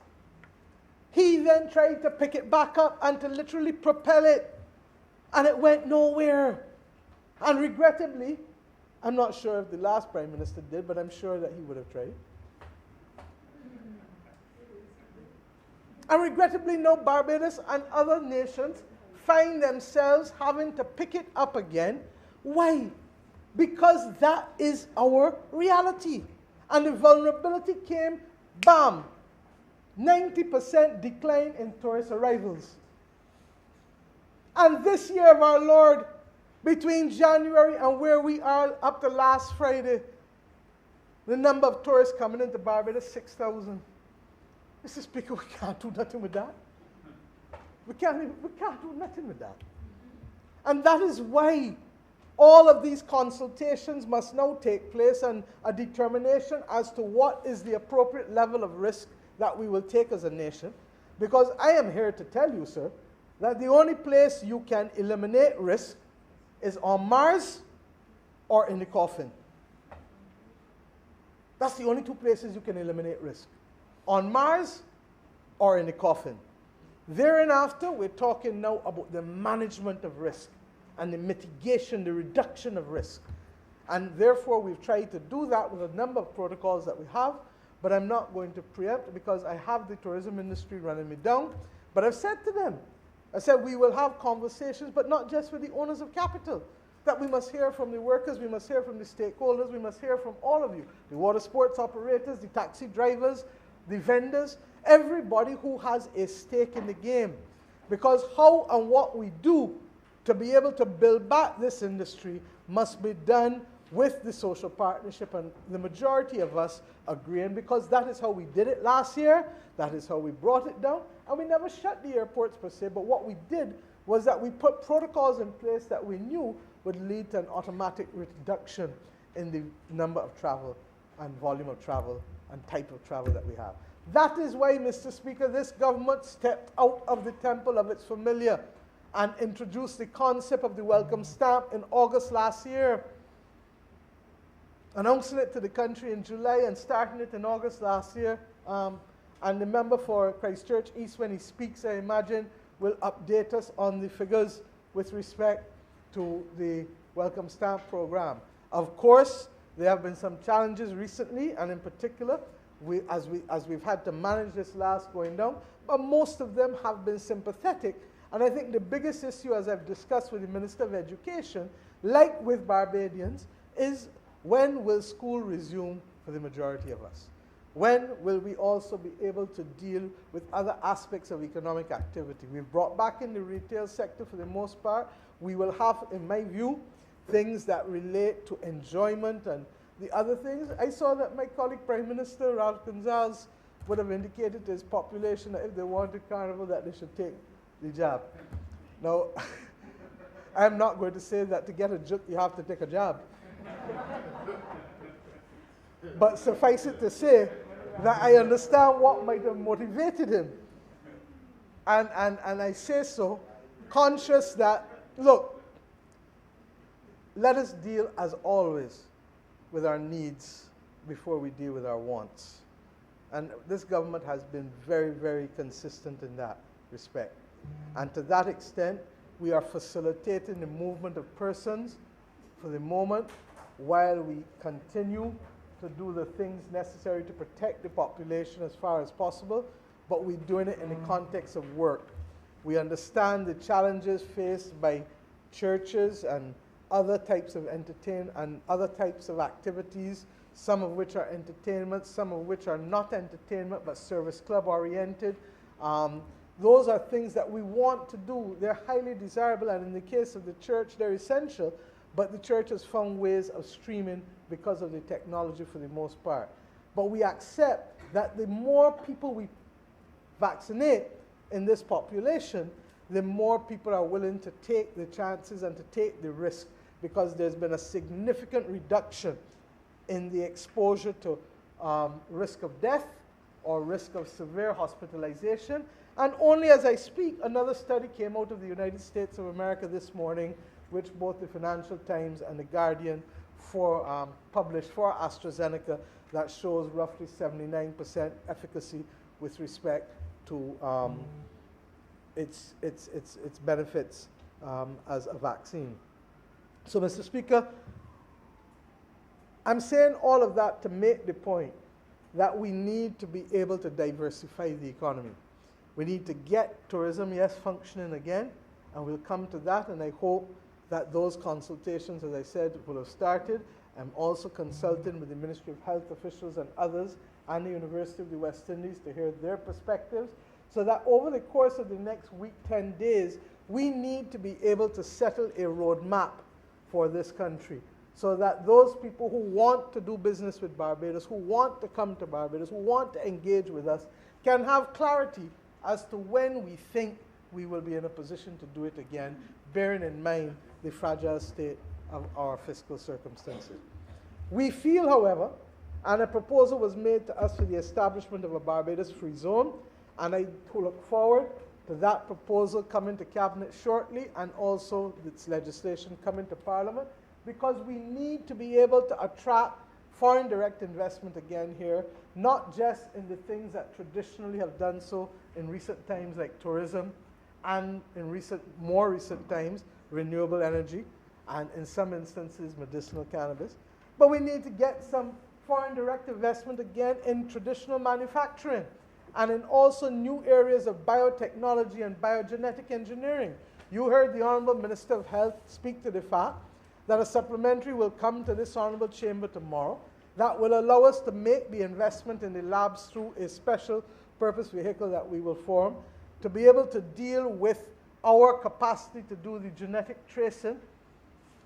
He then tried to pick it back up and to literally propel it, and it went nowhere. And regrettably, I'm not sure if the last Prime Minister did, but I'm sure that he would have tried. And regrettably, now Barbados and other nations find themselves having to pick it up again. Why? Because that is our reality. And the vulnerability came, bam, 90% decline in tourist arrivals. And this year of our Lord, between January and where we are up to last Friday, the number of tourists coming into Barbados, 6,000. Mr. Speaker, we can't do nothing with that. We can't do nothing with that. And that is why all of these consultations must now take place, and a determination as to what is the appropriate level of risk that we will take as a nation. Because I am here to tell you, sir, that the only place you can eliminate risk is on Mars or in the coffin. That's the only two places you can eliminate risk. On Mars or in the coffin. Thereafter, we're talking now about the management of risk and the mitigation, the reduction of risk. And therefore, we've tried to do that with a number of protocols that we have, but I'm not going to preempt because I have the tourism industry running me down. But I've said to them, I said we will have conversations, but not just with the owners of capital, that we must hear from the workers, we must hear from the stakeholders, we must hear from all of you, the water sports operators, the taxi drivers, the vendors, everybody who has a stake in the game. Because how and what we do to be able to build back this industry must be done with the social partnership, and the majority of us agreeing, because that is how we did it last year, that is how we brought it down, and we never shut the airports per se, but what we did was that we put protocols in place that we knew would lead to an automatic reduction in the number of travel and volume of travel and type of travel that we have. That is why, Mr. Speaker, this government stepped out of the temple of its familiar and introduced the concept of the welcome stamp in August last year, announcing it to the country in July and starting it in August last year. And the member for Christchurch East, when he speaks, I imagine, will update us on the figures with respect to the welcome stamp program. Of course, there have been some challenges recently, and in particular, as we've had to manage this last going down, but most of them have been sympathetic. And I think the biggest issue, as I've discussed with the Minister of Education, like with Barbadians, is when will school resume for the majority of us? When will we also be able to deal with other aspects of economic activity? We've brought back in the retail sector for the most part. We will have, in my view, things that relate to enjoyment and the other things. I saw that my colleague Prime Minister Ralph Gonsalves would have indicated to his population that if they wanted carnival that they should take the jab. Now, I'm not going to say that to get a joke you have to take a jab. But suffice it to say that I understand what might have motivated him. And I say so conscious that, look, let us deal as always with our needs before we deal with our wants. And this government has been very, very consistent in that respect. And to that extent, we are facilitating the movement of persons for the moment while we continue to do the things necessary to protect the population as far as possible, but we're doing it in the context of work. We understand the challenges faced by churches and other types of entertainment and other types of activities, some of which are entertainment, some of which are not entertainment but service club oriented. Those are things that we want to do. They're highly desirable, and in the case of the church, they're essential, but the church has found ways of streaming because of the technology for the most part. But we accept that the more people we vaccinate in this population, the more people are willing to take the chances and to take the risk, because there's been a significant reduction in the exposure to risk of death or risk of severe hospitalization. And only as I speak, another study came out of the United States of America this morning, which both the Financial Times and the Guardian published for AstraZeneca, that shows roughly 79% efficacy with respect to its benefits as a vaccine. So, Mr. Speaker, I'm saying all of that to make the point that we need to be able to diversify the economy. We need to get tourism, yes, functioning again, and we'll come to that, and I hope that those consultations, as I said, will have started. I'm also consulting with the Ministry of Health officials and others and the University of the West Indies to hear their perspectives, so that over the course of the next week, 10 days, we need to be able to settle a roadmap for this country, so that those people who want to do business with Barbados, who want to come to Barbados, who want to engage with us, can have clarity as to when we think we will be in a position to do it again, bearing in mind the fragile state of our fiscal circumstances. We feel, however, and a proposal was made to us for the establishment of a Barbados free zone, and I look forward to that proposal coming to Cabinet shortly, and also its legislation coming to Parliament, because we need to be able to attract foreign direct investment again here, not just in the things that traditionally have done so in recent times, like tourism, and in more recent times, renewable energy, and in some instances, medicinal cannabis. But we need to get some foreign direct investment again in traditional manufacturing, and in also new areas of biotechnology and biogenetic engineering. You heard the Honorable Minister of Health speak to the fact that a supplementary will come to this Honorable Chamber tomorrow that will allow us to make the investment in the labs through a special purpose vehicle that we will form, to be able to deal with our capacity to do the genetic tracing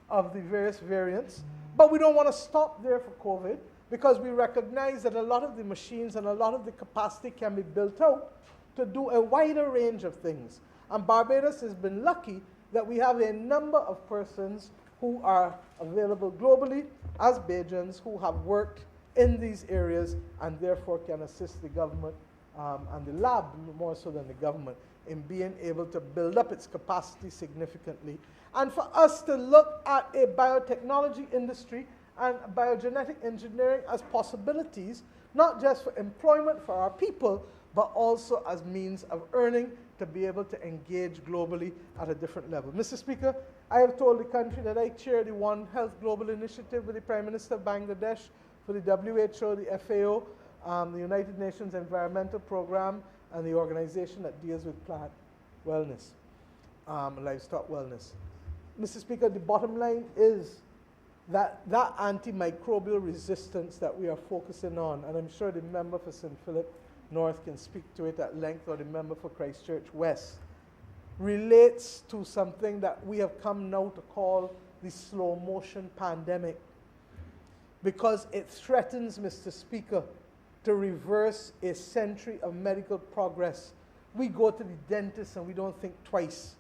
of the various variants. But we don't want to stop there for COVID, because we recognize that a lot of the machines and a lot of the capacity can be built out to do a wider range of things. And Barbados has been lucky that we have a number of persons who are available globally as Bajans who have worked in these areas and therefore can assist the government and the lab more so than the government in being able to build up its capacity significantly. And for us to look at a biotechnology industry and biogenetic engineering as possibilities, not just for employment for our people, but also as means of earning to be able to engage globally at a different level. Mr. Speaker, I have told the country that I chair the One Health Global Initiative with the Prime Minister of Bangladesh for the WHO, the FAO, the United Nations Environmental Program, and the organization that deals with plant wellness, livestock wellness. Mr. Speaker, the bottom line is that antimicrobial resistance that we are focusing on, and I'm sure the member for St. Philip North can speak to it at length, or the member for Christchurch West, relates to something that we have come now to call the slow motion pandemic, because it threatens, Mr. Speaker, to reverse a century of medical progress. We go to the dentist and we don't think twice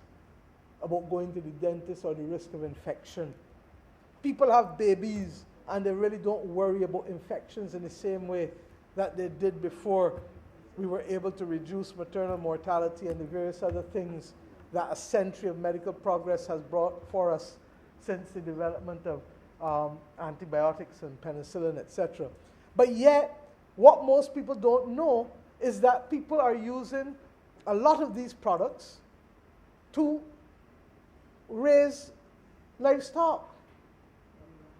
about going to the dentist or the risk of infection. People have babies and they really don't worry about infections in the same way that they did before we were able to reduce maternal mortality and the various other things that a century of medical progress has brought for us since the development of antibiotics and penicillin, etc. But yet, what most people don't know is that people are using a lot of these products to raise livestock,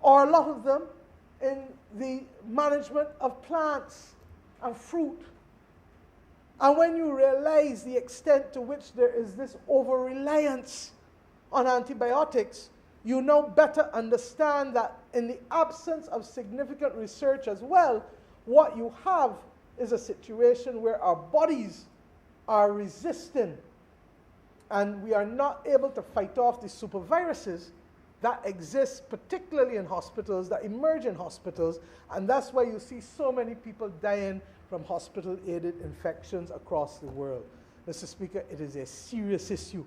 or a lot of them in the management of plants and fruit. And when you realize the extent to which there is this over-reliance on antibiotics, you now better understand that in the absence of significant research as well, what you have is a situation where our bodies are resisting and we are not able to fight off the superviruses that exist particularly in hospitals, that emerge in hospitals, and that's why you see so many people dying from hospital-aided infections across the world. Mr. Speaker, it is a serious issue,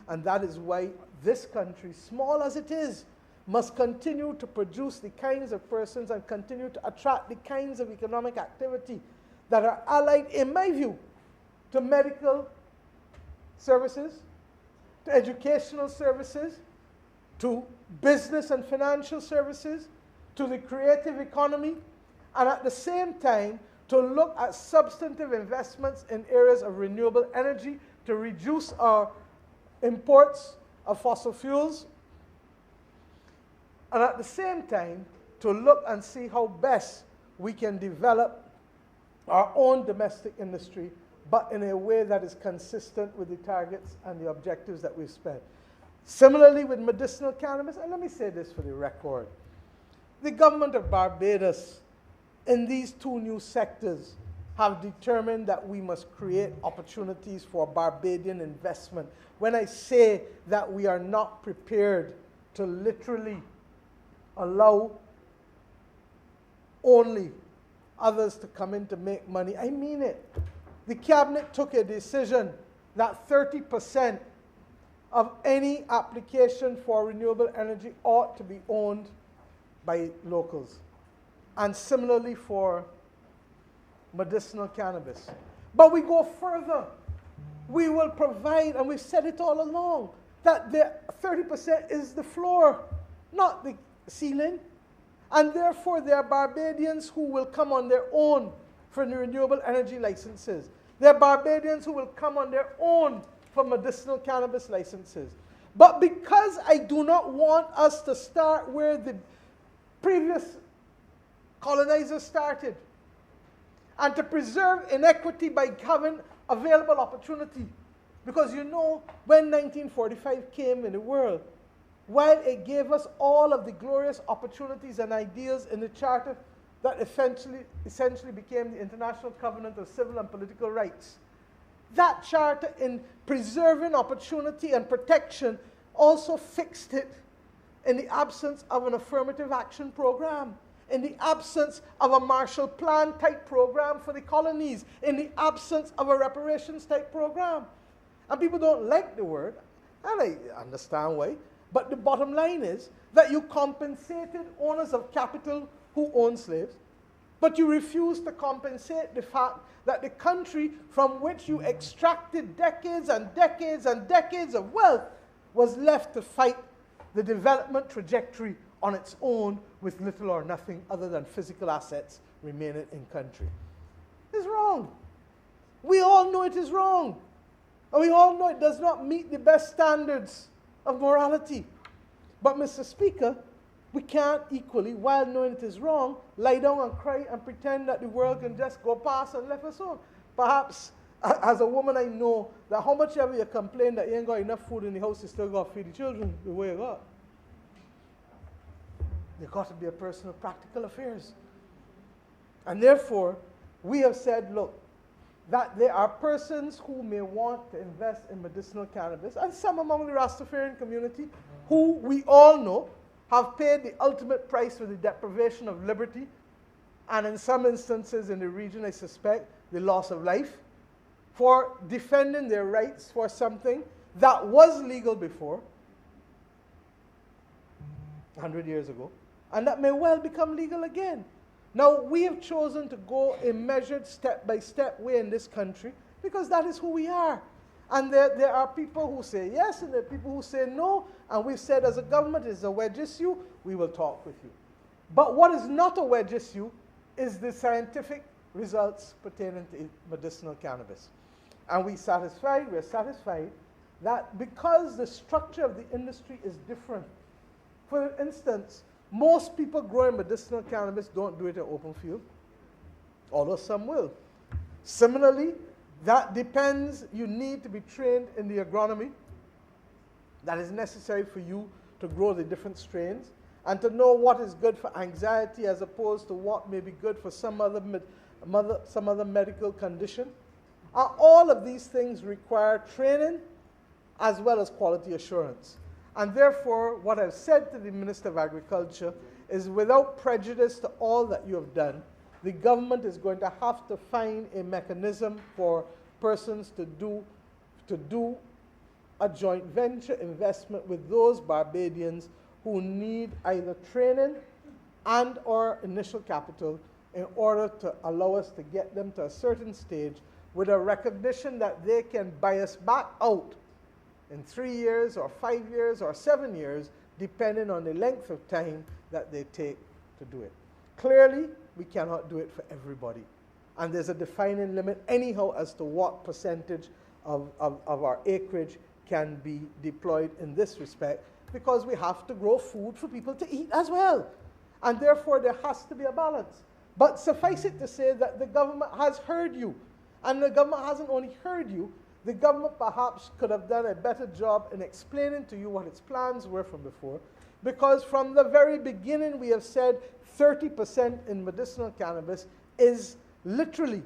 and that is why this country, small as it is, must continue to produce the kinds of persons and continue to attract the kinds of economic activity that are allied, in my view, to medical services, to educational services, to business and financial services, to the creative economy, and at the same time to look at substantive investments in areas of renewable energy to reduce our imports of fossil fuels, and at the same time to look and see how best we can develop our own domestic industry, but in a way that is consistent with the targets and the objectives that we've set. Similarly with medicinal cannabis, and let me say this for the record, the government of Barbados in these two new sectors have determined that we must create opportunities for Barbadian investment. When I say that we are not prepared to literally allow only others to come in to make money, I mean it. The cabinet took a decision that 30% of any application for renewable energy ought to be owned by locals. And similarly for medicinal cannabis. But we go further. We will provide, and we've said it all along, that the 30% is the floor, not the ceiling. And therefore, there are Barbadians who will come on their own for the renewable energy licenses. There are Barbadians who will come on their own for medicinal cannabis licenses. But because I do not want us to start where the previous colonizers started, and to preserve inequity by having available opportunity, because you know, when 1945 came in the world, while it gave us all of the glorious opportunities and ideals in the charter that essentially became the International Covenant of Civil and Political Rights, that charter, in preserving opportunity and protection, also fixed it in the absence of an affirmative action program, in the absence of a Marshall Plan type program for the colonies, in the absence of a reparations type program. And people don't like the word, and I understand why, but the bottom line is that you compensated owners of capital who own slaves, but you refused to compensate the fact that the country from which you extracted decades and decades and decades of wealth was left to fight the development trajectory on its own with little or nothing other than physical assets remaining in country. It's wrong. We all know it is wrong. And we all know it does not meet the best standards of morality. But, Mr. Speaker, we can't equally, while knowing it is wrong, lie down and cry and pretend that the world can just go past and let us on. Perhaps, as a woman, I know that how much ever you complain that you ain't got enough food in the house, you still got to feed the children the way you got. They've got to be a person of practical affairs. And therefore, we have said, look, that there are persons who may want to invest in medicinal cannabis, and some among the Rastafarian community who we all know have paid the ultimate price for the deprivation of liberty, and in some instances in the region, I suspect, the loss of life, for defending their rights for something that was legal before, 100 years ago, and that may well become legal again. Now, we have chosen to go a measured step-by-step way in this country because that is who we are. And there are people who say yes, and there are people who say no, and we've said as a government, it's a wedge issue, we will talk with you. But what is not a wedge issue is the scientific results pertaining to medicinal cannabis. And we're satisfied that because the structure of the industry is different. For instance, most people growing medicinal cannabis don't do it in open field, although some will. Similarly, that depends, you need to be trained in the agronomy that is necessary for you to grow the different strains and to know what is good for anxiety as opposed to what may be good for some other medical condition. All of these things require training as well as quality assurance. And therefore, what I've said to the Minister of Agriculture is without prejudice to all that you have done, the government is going to have to find a mechanism for persons to do a joint venture investment with those Barbadians who need either training and or initial capital in order to allow us to get them to a certain stage with a recognition that they can buy us back out in 3 years or 5 years or 7 years, depending on the length of time that they take to do it. Clearly, we cannot do it for everybody. And there's a defining limit anyhow as to what percentage of our acreage can be deployed in this respect, because we have to grow food for people to eat as well. And therefore, there has to be a balance. But suffice it to say that the government has heard you. And the government hasn't only heard you, the government perhaps could have done a better job in explaining to you what its plans were from before, because from the very beginning we have said 30% in medicinal cannabis is literally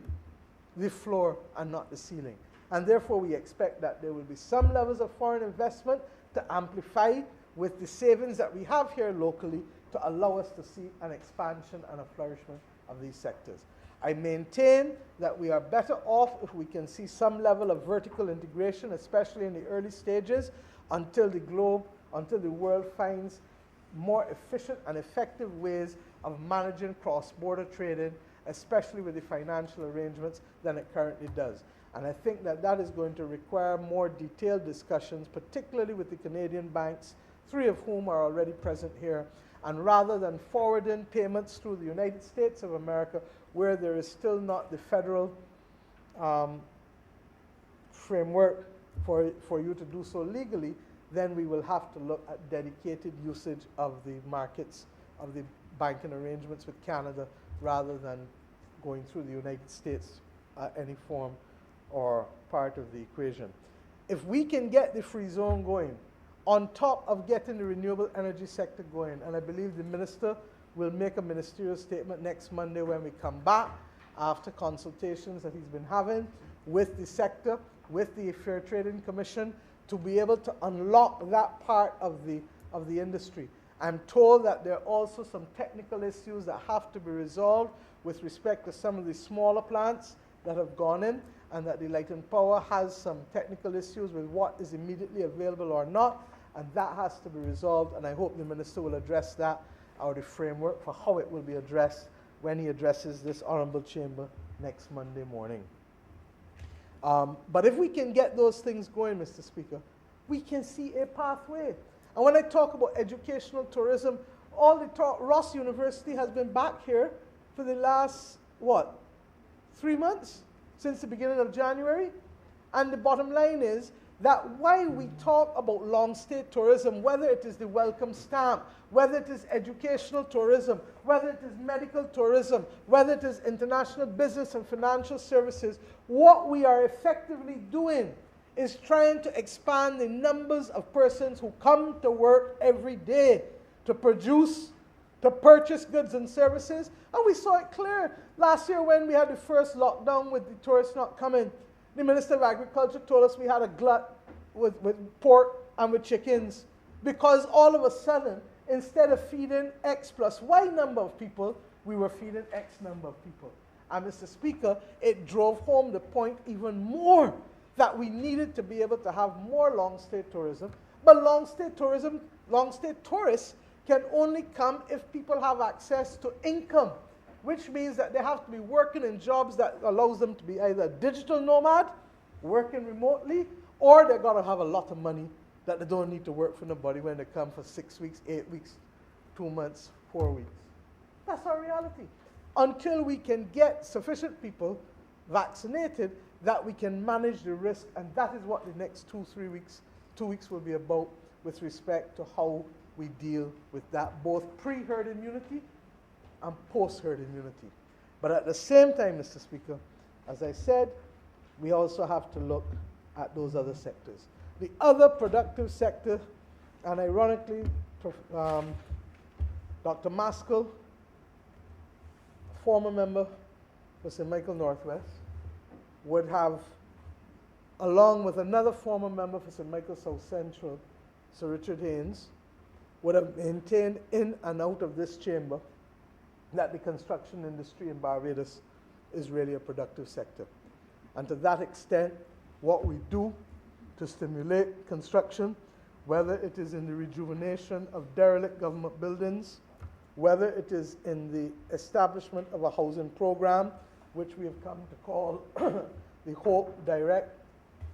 the floor and not the ceiling. And therefore we expect that there will be some levels of foreign investment to amplify with the savings that we have here locally to allow us to see an expansion and a flourishment of these sectors. I maintain that we are better off if we can see some level of vertical integration, especially in the early stages, until the world finds more efficient and effective ways of managing cross-border trading, especially with the financial arrangements, than it currently does. And I think that that is going to require more detailed discussions, particularly with the Canadian banks, 3 of whom are already present here. And rather than forwarding payments through the United States of America, where there is still not the federal framework for you to do so legally, then we will have to look at dedicated usage of the markets, of the banking arrangements with Canada, rather than going through the United States any form or part of the equation. If we can get the free zone going, on top of getting the renewable energy sector going, and I believe the minister will make a ministerial statement next Monday when we come back after consultations that he's been having with the sector, with the Fair Trading Commission, to be able to unlock that part of the industry. I'm told that there are also some technical issues that have to be resolved with respect to some of the smaller plants that have gone in, and that the Light and Power has some technical issues with what is immediately available or not, and that has to be resolved, and I hope the minister will address that, or the framework for how it will be addressed when he addresses this honorable chamber next Monday morning. But if we can get those things going, Mr. Speaker, we can see a pathway. And when I talk about educational tourism, all the talk, Ross University has been back here for the last, 3 months? Since the beginning of January? And the bottom line is that while we talk about long-stay tourism, whether it is the welcome stamp, whether it is educational tourism, whether it is medical tourism, whether it is international business and financial services, what we are effectively doing is trying to expand the numbers of persons who come to work every day to produce to purchase goods and services. And we saw it clear last year when we had the first lockdown with the tourists not coming. The Minister of Agriculture told us we had a glut with pork and with chickens, because all of a sudden, instead of feeding X plus Y number of people, we were feeding X number of people. And Mr. Speaker, it drove home the point even more that we needed to be able to have more long-stay tourism. But long-stay tourists can only come if people have access to income, which means that they have to be working in jobs that allows them to be either a digital nomad, working remotely, or they've got to have a lot of money that they don't need to work for nobody when they come for 6 weeks, 8 weeks, 2 months, 4 weeks. That's our reality. Until we can get sufficient people vaccinated, that we can manage the risk, and that is what the next 2 weeks will be about with respect to how we deal with that, both pre-herd immunity and post-herd immunity. But at the same time, Mr. Speaker, as I said, we also have to look at those other sectors. The other productive sector, and ironically, Dr. Maskell, former member for St. Michael Northwest, would have, along with another former member for St. Michael South Central, Sir Richard Haynes, would have maintained in and out of this chamber that the construction industry in Barbados is really a productive sector. And to that extent, what we do to stimulate construction, whether it is in the rejuvenation of derelict government buildings, whether it is in the establishment of a housing program, which we have come to call the Hope Direct,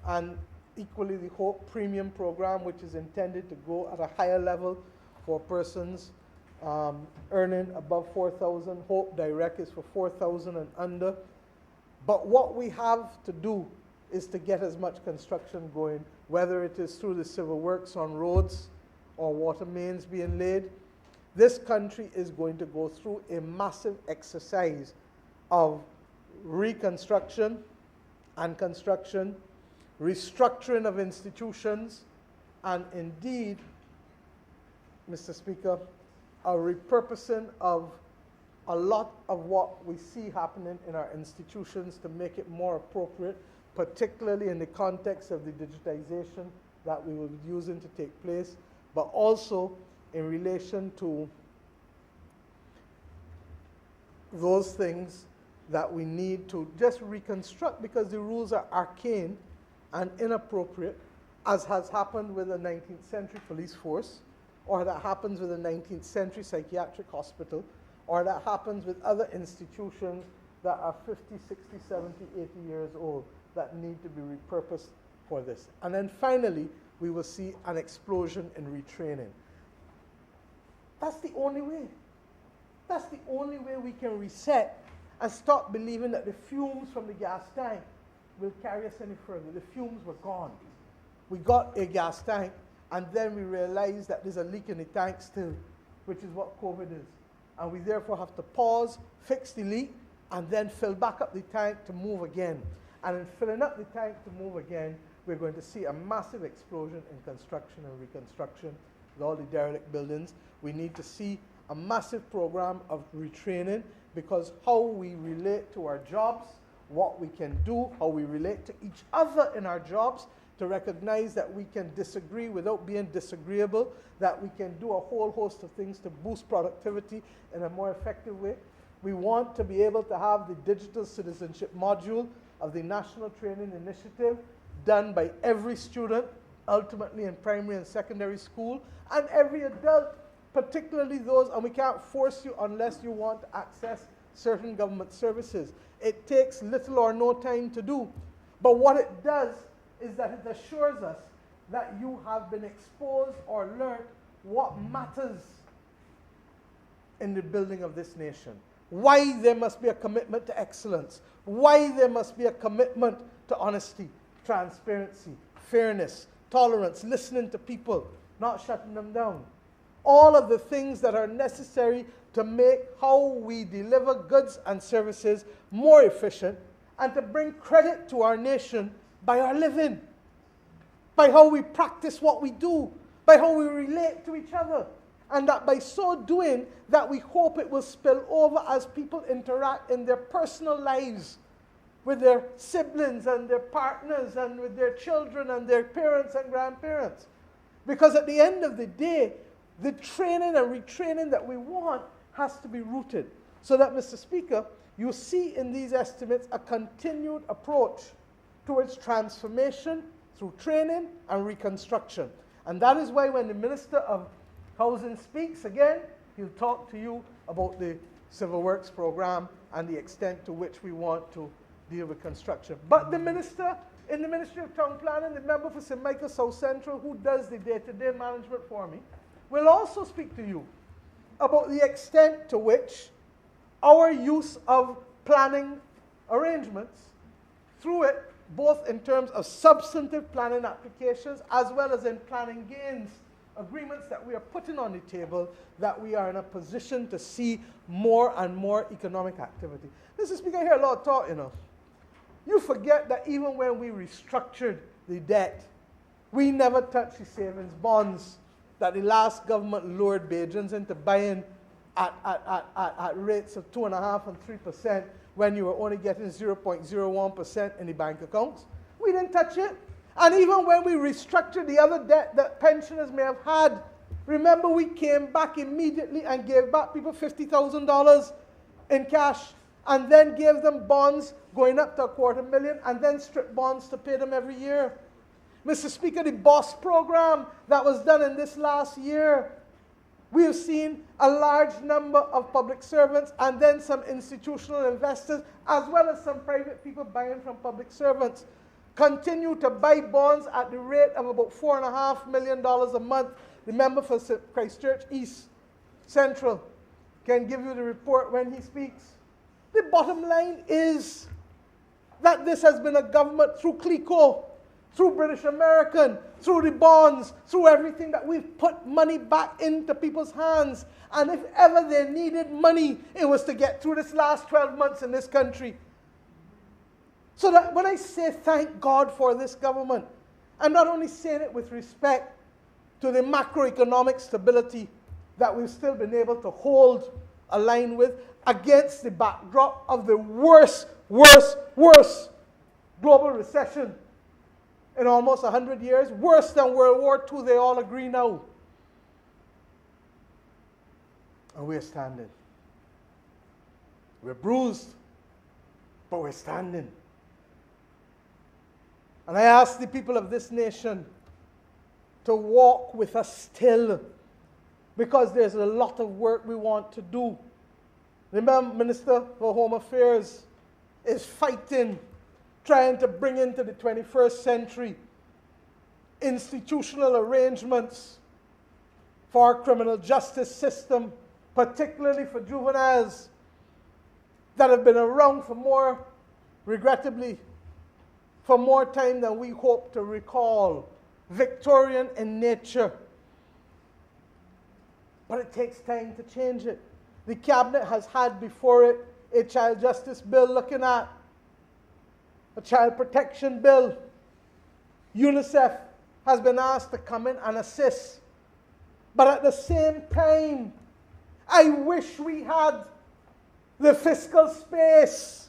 and equally the Hope Premium program, which is intended to go at a higher level for persons earning above 4,000. Hope Direct is for 4,000 and under. But what we have to do is to get as much construction going, whether it is through the civil works on roads or water mains being laid. This country is going to go through a massive exercise of reconstruction and construction, restructuring of institutions, and indeed, Mr. Speaker, a repurposing of a lot of what we see happening in our institutions to make it more appropriate, particularly in the context of the digitization that we will be using to take place, but also in relation to those things that we need to just reconstruct, because the rules are arcane and inappropriate, as has happened with the 19th century police force, or that happens with the 19th century psychiatric hospital, or that happens with other institutions that are 50, 60, 70, 80 years old that need to be repurposed for this. And then finally, we will see an explosion in retraining. That's the only way. That's the only way we can reset and stop believing that the fumes from the gas tank will carry us any further. The fumes were gone. We got a gas tank, and then we realized that there's a leak in the tank still, which is what COVID is. And we therefore have to pause, fix the leak, and then fill back up the tank to move again. And in filling up the tank to move again, we're going to see a massive explosion in construction and reconstruction with all the derelict buildings. We need to see a massive program of retraining, because how we relate to our jobs, what we can do, how we relate to each other in our jobs, to recognize that we can disagree without being disagreeable, that we can do a whole host of things to boost productivity in a more effective way. We want to be able to have the digital citizenship module of the National Training Initiative done by every student, ultimately in primary and secondary school, and every adult, particularly those, and we can't force you unless you want to access certain government services. It takes little or no time to do. But what it does is that it assures us that you have been exposed or learned what matters in the building of this nation. Why there must be a commitment to excellence. Why there must be a commitment to honesty, transparency, fairness, tolerance, listening to people, not shutting them down. All of the things that are necessary to make how we deliver goods and services more efficient, and to bring credit to our nation by our living, by how we practice what we do, by how we relate to each other. And that by so doing, that we hope it will spill over as people interact in their personal lives with their siblings and their partners and with their children and their parents and grandparents. Because at the end of the day, the training and retraining that we want has to be rooted. So that, Mr. Speaker, you see in these estimates a continued approach towards transformation through training and reconstruction. And that is why when the Minister of Housing speaks again, he'll talk to you about the Civil Works Program and the extent to which we want to deal with construction. But the minister in the Ministry of Town Planning, the member for St. Michael South Central, who does the day-to-day management for me, will also speak to you about the extent to which our use of planning arrangements through it, both in terms of substantive planning applications as well as in planning gains agreements that we are putting on the table, that we are in a position to see more and more economic activity. Mr. Speaker, I hear a lot of talk, You forget that even when we restructured the debt, we never touched the savings bonds that the last government lured Bajans into buying at rates of 2.5% and 3% when you were only getting 0.01% in the bank accounts. We didn't touch it. And even when we restructured the other debt that pensioners may have had, remember we came back immediately and gave back people $50,000 in cash and then gave them bonds going up to $250,000 and then stripped bonds to pay them every year. Mr. Speaker, the BOSS program that was done in this last year, we have seen a large number of public servants and then some institutional investors as well as some private people buying from public servants continue to buy bonds at the rate of about $4.5 million a month. The member for Christchurch East Central can give you the report when he speaks. The bottom line is that this has been a government through CLICO, through British American, through the bonds, through everything that we've put money back into people's hands. And if ever they needed money, it was to get through this last 12 months in this country. So that when I say thank God for this government, I'm not only saying it with respect to the macroeconomic stability that we've still been able to hold a line with against the backdrop of the worst global recession in almost 100 years, worse than World War II, they all agree now. And we're standing. We're bruised, but we're standing. And I ask the people of this nation to walk with us still, because there's a lot of work we want to do. The Minister for Home Affairs is fighting, trying to bring into the 21st century institutional arrangements for our criminal justice system, particularly for juveniles that have been around for more, regrettably, for more time than we hope to recall, Victorian in nature. But it takes time to change it. The Cabinet has had before it a child justice bill looking at a child protection bill. UNICEF has been asked to come in and assist. But at the same time, I wish we had the fiscal space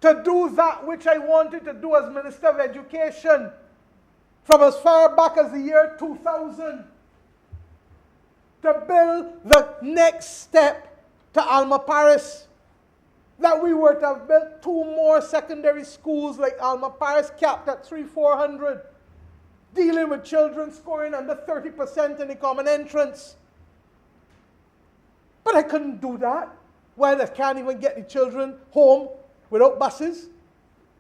to do that which I wanted to do as Minister of Education from as far back as the year 2000, to build the next step to Alma Paris. That we were to have built 2 more secondary schools like Alma Paris, capped at 300-400, dealing with children scoring under 30% in the common entrance. But I couldn't do that while I can't even get the children home without buses,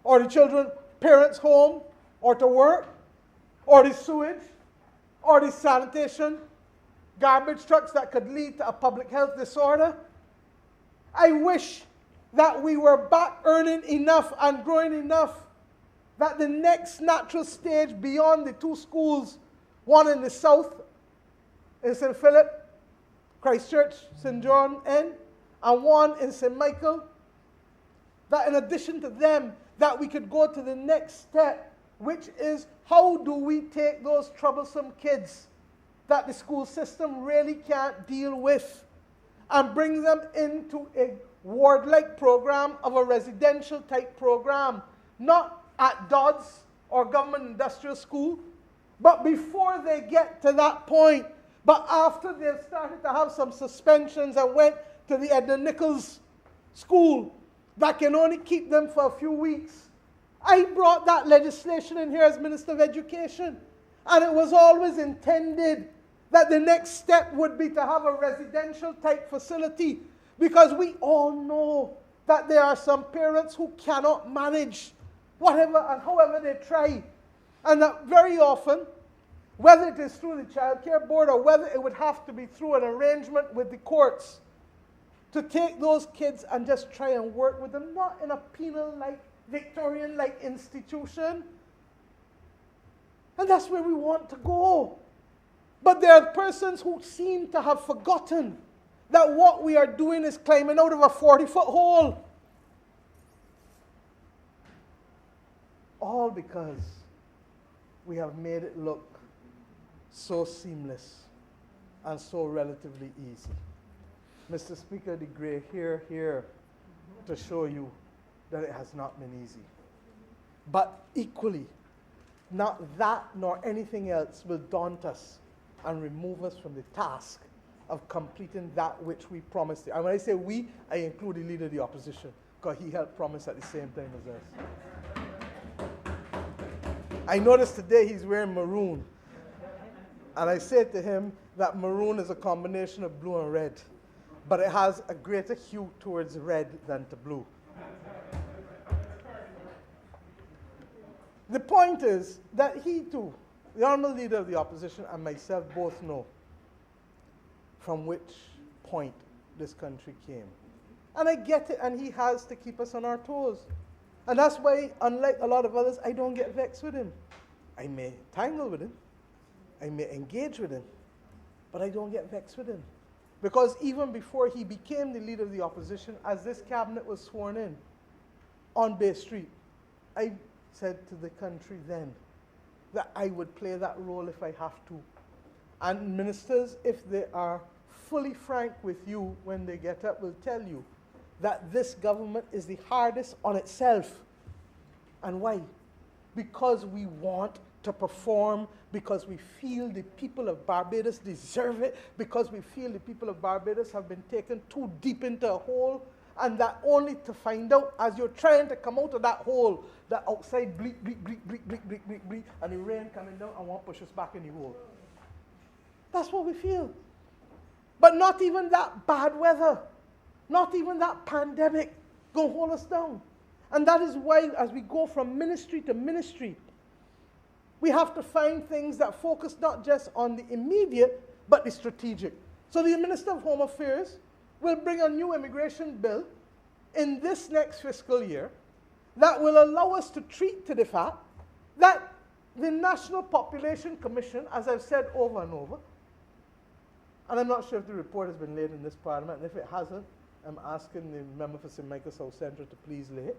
or the children, parents home, or to work, or the sewage, or the sanitation, garbage trucks that could lead to a public health disorder. I wish that we were back earning enough and growing enough that the next natural stage beyond the 2 schools, one in the south in St. Philip, Christchurch, St. John N, and one in St. Michael, that in addition to them, that we could go to the next step, which is how do we take those troublesome kids that the school system really can't deal with, and bring them into a ward-like program of a residential type program, not at Dodds or government industrial school, but before they get to that point, but after they've started to have some suspensions and went to the Edna Nichols school that can only keep them for a few weeks. I brought that legislation in here as Minister of Education, and it was always intended that the next step would be to have a residential type facility, because we all know that there are some parents who cannot manage whatever and however they try, and that very often, whether it is through the Child Care Board or whether it would have to be through an arrangement with the courts, to take those kids and just try and work with them, not in a penal-like, Victorian-like institution. And that's where we want to go. But there are persons who seem to have forgotten that what we are doing is climbing out of a 40-foot hole. All because we have made it look so seamless and so relatively easy. Mr. Speaker, the gray here to show you that it has not been easy. But equally, not that nor anything else will daunt us and remove us from the task of completing that which we promised. And when I say we, I include the Leader of the Opposition, because he helped promise at the same time as us. I noticed today he's wearing maroon. And I said to him that maroon is a combination of blue and red, but it has a greater hue towards red than to blue. The point is that he too, the Honourable Leader of the Opposition and myself both know from which point this country came. And I get it, and he has to keep us on our toes. And that's why, unlike a lot of others, I don't get vexed with him. I may tangle with him, I may engage with him, but I don't get vexed with him. Because even before he became the Leader of the Opposition, as this cabinet was sworn in on Bay Street, I said to the country then that I would play that role if I have to. And ministers, if they are fully frank with you when they get up, will tell you that this government is the hardest on itself. And why? Because we want to perform, because we feel the people of Barbados deserve it, because we feel the people of Barbados have been taken too deep into a hole, and that only to find out as you're trying to come out of that hole, that outside bleak, bleak, bleak, bleak, bleak, bleak, bleak, bleak, and the rain coming down and won't push us back in the hole. That's what we feel. But not even that bad weather, not even that pandemic gonna hold us down. And that is why, as we go from ministry to ministry, we have to find things that focus not just on the immediate, but the strategic. So the Minister of Home Affairs will bring a new immigration bill in this next fiscal year that will allow us to treat to the fact that the National Population Commission, as I've said over and over, and I'm not sure if the report has been laid in this Parliament, and if it hasn't, I'm asking the member for St. Michael South Central to please lay it,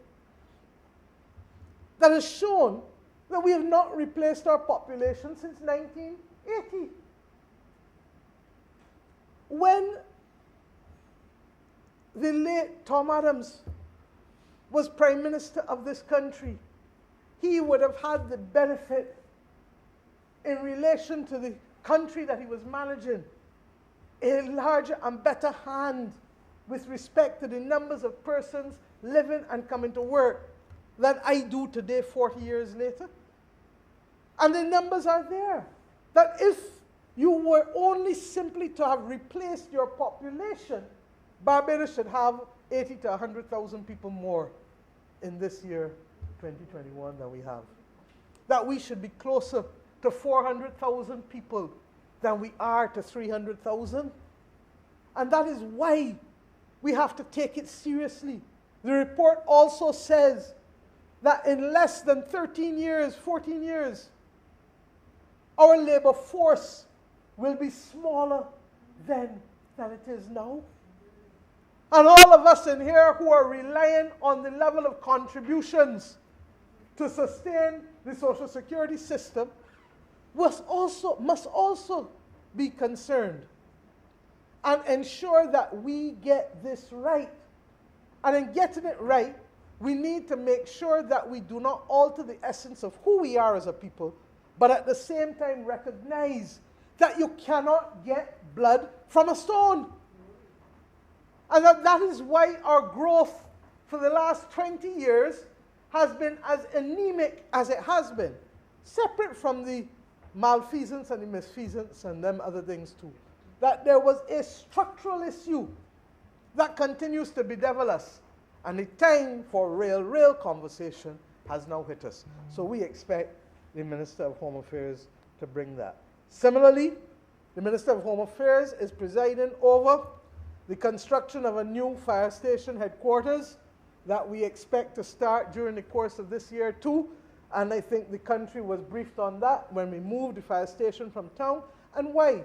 that has shown that we have not replaced our population since 1980. When the late Tom Adams was Prime Minister of this country, he would have had the benefit in relation to the country that he was managing, a larger and better hand with respect to the numbers of persons living and coming to work than I do today 40 years later. And the numbers are there. That if you were only simply to have replaced your population, Barbados should have 80 to 100,000 people more in this year, 2021, than we have. That we should be closer to 400,000 people than we are to 300,000. And that is why we have to take it seriously. The report also says that in less than 13 years, 14 years, our labor force will be smaller than it is now. And all of us in here who are relying on the level of contributions to sustain the Social Security system must also be concerned and ensure that we get this right. And in getting it right, we need to make sure that we do not alter the essence of who we are as a people, but at the same time recognize that you cannot get blood from a stone. And that is why our growth for the last 20 years has been as anemic as it has been, separate from the malfeasance and the misfeasance and them other things too. That there was a structural issue that continues to bedevil us, and the time for real conversation has now hit us. So we expect the Minister of Home Affairs to bring that. Similarly, the Minister of Home Affairs is presiding over the construction of a new fire station headquarters that we expect to start during the course of this year too. And I think the country was briefed on that when we moved the fire station from town. And why?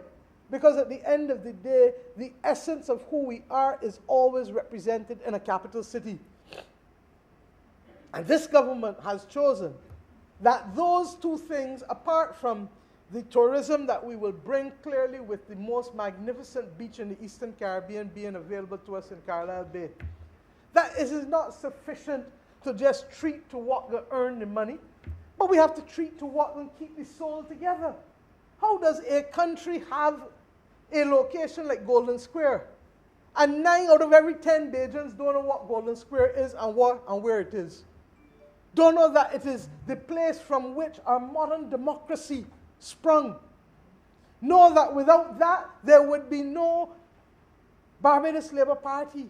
Because at the end of the day, the essence of who we are is always represented in a capital city. And this government has chosen that those two things, apart from the tourism that we will bring clearly with the most magnificent beach in the Eastern Caribbean being available to us in Carlisle Bay, that it is not sufficient to just treat to what will earn the money, but we have to treat to what will keep the soul together. How does a country have a location like Golden Square, and 9 out of every 10 Bajans don't know what Golden Square is and where it is? Don't know that it is the place from which our modern democracy sprung. Know that without that, there would be no Barbados Labour Party.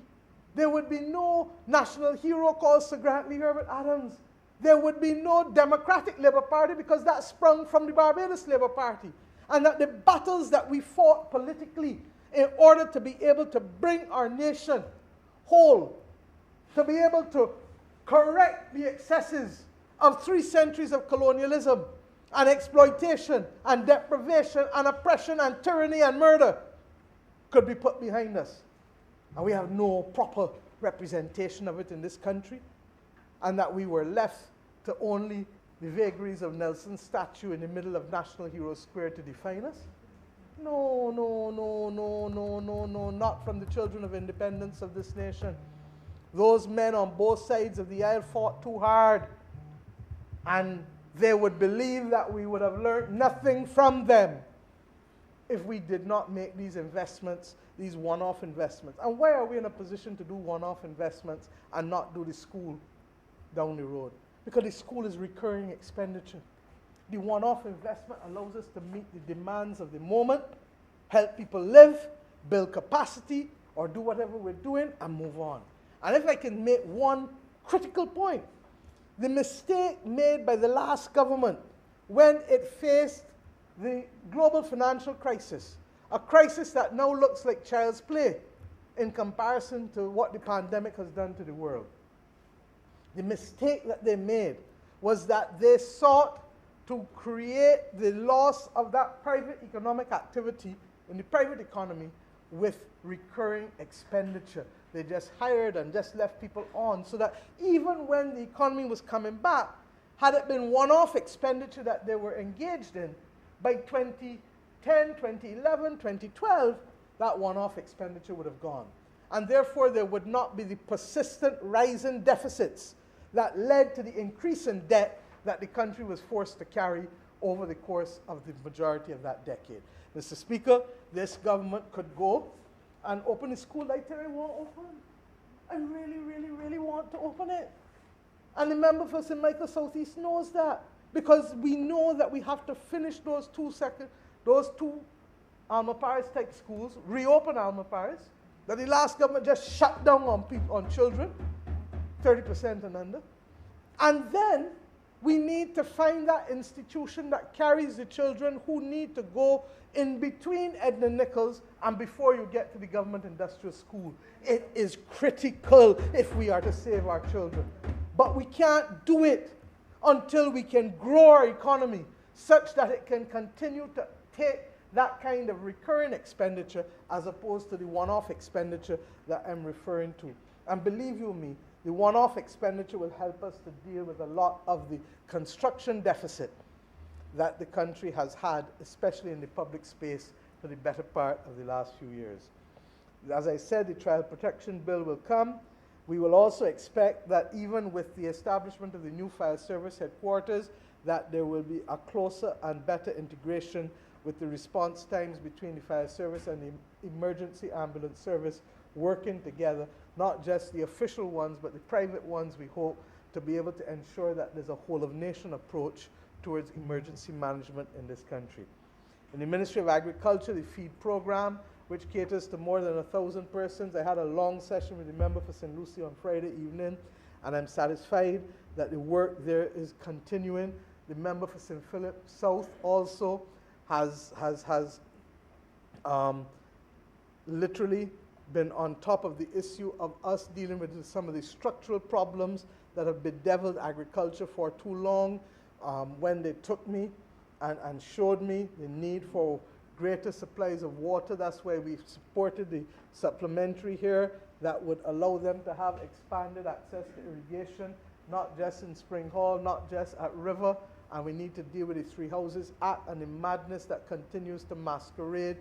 There would be no national hero called Sir Grantley Herbert Adams. There would be no Democratic Labour Party because that sprung from the Barbados Labour Party. And that the battles that we fought politically in order to be able to bring our nation whole, to be able to correct the excesses of 3 centuries of colonialism and exploitation and deprivation and oppression and tyranny and murder, could be put behind us. And we have no proper representation of it in this country, and that we were left to only the vagaries of Nelson's statue in the middle of National Hero Square to define us? No, not from the children of independence of this nation. Those men on both sides of the aisle fought too hard, and they would believe that we would have learned nothing from them if we did not make these investments, these one-off investments. And why are we in a position to do one-off investments and not do the school down the road? Because the school is recurring expenditure. The one-off investment allows us to meet the demands of the moment, help people live, build capacity, or do whatever we're doing and move on. And if I can make one critical point, the mistake made by the last government when it faced the global financial crisis, a crisis that now looks like child's play in comparison to what the pandemic has done to the world. The mistake that they made was that they sought to create the loss of that private economic activity in the private economy with recurring expenditure. They just hired and just left people on so that even when the economy was coming back, had it been one-off expenditure that they were engaged in, by 2010, 2011, 2012, that one-off expenditure would have gone. And therefore, there would not be the persistent rising deficits that led to the increase in debt that the country was forced to carry over the course of the majority of that decade. Mr. Speaker, this government could go and open a school like I want to open. I really want to open it. And the member for St. Michael Southeast knows that, because we know that we have to finish those two Alma Paris type schools, reopen Alma Paris, that the last government just shut down on children, 30% and under. And then we need to find that institution that carries the children who need to go in between Edna Nichols and before you get to the government industrial school. It is critical if we are to save our children. But we can't do it until we can grow our economy such that it can continue to take that kind of recurring expenditure as opposed to the one-off expenditure that I'm referring to. And believe you me, the one-off expenditure will help us to deal with a lot of the construction deficit that the country has had, especially in the public space, for the better part of the last few years. As I said, the Child Protection Bill will come. We will also expect that even with the establishment of the new fire service headquarters, that there will be a closer and better integration with the response times between the fire service and the emergency ambulance service working together, not just the official ones, but the private ones, we hope, to be able to ensure that there's a whole-of-nation approach towards emergency management in this country. In the Ministry of Agriculture, the feed program, which caters to more than 1,000 persons. I had a long session with the member for St. Lucie on Friday evening, and I'm satisfied that the work there is continuing. The member for St. Philip South also has literally been on top of the issue of us dealing with some of the structural problems that have bedeviled agriculture for too long. When they took me and showed me the need for greater supplies of water, that's why we supported the supplementary here that would allow them to have expanded access to irrigation, not just in Spring Hall, not just at River, and we need to deal with the Three Houses Act and the madness that continues to masquerade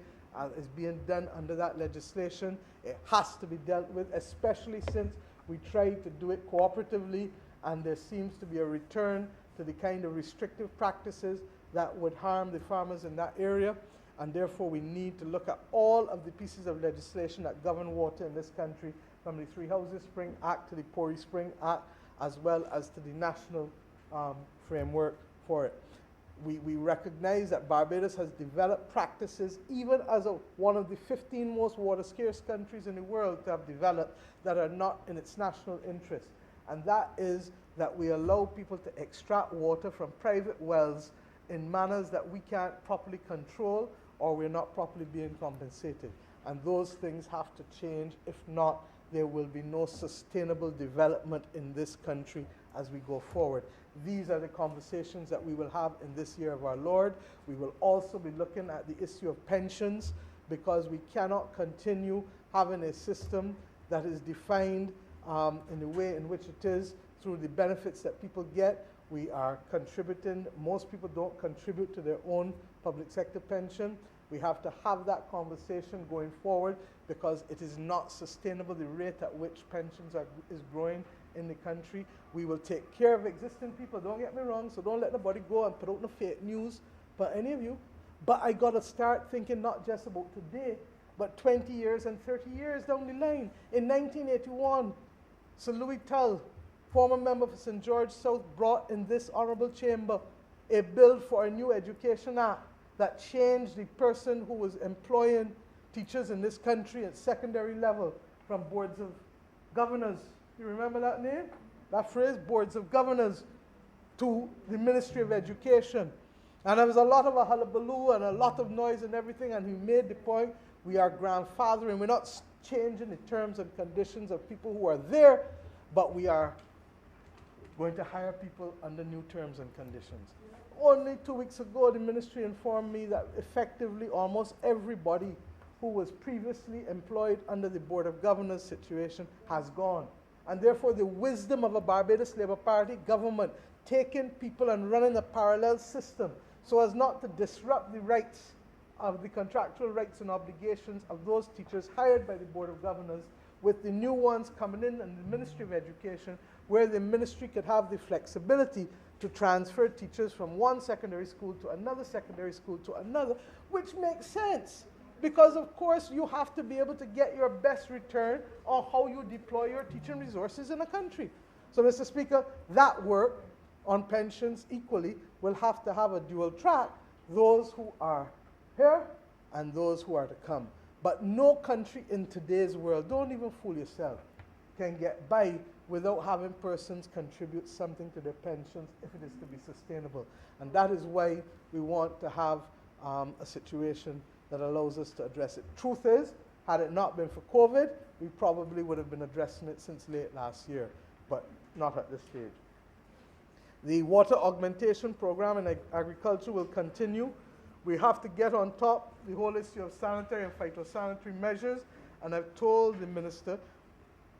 is being done under that legislation. It has to be dealt with, especially since we tried to do it cooperatively, and there seems to be a return to the kind of restrictive practices that would harm the farmers in that area. And therefore, we need to look at all of the pieces of legislation that govern water in this country, from the Three Houses Spring Act to the Pori Spring Act, as well as to the national framework for it. We recognize that Barbados has developed practices, even as one of the 15 most water-scarce countries in the world to have developed, that are not in its national interest. And that is that we allow people to extract water from private wells in manners that we can't properly control, or we're not properly being compensated. And those things have to change. If not, there will be no sustainable development in this country as we go forward. These are the conversations that we will have in this year of our Lord. We will also be looking at the issue of pensions, because we cannot continue having a system that is defined in the way in which it is through the benefits that people get. We are contributing. Most people don't contribute to their own public sector pension. We have to have that conversation going forward, because it is not sustainable, the rate at which pensions is growing in the country. We will take care of existing people, don't get me wrong, so don't let nobody go and put out no fake news for any of you. But I got to start thinking not just about today, but 20 years and 30 years down the line. In 1981, Sir Louis Tull, former member for St. George South, brought in this honorable chamber a bill for a new Education Act that changed the person who was employing teachers in this country at secondary level from boards of governors. You remember that name? That phrase, boards of governors, to the Ministry of Education. And there was a lot of a hullabaloo and a lot of noise and everything, and he made the point, we are grandfathering. We're not changing the terms and conditions of people who are there, but we are going to hire people under new terms and conditions. Only 2 weeks ago, the ministry informed me that effectively almost everybody who was previously employed under the Board of Governors situation has gone. And therefore, the wisdom of a Barbados Labour Party government taking people and running a parallel system so as not to disrupt the rights of the contractual rights and obligations of those teachers hired by the Board of Governors, with the new ones coming in and the Ministry of Education, where the ministry could have the flexibility to transfer teachers from one secondary school to another secondary school to another, which makes sense. Because, of course, you have to be able to get your best return on how you deploy your teaching resources in a country. So, Mr. Speaker, that work on pensions equally will have to have a dual track, those who are here and those who are to come. But no country in today's world, don't even fool yourself, can get by without having persons contribute something to their pensions if it is to be sustainable. And that is why we want to have a situation that allows us to address it. Truth is, had it not been for COVID, we probably would have been addressing it since late last year, but not at this stage. The water augmentation program in agriculture will continue. We have to get on top the whole issue of sanitary and phytosanitary measures, and I've told the minister,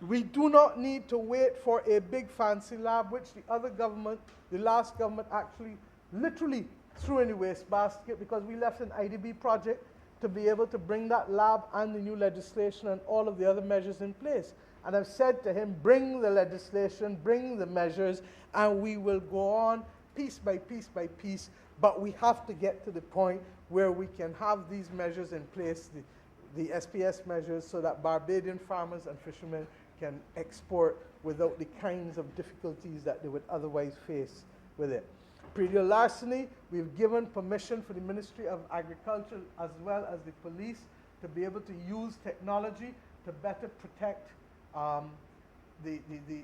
we do not need to wait for a big fancy lab, which the other government, the last government, actually literally threw in the wastebasket, because we left an IDB project to be able to bring that lab and the new legislation and all of the other measures in place. And I've said to him, bring the legislation, bring the measures, and we will go on piece by piece by piece, but we have to get to the point where we can have these measures in place, the SPS measures, so that Barbadian farmers and fishermen can export without the kinds of difficulties that they would otherwise face with it. Predial larceny, we've given permission for the Ministry of Agriculture as well as the police to be able to use technology to better protect the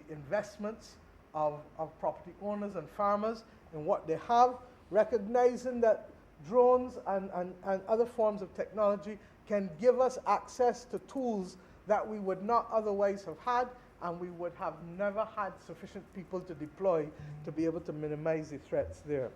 investments of property owners and farmers in what they have, recognizing that drones and other forms of technology can give us access to tools that we would not otherwise have had, and we would have never had sufficient people to deploy to be able to minimize the threats there.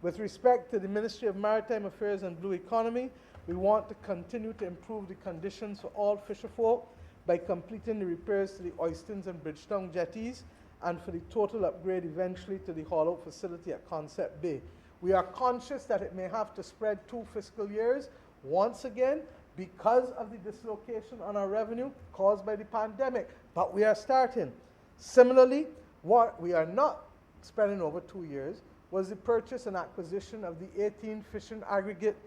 With respect to the Ministry of Maritime Affairs and Blue Economy, we want to continue to improve the conditions for all fisherfolk by completing the repairs to the Oystons and Bridgetown jetties, and for the total upgrade eventually to the haul-out facility at Concept Bay. We are conscious that it may have to spread 2 fiscal years once again because of the dislocation on our revenue caused by the pandemic, but we are starting. Similarly, what we are not spreading over 2 years was the purchase and acquisition of the 18 fishing aggregating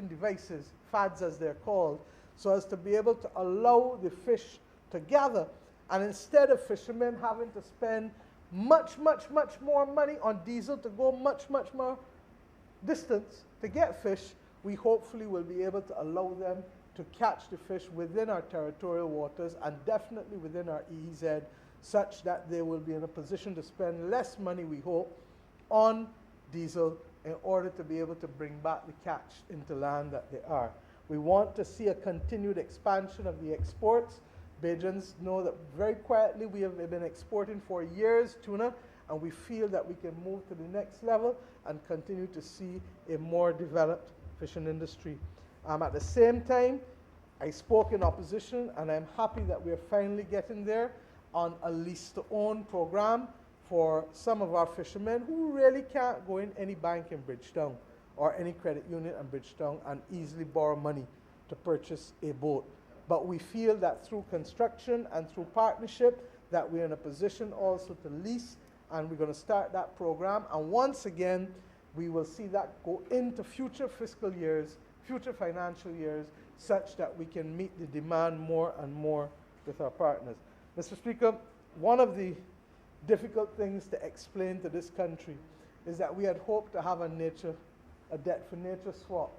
devices, FADs as they're called, so as to be able to allow the fish to gather. And instead of fishermen having to spend much more money on diesel to go much more distance to get fish, we hopefully will be able to allow them to catch the fish within our territorial waters and definitely within our EEZ, such that they will be in a position to spend less money, we hope, on diesel in order to be able to bring back the catch into land that they are. We want to see a continued expansion of the exports. Bajans know that very quietly we have been exporting for years tuna, and we feel that we can move to the next level and continue to see a more developed fishing industry. At the same time, I spoke in opposition, and I'm happy that we're finally getting there on a lease-to-own program for some of our fishermen who really can't go in any bank in Bridgetown or any credit union in Bridgetown and easily borrow money to purchase a boat. But we feel that through construction and through partnership that we're in a position also to lease, and we're going to start that program. And once again, we will see that go into future fiscal years, future financial years, such that we can meet the demand more and more with our partners. Mr. Speaker, one of the difficult things to explain to this country is that we had hoped to have a debt for nature swap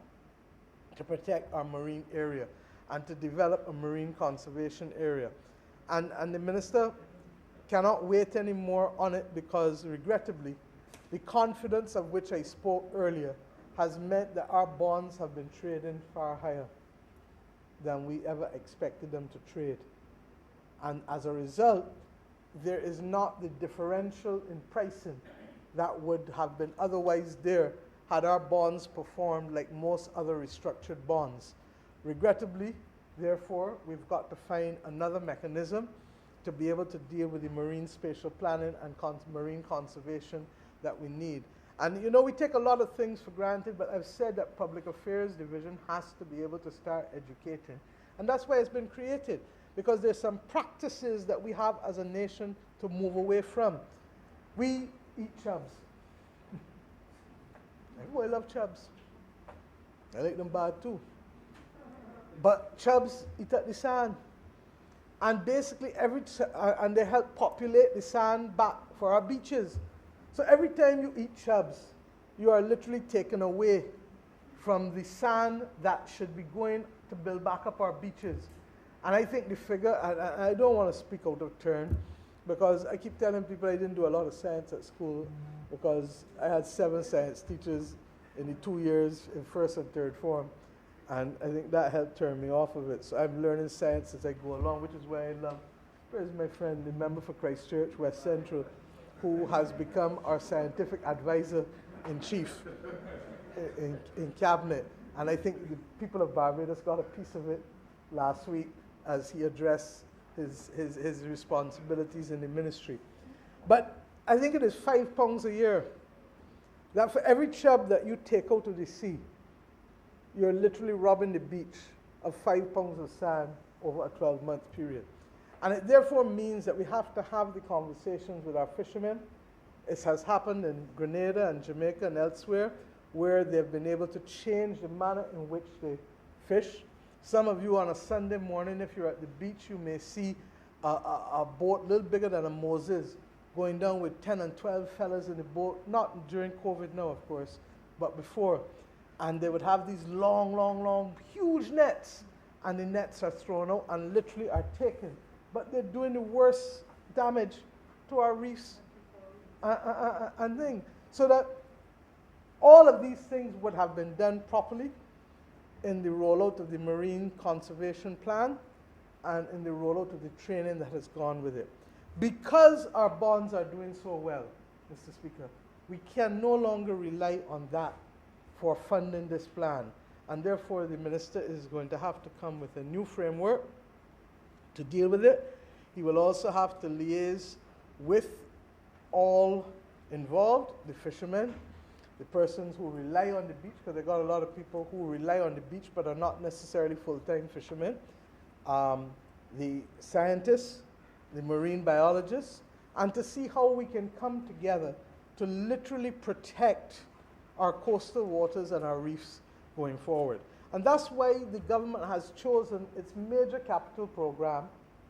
to protect our marine area and to develop a marine conservation area. And the minister cannot wait anymore on it because, regrettably, the confidence of which I spoke earlier has meant that our bonds have been trading far higher than we ever expected them to trade. And as a result, there is not the differential in pricing that would have been otherwise there had our bonds performed like most other restructured bonds. Regrettably, therefore, we've got to find another mechanism to be able to deal with the marine spatial planning and marine conservation that we need. And you know, we take a lot of things for granted, but I've said that Public Affairs Division has to be able to start educating. And that's why it's been created, because there's some practices that we have as a nation to move away from. We eat chubs. I love chubs. I like them bad too. But chubs eat at the sand. And basically and they help populate the sand back for our beaches. So every time you eat chubs, you are literally taken away from the sand that should be going to build back up our beaches. And I think the figure, I don't want to speak out of turn, because I keep telling people I didn't do a lot of science at school, because I had 7 science teachers in the 2 years in first and third form. And I think that helped turn me off of it. So I'm learning science as I go along, which is why I love. Where's my friend, the member for Christchurch, West Central, who has become our scientific advisor in chief in cabinet. And I think the people of Barbados got a piece of it last week as he addressed his responsibilities in the ministry. But I think it is £5 a year. That for every chub that you take out of the sea, you're literally robbing the beach of 5 pounds of sand over a 12-month period. And it therefore means that we have to have the conversations with our fishermen. It has happened in Grenada and Jamaica and elsewhere, where they've been able to change the manner in which they fish. Some of you on a Sunday morning, if you're at the beach, you may see a boat a little bigger than a Moses going down with 10 and 12 fellas in the boat, not during COVID now, of course, but before. And they would have these long, huge nets, and the nets are thrown out and literally are taken. But they're doing the worst damage to our reefs and things. So that all of these things would have been done properly in the rollout of the Marine Conservation Plan and in the rollout of the training that has gone with it. Because our bonds are doing so well, Mr. Speaker, we can no longer rely on that for funding this plan. And therefore, the Minister is going to have to come with a new framework to deal with it. He will also have to liaise with all involved, the fishermen, the persons who rely on the beach, because they've got a lot of people who rely on the beach but are not necessarily full-time fishermen, the scientists, the marine biologists, and to see how we can come together to literally protect our coastal waters and our reefs going forward. And that's why the government has chosen its major capital program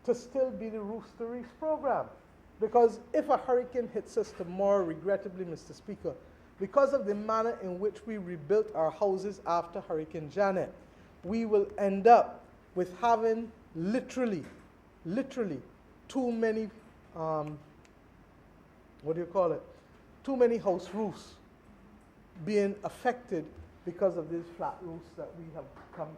to still be the Roofs to Reefs program. Because if a hurricane hits us tomorrow, regrettably, Mr. Speaker, because of the manner in which we rebuilt our houses after Hurricane Janet, we will end up with having literally too many, too many house roofs being affected because of these flat roofs that we have come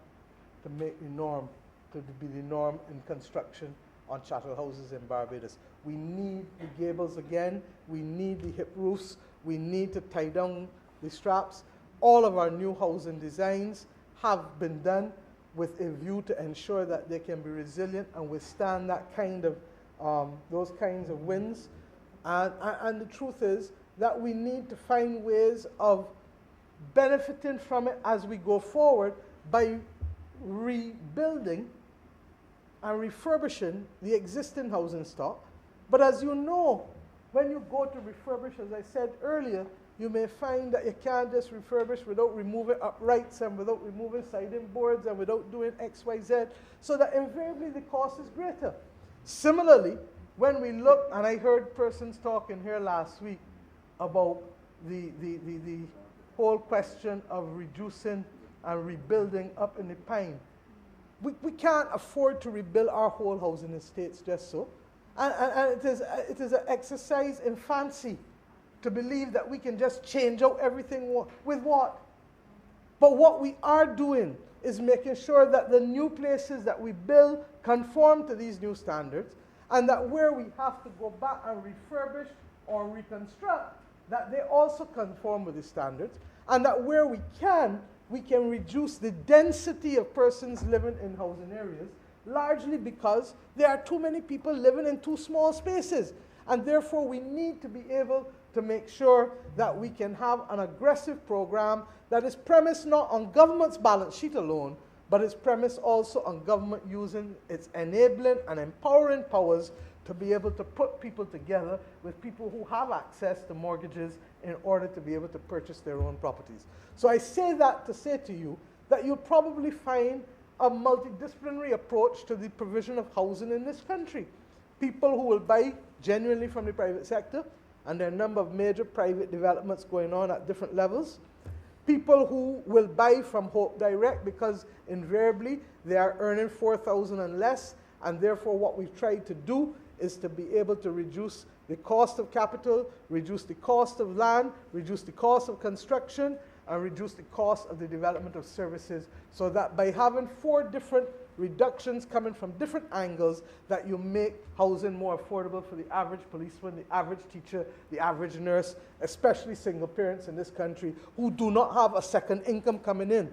to make the norm, to be the norm in construction on chattel houses in Barbados. We need the gables again. We need the hip roofs. We need to tie down the straps. All of our new housing designs have been done with a view to ensure that they can be resilient and withstand that kind of, those kinds of winds. And the truth is that we need to find ways of benefiting from it as we go forward by rebuilding and refurbishing the existing housing stock. But as you know, when you go to refurbish, as I said earlier, you may find that you can't just refurbish without removing uprights and without removing siding boards and without doing X, Y, Z, so that invariably the cost is greater. Similarly, when we look, and I heard persons talking here last week about the whole question of reducing and rebuilding up in the Pine. We can't afford to rebuild our whole housing estates just so. And it is an exercise in fancy to believe that we can just change out everything with what? But what we are doing is making sure that the new places that we build conform to these new standards, and that where we have to go back and refurbish or reconstruct, that they also conform with the standards, and that where we can reduce the density of persons living in housing areas, largely because there are too many people living in too small spaces. And therefore, we need to be able to make sure that we can have an aggressive program that is premised not on government's balance sheet alone, but is premised also on government using its enabling and empowering powers to be able to put people together with people who have access to mortgages in order to be able to purchase their own properties. So I say that to say to you that you'll probably find a multidisciplinary approach to the provision of housing in this country. People who will buy genuinely from the private sector, and there are a number of major private developments going on at different levels. People who will buy from Hope Direct because invariably they are earning $4,000 and less, and therefore what we've tried to do is to be able to reduce the cost of capital, reduce the cost of land, reduce the cost of construction, and reduce the cost of the development of services, so that by having 4 different reductions coming from different angles, that you make housing more affordable for the average policeman, the average teacher, the average nurse, especially single parents in this country who do not have a second income coming in.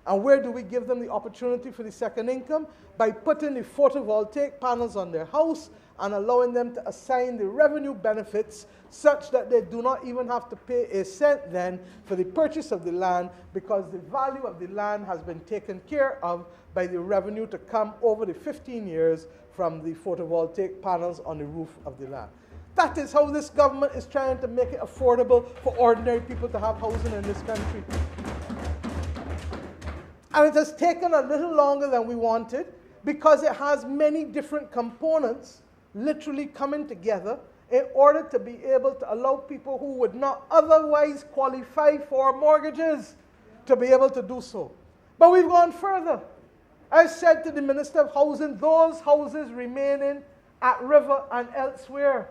And where do we give them the opportunity for the second income? By putting the photovoltaic panels on their house and allowing them to assign the revenue benefits such that they do not even have to pay a cent then for the purchase of the land, because the value of the land has been taken care of by the revenue to come over the 15 years from the photovoltaic panels on the roof of the land. That is how this government is trying to make it affordable for ordinary people to have housing in this country. And it has taken a little longer than we wanted, because it has many different components literally coming together in order to be able to allow people who would not otherwise qualify for mortgages to be able to do so. But we've gone further. I said to the Minister of Housing, those houses remaining at River and elsewhere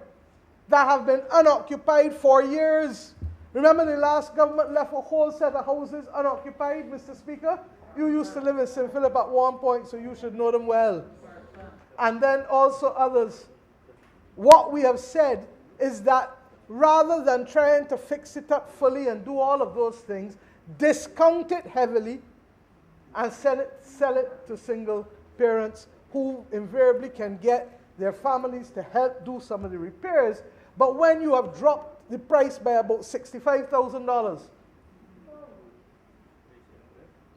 that have been unoccupied for years. Remember the last government left a whole set of houses unoccupied, Mr. Speaker? You used to live in St. Philip at one point, so you should know them well. And then also others. What we have said is that rather than trying to fix it up fully and do all of those things, discount it heavily and sell it to single parents who invariably can get their families to help do some of the repairs. But when you have dropped the price by about $65,000,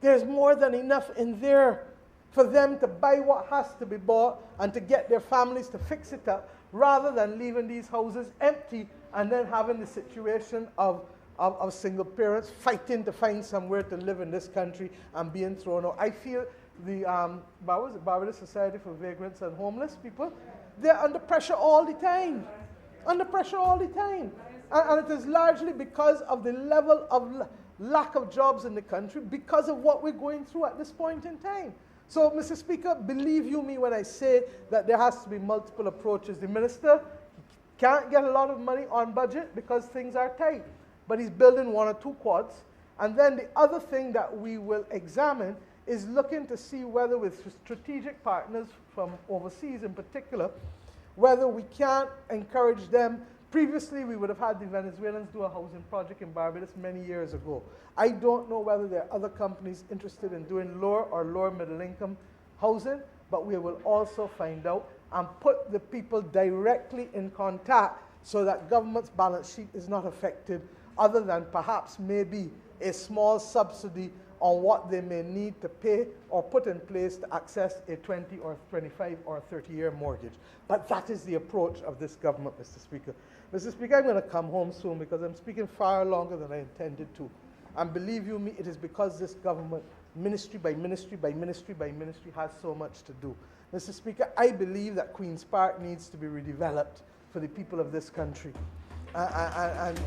there's more than enough in there for them to buy what has to be bought and to get their families to fix it up, rather than leaving these houses empty and then having the situation of single parents fighting to find somewhere to live in this country and being thrown out. I feel the Barbados Society for Vagrants and Homeless People, they're under pressure all the time. Under pressure all the time. And it is largely because of the level of lack of jobs in the country, because of what we're going through at this point in time. So, Mr. Speaker, believe you me when I say that there has to be multiple approaches. The minister can't get a lot of money on budget because things are tight, but he's building 1 or 2 quads. And then the other thing that we will examine is looking to see whether, with strategic partners from overseas in particular, whether we can't encourage them. Previously, we would have had the Venezuelans do a housing project in Barbados many years ago. I don't know whether there are other companies interested in doing lower or lower middle income housing, but we will also find out and put the people directly in contact so that government's balance sheet is not affected, other than perhaps maybe a small subsidy on what they may need to pay or put in place to access a 20 or 25 or 30-year mortgage. But that is the approach of this government, Mr. Speaker. Mr. Speaker, I'm going to come home soon because I'm speaking far longer than I intended to. And believe you me, it is because this government, ministry by ministry by ministry by ministry, has so much to do. Mr. Speaker, I believe that Queen's Park needs to be redeveloped for the people of this country. And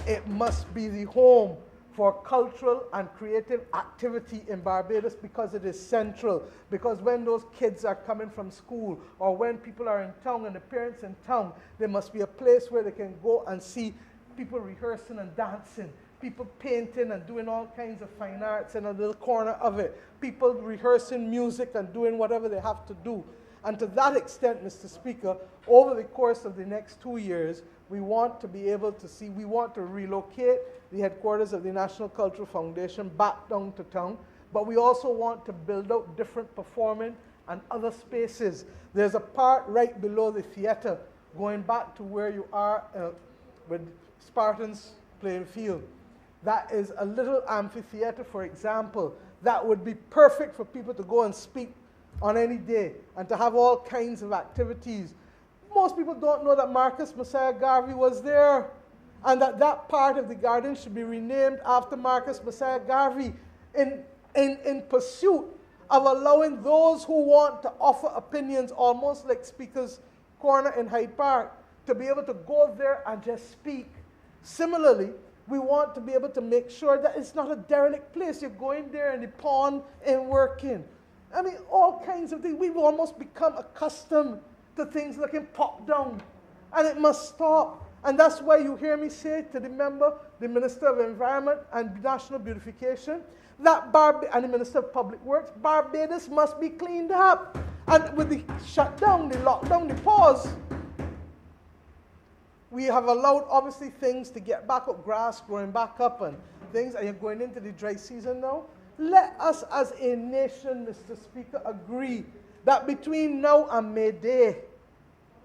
it must be the home for cultural and creative activity in Barbados, because it is central. Because when those kids are coming from school, or when people are in town and the parents in town, there must be a place where they can go and see people rehearsing and dancing, people painting and doing all kinds of fine arts in a little corner of it, people rehearsing music and doing whatever they have to do. And to that extent, Mr. Speaker, over the course of the next 2 years, we want to be able to see, we want to relocate the headquarters of the National Cultural Foundation back down to town, but we also want to build out different performing and other spaces. There's a part right below the theater, going back to where you are with Spartans playing field. That is a little amphitheater, for example, that would be perfect for people to go and speak on any day and to have all kinds of activities. Most people don't know that Marcus Messiah Garvey was there, and that that part of the garden should be renamed after Marcus Messiah Garvey in pursuit of allowing those who want to offer opinions, almost like Speaker's Corner in Hyde Park, to be able to go there and just speak. Similarly, we want to be able to make sure that it's not a derelict place. You're going there and the pond ain't working. I mean, all kinds of things. We've almost become accustomed to things looking popped down, and it must stop. And that's why you hear me say to the member, the Minister of Environment and National Beautification, that and the Minister of Public Works, Barbados must be cleaned up. And with the shutdown, the lockdown, the pause, we have allowed, obviously, things to get back up, grass growing back up and things, and you're going into the dry season now. Let us as a nation, Mr. Speaker, agree that between now and May Day,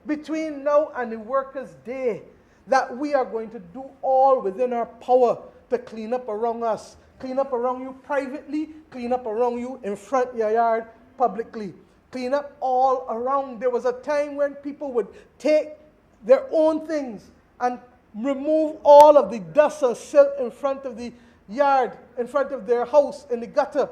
between now and the Workers' Day that we are going to do all within our power to clean up around us. Clean up around you privately, clean up around you in front of your yard publicly. Clean up all around. There was a time when people would take their own things and remove all of the dust or silt in front of the yard, in front of their house, in the gutter.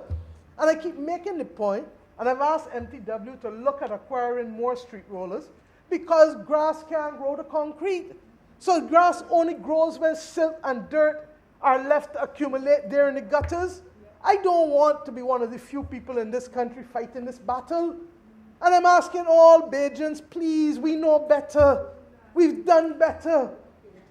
And I keep making the point, and I've asked MTW to look at acquiring more street rollers because grass can't grow to concrete. So grass only grows when silt and dirt are left to accumulate there in the gutters. I don't want to be one of the few people in this country fighting this battle. And I'm asking all Bajans, please, we know better. We've done better.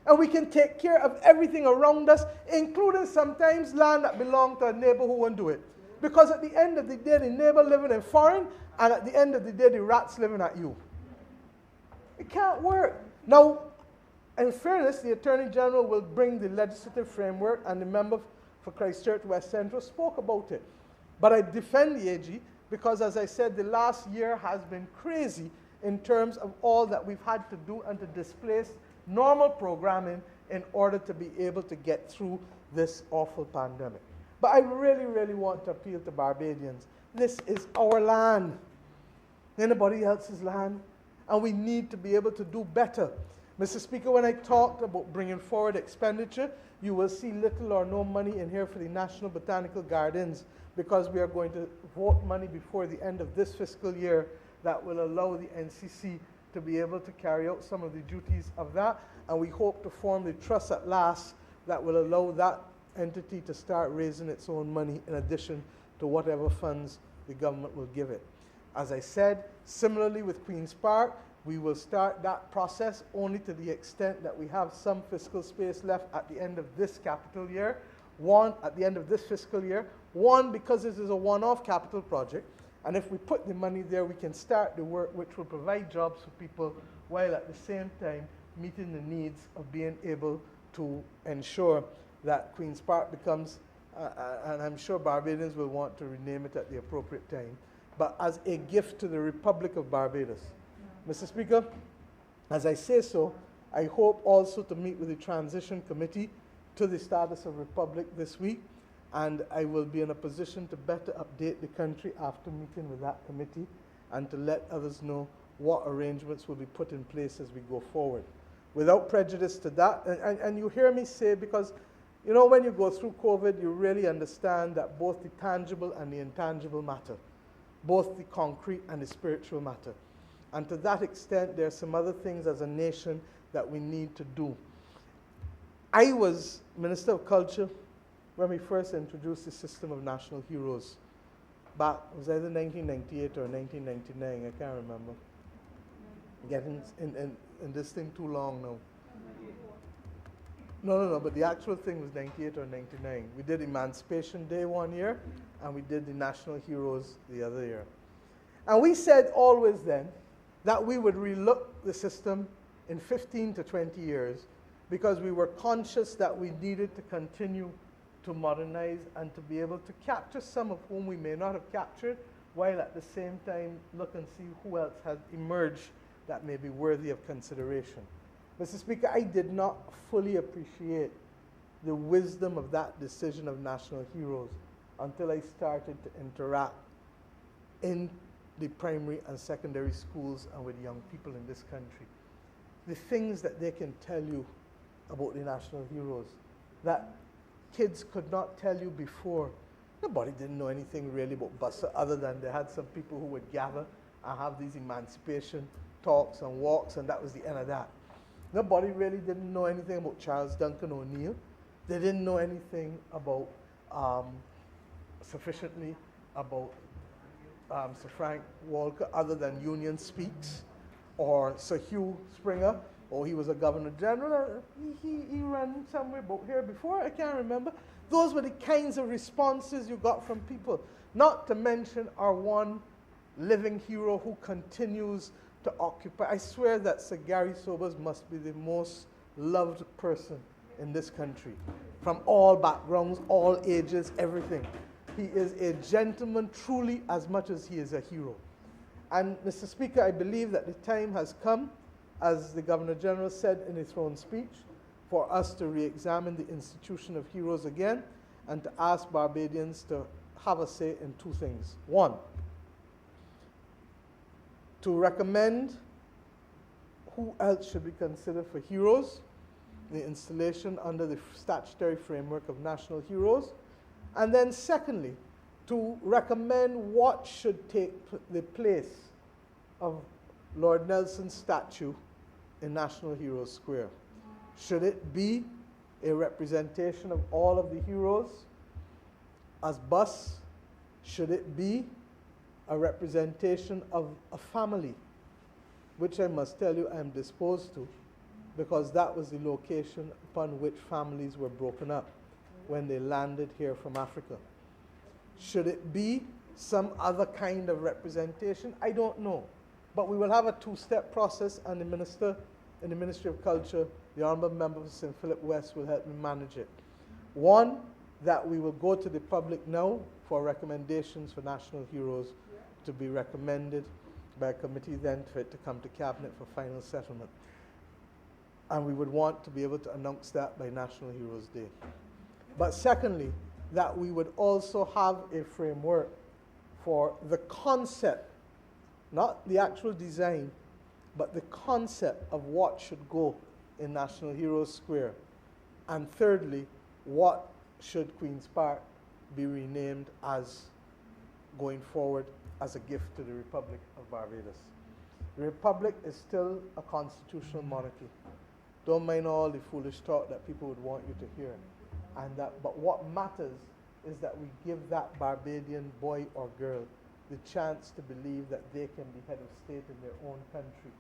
And we can take care of everything around us, including sometimes land that belongs to a neighbor who won't do it. Because at the end of the day, the neighbor living in foreign, and at the end of the day, the rat's living at you. It can't work. Now, in fairness, the Attorney General will bring the legislative framework, and the member for Christchurch West Central spoke about it. But I defend the AG because, as I said, the last year has been crazy in terms of all that we've had to do and to displace normal programming in order to be able to get through this awful pandemic. But I really, really want to appeal to Barbadians. This is our land, anybody else's land, and we need to be able to do better. Mr. Speaker, when I talked about bringing forward expenditure, you will see little or no money in here for the National Botanical Gardens because we are going to vote money before the end of this fiscal year that will allow the NCC to be able to carry out some of the duties of that, and we hope to form the trust at last that will allow that entity to start raising its own money in addition to whatever funds the government will give it. As I said, similarly with Queen's Park, we will start that process only to the extent that we have some fiscal space left at the end of this capital year, at the end of this fiscal year, because this is a one-off capital project, and if we put the money there, we can start the work which will provide jobs for people while at the same time meeting the needs of being able to ensure that Queen's Park becomes, and I'm sure Barbadians will want to rename it at the appropriate time, but as a gift to the Republic of Barbados. Mr. Speaker, as I say so, I hope also to meet with the Transition Committee to the status of Republic this week, and I will be in a position to better update the country after meeting with that committee and to let others know what arrangements will be put in place as we go forward. Without prejudice to that, and you hear me say, because you know when you go through COVID, you really understand that both the tangible and the intangible matter, both the concrete and the spiritual matter. And to that extent, there are some other things as a nation that we need to do. I was Minister of Culture when we first introduced the system of national heroes. Back, it was either 1998 or 1999, I can't remember. Getting in this thing too long now. No, but the actual thing was 98 or 99. We did Emancipation Day one year, and we did the National Heroes the other year. And we said always then that we would relook the system in 15 to 20 years because we were conscious that we needed to continue to modernize and to be able to capture some of whom we may not have captured, while at the same time look and see who else has emerged that may be worthy of consideration. Mr. Speaker, I did not fully appreciate the wisdom of that decision of national heroes until I started to interact in the primary and secondary schools and with young people in this country. The things that they can tell you about the national heroes that kids could not tell you before. Nobody didn't know anything really about Buster other than they had some people who would gather and have these emancipation talks and walks, and that was the end of that. Nobody really didn't know anything about Charles Duncan O'Neill. They didn't know anything about sufficiently about Sir Frank Walker other than Union Speaks, or Sir Hugh Springer, or he was a Governor General. He ran somewhere about here before, I can't remember. Those were the kinds of responses you got from people. Not to mention our one living hero who continues to occupy. I swear that Sir Gary Sobers must be the most loved person in this country, from all backgrounds, all ages, everything. He is a gentleman truly as much as he is a hero. And Mr. Speaker, I believe that the time has come as the Governor General said in his own speech, for us to re-examine the institution of heroes again and to ask Barbadians to have a say in two things. One, to recommend who else should be considered for heroes, the installation under the statutory framework of national heroes. And then secondly, to recommend what should take the place of Lord Nelson's statue in National Heroes Square. Should it be a representation of all of the heroes as busts? Should it be a representation of a family, which I must tell you I am disposed to, because that was the location upon which families were broken up when they landed here from Africa? Should it be some other kind of representation? I don't know. But we will have a two-step process, and the minister in the Ministry of Culture, the Honourable Member for St. Philip West, will help me manage it. One, that we will go to the public now for recommendations for national heroes to be recommended by a committee, then for it to come to Cabinet for final settlement. And we would want to be able to announce that by National Heroes Day. But secondly, that we would also have a framework for the concept, not the actual design, but the concept of what should go in National Heroes Square. And thirdly, what should Queen's Park be renamed as going forward as a gift to the Republic of Barbados. The Republic is still a constitutional monarchy. Don't mind all the foolish talk that people would want you to hear. But what matters is that we give that Barbadian boy or girl the chance to believe that they can be head of state in their own country,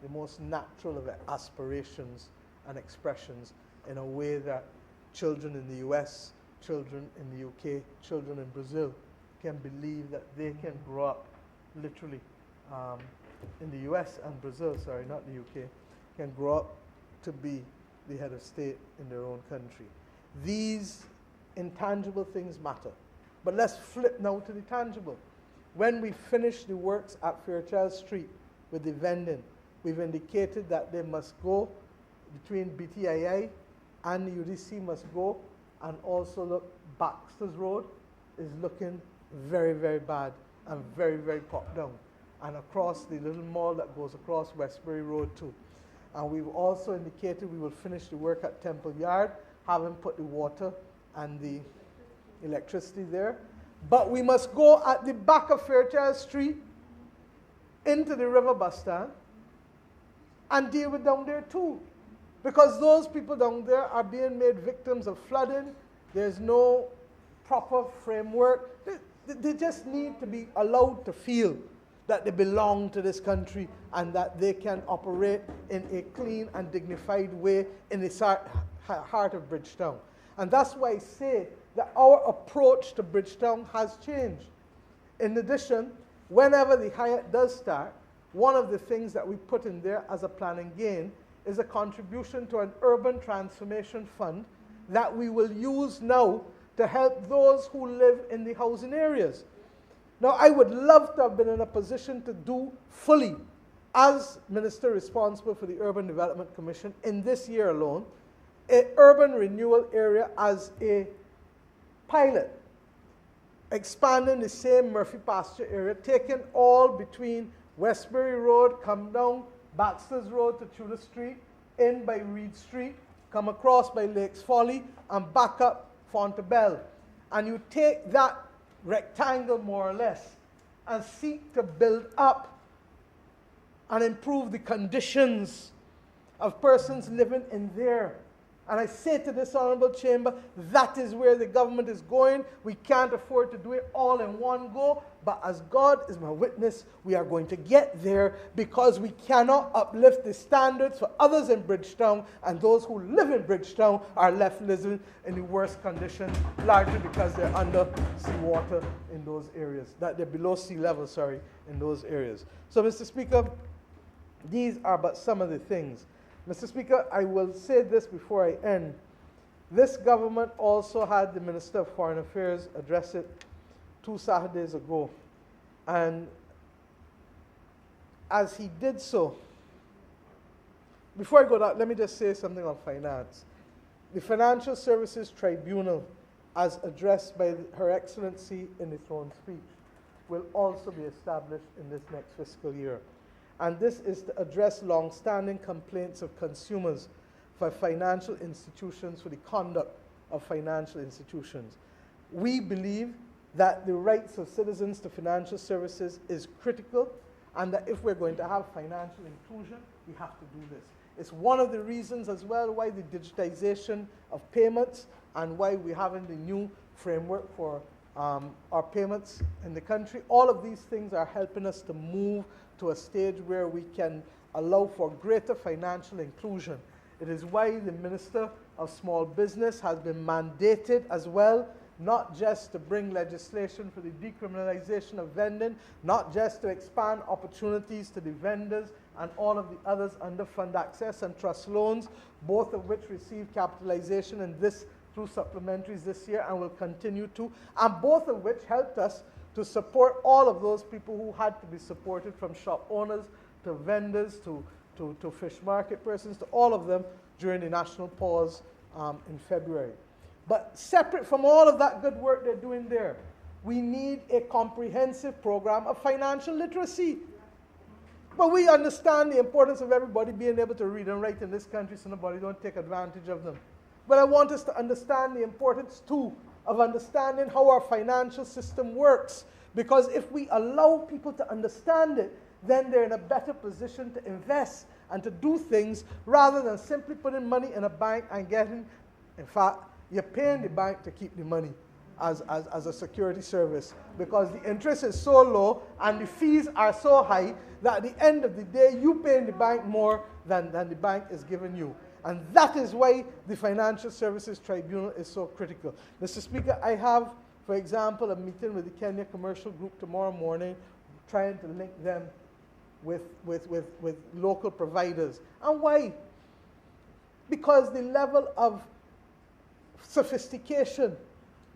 the most natural of aspirations and expressions, in a way that children in the US, children in the UK, children in Brazil can believe that they can grow up literally in the US and Brazil, sorry, not the UK, can grow up to be the head of state in their own country. These intangible things matter. But let's flip now to the tangible. When we finish the works at Fairchild Street with the vending, we've indicated that they must go between BTII and the UDC must go, and also look, Baxter's Road is looking very, very bad and very, very popped down. And across the little mall that goes across Westbury Road too. And we've also indicated we will finish the work at Temple Yard, having put the water and the electricity there. But we must go at the back of Fairchild Street into the river bus stand and deal with down there too. Because those people down there are being made victims of flooding. There's no proper framework. They just need to be allowed to feel that they belong to this country and that they can operate in a clean and dignified way in the heart of Bridgetown. And that's why I say that our approach to Bridgetown has changed. In addition, whenever the Hyatt does start, one of the things that we put in there as a planning gain is a contribution to an urban transformation fund that we will use now to help those who live in the housing areas. Now, I would love to have been in a position to do fully, as Minister responsible for the Urban Development Commission in this year alone, an urban renewal area as a pilot, expanding the same Murphy Pasture area, taking all between Westbury Road, come down Baxter's Road to Tudor Street, in by Reed Street, come across by Lakes Folly, and back up Fontebelle. And you take that rectangle, more or less, and seek to build up and improve the conditions of persons living in there. And I say to this Honourable Chamber, that is where the government is going. We can't afford to do it all in one go, but as God is my witness, we are going to get there, because we cannot uplift the standards for others in Bridgetown, and those who live in Bridgetown are left living in the worst condition, largely because they're under seawater in those areas, that they're below sea level, sorry, in those areas. So, Mr. Speaker, these are but some of the things. Mr. Speaker, I will say this before I end. This government also had the Minister of Foreign Affairs address it 2 Saturdays ago. And as he did so, before I go down, let me just say something on finance. The Financial Services Tribunal, as addressed by Her Excellency in the throne speech, will also be established in this next fiscal year. And this is to address long-standing complaints of consumers for financial institutions, for the conduct of financial institutions. We believe that the rights of citizens to financial services is critical, and that if we're going to have financial inclusion, we have to do this. It's one of the reasons as well why the digitization of payments and why we're having the new framework for our payments in the country. All of these things are helping us to move to a stage where we can allow for greater financial inclusion. It is why the Minister of Small Business has been mandated as well, not just to bring legislation for the decriminalization of vending, not just to expand opportunities to the vendors and all of the others under fund access and trust loans, both of which received capitalization in this through supplementaries this year and will continue to, and both of which helped us to support all of those people who had to be supported, from shop owners to vendors to fish market persons, to all of them during the national pause in February. But separate from all of that good work they're doing there, we need a comprehensive program of financial literacy. But we understand the importance of everybody being able to read and write in this country so nobody don't take advantage of them. But I want us to understand the importance too of understanding how our financial system works. Because if we allow people to understand it, then they're in a better position to invest and to do things rather than simply putting money in a bank and getting, in fact, you're paying the bank to keep the money as a security service, because the interest is so low and the fees are so high that at the end of the day, you paying the bank more than the bank is giving you. And that is why the Financial Services Tribunal is so critical. Mr. Speaker, I have, for example, a meeting with the Kenya Commercial Group tomorrow morning, trying to link them with local providers. And why? Because the level of sophistication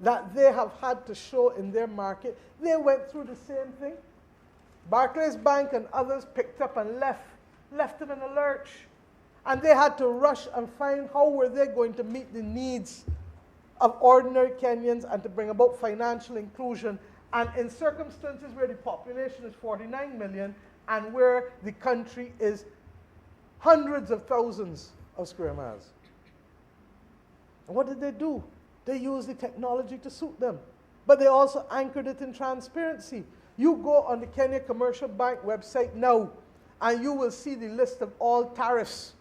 that they have had to show in their market, they went through the same thing. Barclays Bank and others picked up and left them in a lurch. And they had to rush and find how were they going to meet the needs of ordinary Kenyans and to bring about financial inclusion. And in circumstances where the population is 49 million and where the country is hundreds of thousands of square miles. And what did they do? They used the technology to suit them. But they also anchored it in transparency. You go on the Kenya Commercial Bank website now, and you will see the list of all tariffs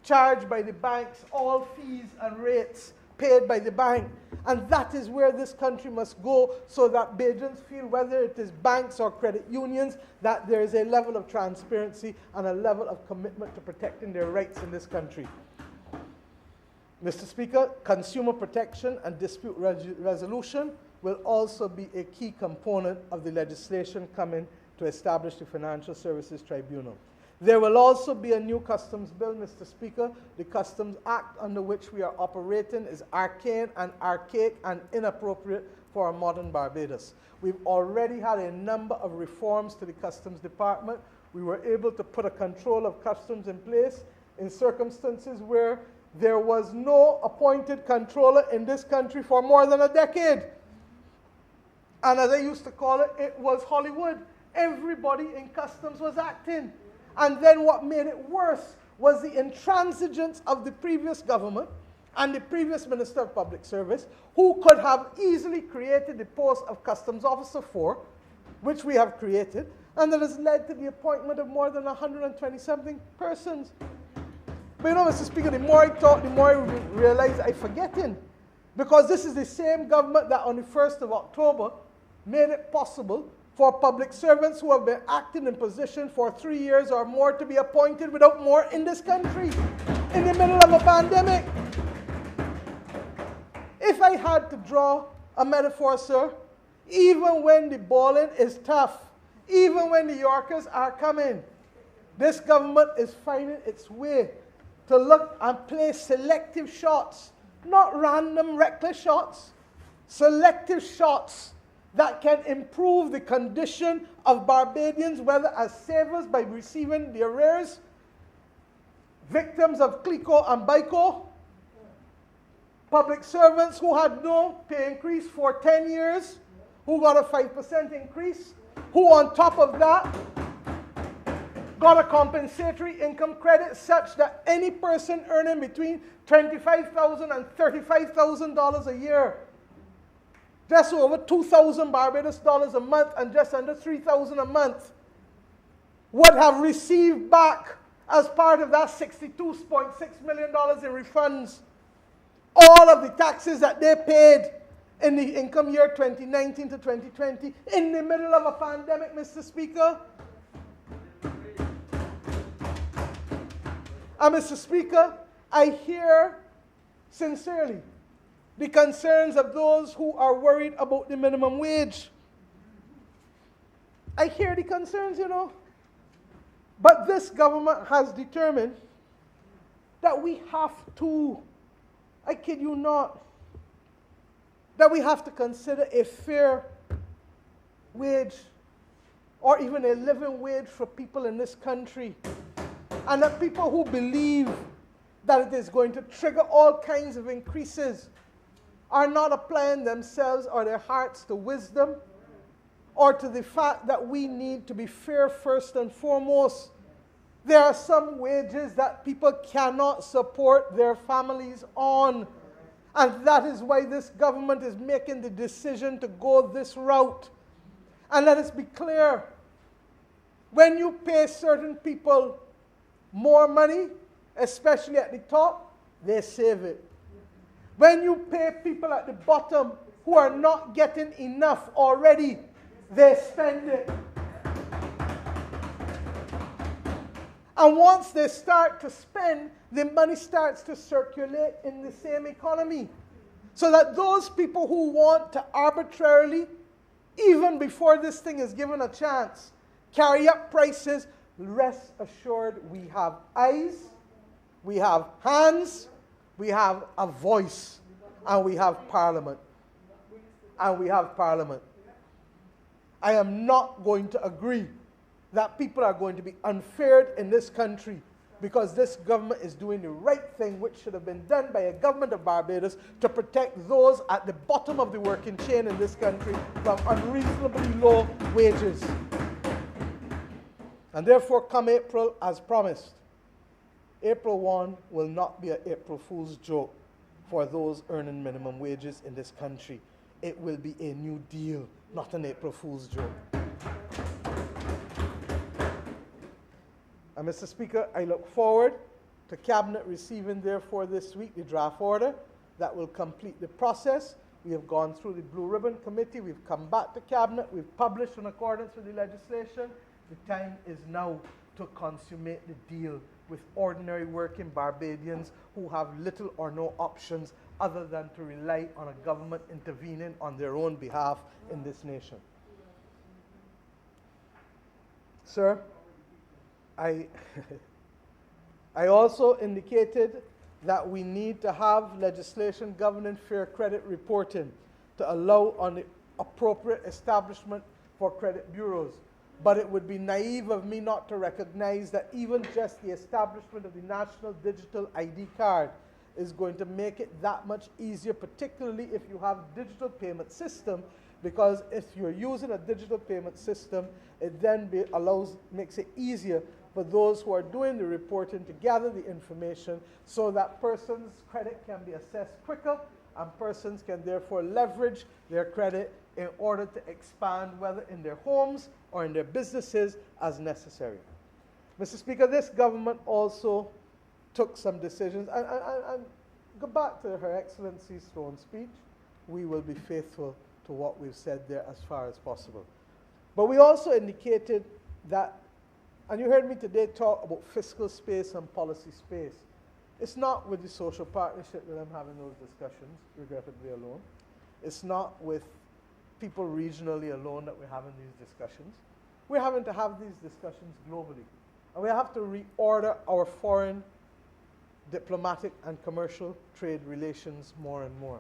charged by the banks, all fees and rates paid by the bank. And that is where this country must go, so that Bajans feel, whether it is banks or credit unions, that there is a level of transparency and a level of commitment to protecting their rights in this country. Mr. Speaker, consumer protection and dispute resolution will also be a key component of the legislation coming to establish the Financial Services Tribunal. There will also be a new customs bill, Mr. Speaker. The Customs Act under which we are operating is arcane and archaic and inappropriate for a modern Barbados. We've already had a number of reforms to the Customs Department. We were able to put a control of customs in place in circumstances where there was no appointed controller in this country for more than a decade. And as I used to call it, it was Hollywood. Everybody in customs was acting. And then what made it worse was the intransigence of the previous government and the previous Minister of Public Service, who could have easily created the post of Customs Officer 4, which we have created, and that has led to the appointment of more than 120-something persons. But you know, Mr. Speaker, the more I talk, the more I realize I'm forgetting. Because this is the same government that on the 1st of October made it possible for public servants who have been acting in position for 3 years or more to be appointed without more in this country, in the middle of a pandemic. If I had to draw a metaphor, sir, even when the bowling is tough, even when the Yorkers are coming, this government is finding its way to look and play selective shots, not random, reckless shots, selective shots that can improve the condition of Barbadians, whether as savers by receiving the arrears, victims of CLICO and BICO, public servants who had no pay increase for 10 years, who got a 5% increase, who on top of that got a compensatory income credit such that any person earning between $25,000 and $35,000 a year, just over 2,000 Barbados dollars a month and just under 3,000 a month, would have received back as part of that $62.6 million in refunds all of the taxes that they paid in the income year 2019 to 2020 in the middle of a pandemic, Mr. Speaker. And Mr. Speaker, I hear sincerely the concerns of those who are worried about the minimum wage. I hear the concerns, you know. But this government has determined that we have to, I kid you not, that we have to consider a fair wage or even a living wage for people in this country. And that people who believe that it is going to trigger all kinds of increases are not applying themselves or their hearts to wisdom or to the fact that we need to be fair first and foremost. There are some wages that people cannot support their families on. And that is why this government is making the decision to go this route. And let us be clear, when you pay certain people more money, especially at the top, they save it. When you pay people at the bottom who are not getting enough already, they spend it. And once they start to spend, the money starts to circulate in the same economy. So that those people who want to arbitrarily, even before this thing is given a chance, carry up prices, rest assured we have eyes, we have hands, we have a voice, and we have parliament. And we have parliament. I am not going to agree that people are going to be unfair in this country because this government is doing the right thing, which should have been done by a government of Barbados to protect those at the bottom of the working chain in this country from unreasonably low wages. And therefore, come April, as promised, April 1 will not be an April Fool's joke for those earning minimum wages in this country. It will be a new deal, not an April Fool's joke. And Mr. Speaker, I look forward to Cabinet receiving, therefore, this week the draft order that will complete the process. We have gone through the Blue Ribbon Committee. We've come back to Cabinet. We've published in accordance with the legislation. The time is now to consummate the deal with ordinary working Barbadians who have little or no options other than to rely on a government intervening on their own behalf in this nation. Sir, I also indicated that we need to have legislation governing fair credit reporting to allow on the appropriate establishment for credit bureaus. But it would be naive of me not to recognize that even just the establishment of the National Digital ID card is going to make it that much easier, particularly if you have a digital payment system, because if you're using a digital payment system, it then makes it easier for those who are doing the reporting to gather the information so that persons' credit can be assessed quicker and persons can therefore leverage their credit in order to expand, whether in their homes or in their businesses as necessary. Mr. Speaker, this government also took some decisions, and go back to Her Excellency's own speech. We will be faithful to what we've said there as far as possible. But we also indicated that, and you heard me today talk about fiscal space and policy space. It's not with the social partnership that I'm having those discussions, regrettably alone. It's not with people regionally alone that we're having these discussions. We're having to have these discussions globally. And we have to reorder our foreign diplomatic and commercial trade relations more and more.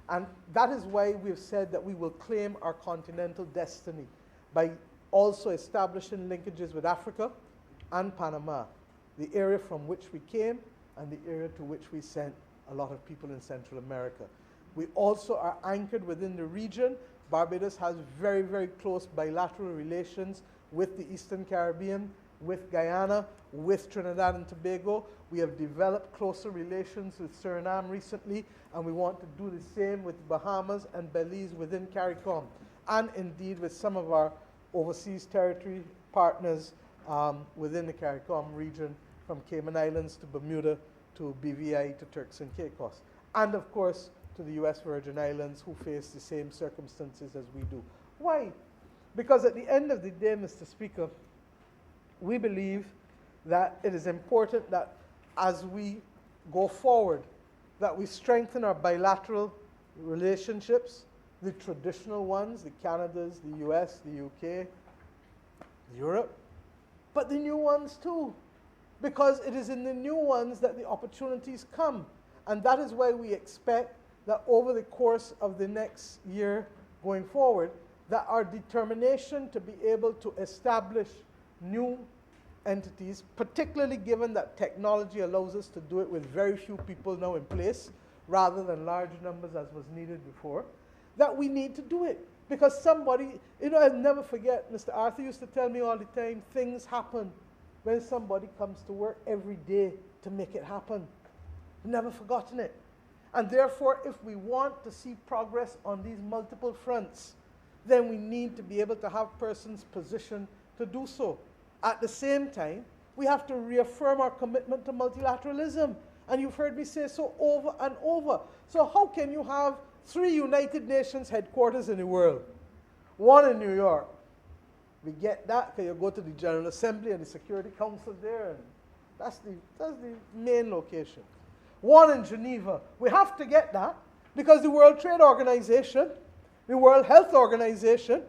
And that is why we've said that we will claim our continental destiny by also establishing linkages with Africa and Panama. the area from which we came and the area to which we sent a lot of people in Central America. We also are anchored within the region. Barbados has very, very close bilateral relations with the Eastern Caribbean, with Guyana, with Trinidad and Tobago. We have developed closer relations with Suriname recently, and we want to do the same with Bahamas and Belize within CARICOM, and indeed with some of our overseas territory partners within the CARICOM region, from Cayman Islands to Bermuda to BVI to Turks and Caicos, and of course to the US Virgin Islands, who face the same circumstances as we do. Why? Because at the end of the day, Mr. Speaker, we believe that it is important that as we go forward, that we strengthen our bilateral relationships, the traditional ones, the Canadas, the US, the UK, Europe, but the new ones too, because it is in the new ones that the opportunities come. And that is why we expect that over the course of the next year going forward, that our determination to be able to establish new entities, particularly given that technology allows us to do it with very few people now in place, rather than large numbers as was needed before, that we need to do it. Because somebody, I'll never forget, Mr. Arthur used to tell me all the time, things happen when somebody comes to work every day to make it happen. Never forgotten it. And therefore, if we want to see progress on these multiple fronts, then we need to be able to have persons positioned to do so. At the same time, we have to reaffirm our commitment to multilateralism. And you've heard me say so over and over. So how can you have 3 United Nations headquarters in the world? One in New York. We get that because you go to the General Assembly and the Security Council there, and that's the main location. One in Geneva. We have to get that because the World Trade Organization, the World Health Organization,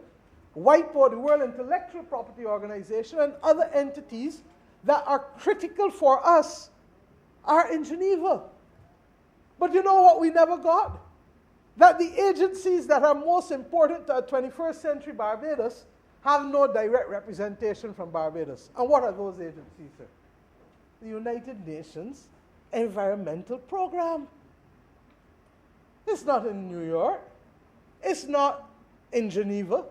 WIPO, the World Intellectual Property Organization, and other entities that are critical for us are in Geneva. But you know what we never got? That the agencies that are most important to a 21st century Barbados have no direct representation from Barbados. And what are those agencies, sir? The United Nations Environmental Program. It's not in New York. It's not in Geneva.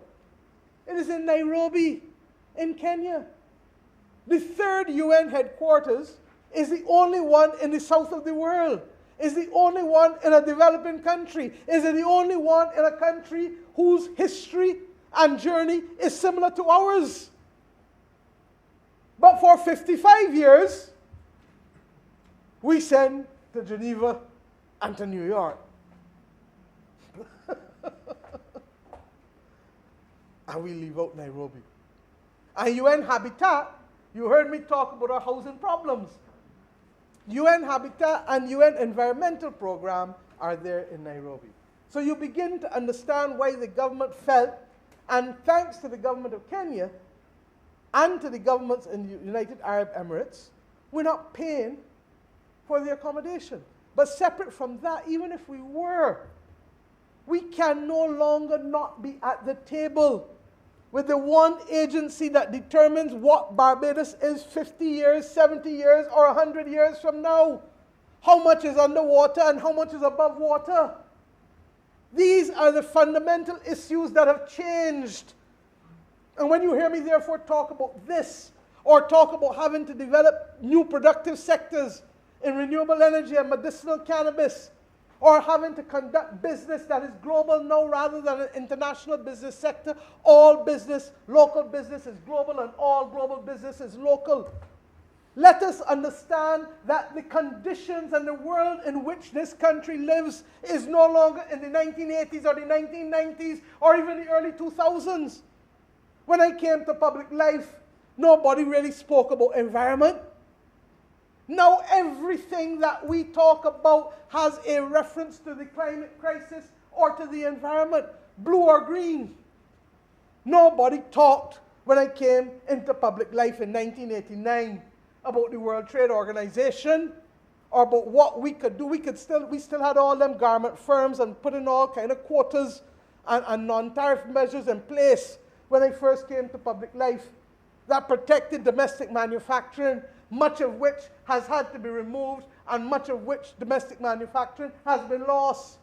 It is in Nairobi, in Kenya. The 3rd UN headquarters is the only one in the south of the world. Is the only one in a developing country. Is it the only one in a country whose history and journey is similar to ours? But for 55 years, we send to Geneva and to New York. And we leave out Nairobi. And UN Habitat, you heard me talk about our housing problems. UN Habitat and UN Environmental Program are there in Nairobi. So you begin to understand why the government felt, and thanks to the government of Kenya and to the governments in the United Arab Emirates, we're not paying for the accommodation. But separate from that, even if we were, we can no longer not be at the table with the one agency that determines what Barbados is 50 years, 70 years, or 100 years from now. How much is underwater and how much is above water? These are the fundamental issues that have changed. And when you hear me therefore talk about this, or talk about having to develop new productive sectors in renewable energy and medicinal cannabis, or having to conduct business that is global now rather than an international business sector. All business, local business is global, and all global business is local. Let us understand that the conditions and the world in which this country lives is no longer in the 1980s or the 1990s or even the early 2000s. When I came to public life, nobody really spoke about environment. Now everything that we talk about has a reference to the climate crisis or to the environment, blue or green. Nobody talked when I came into public life in 1989 about the World Trade Organization or about what we could do. We still had all them garment firms and putting all kind of quotas and non-tariff measures in place when I first came to public life that protected domestic manufacturing, much of which has had to be removed, and much of which domestic manufacturing has been lost.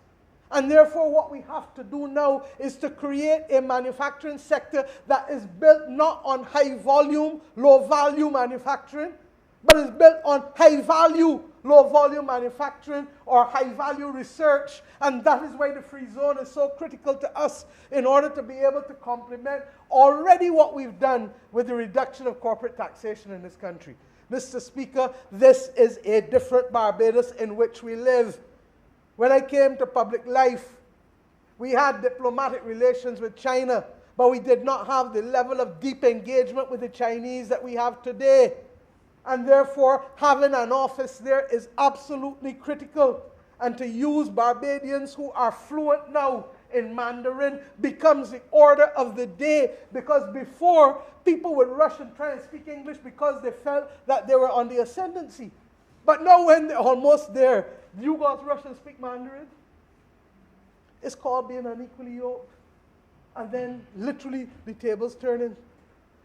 And therefore, what we have to do now is to create a manufacturing sector that is built not on high volume, low value manufacturing, but is built on high value, low volume manufacturing or high value research. And that is why the free zone is so critical to us in order to be able to complement already what we've done with the reduction of corporate taxation in this country. Mr. Speaker, this is a different Barbados in which we live. When I came to public life, we had diplomatic relations with China, but we did not have the level of deep engagement with the Chinese that we have today. And therefore, having an office there is absolutely critical. And to use Barbadians who are fluent now in Mandarin becomes the order of the day, because before, people would rush and try and speak English because they felt that they were on the ascendancy. But now when they're almost there, you guys rush and speak Mandarin? It's called being unequally yoked. And then literally the tables turning.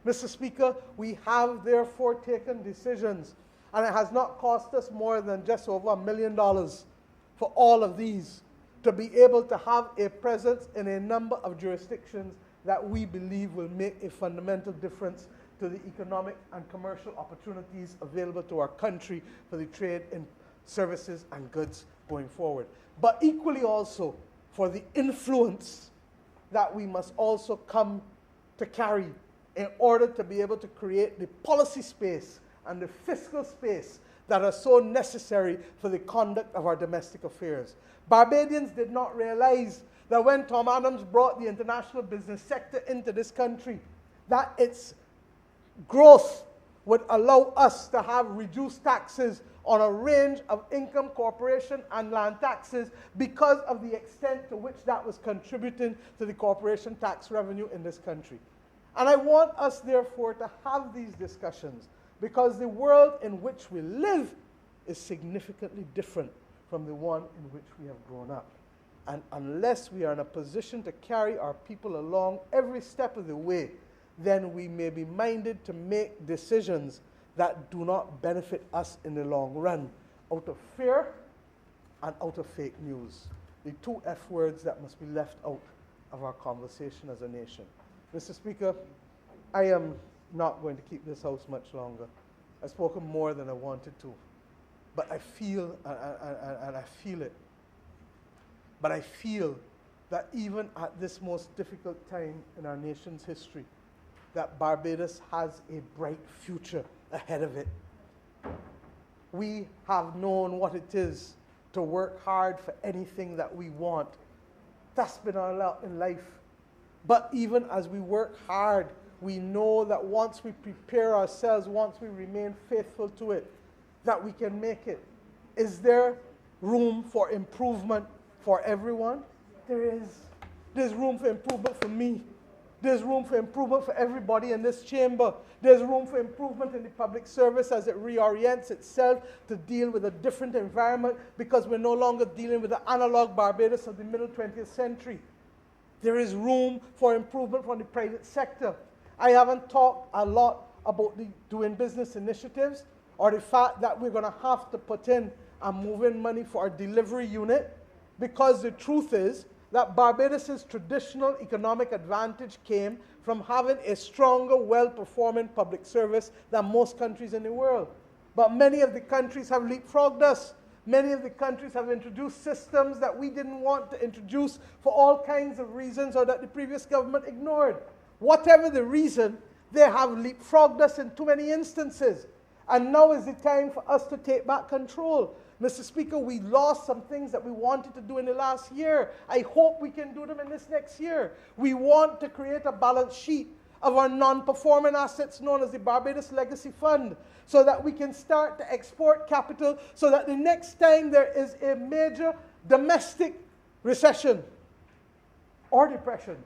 Mr. Speaker, we have therefore taken decisions, and it has not cost us more than just over $1 million for all of these to be able to have a presence in a number of jurisdictions that we believe will make a fundamental difference to the economic and commercial opportunities available to our country for the trade in services and goods going forward. But equally also for the influence that we must also come to carry in order to be able to create the policy space and the fiscal space that are so necessary for the conduct of our domestic affairs. Barbadians did not realize that when Tom Adams brought the international business sector into this country, that its growth would allow us to have reduced taxes on a range of income, corporation, and land taxes because of the extent to which that was contributing to the corporation tax revenue in this country. And I want us, therefore, to have these discussions because the world in which we live is significantly different from the one in which we have grown up. And unless we are in a position to carry our people along every step of the way, then we may be minded to make decisions that do not benefit us in the long run, out of fear and out of fake news. The two F words that must be left out of our conversation as a nation. Mr. Speaker, I am not going to keep this house much longer. I've spoken more than I wanted to, but I feel, and I feel it, but I feel that even at this most difficult time in our nation's history, that Barbados has a bright future ahead of it. We have known what it is to work hard for anything that we want. That's been our lot in life. But even as we work hard, we know that once we prepare ourselves, once we remain faithful to it, that we can make it. Is there room for improvement for everyone? There is. There's room for improvement for me. There's room for improvement for everybody in this chamber. There's room for improvement in the public service as it reorients itself to deal with a different environment because we're no longer dealing with the analog Barbados of the middle 20th century. There is room for improvement from the private sector. I haven't talked a lot about the doing business initiatives or the fact that we're going to have to put in and move in money for our delivery unit, because the truth is that Barbados' traditional economic advantage came from having a stronger, well-performing public service than most countries in the world. But many of the countries have leapfrogged us. Many of the countries have introduced systems that we didn't want to introduce for all kinds of reasons or that the previous government ignored. Whatever the reason, they have leapfrogged us in too many instances. And now is the time for us to take back control. Mr. Speaker, we lost some things that we wanted to do in the last year. I hope we can do them in this next year. We want to create a balance sheet of our non-performing assets known as the Barbados Legacy Fund so that we can start to export capital so that the next time there is a major domestic recession or depression,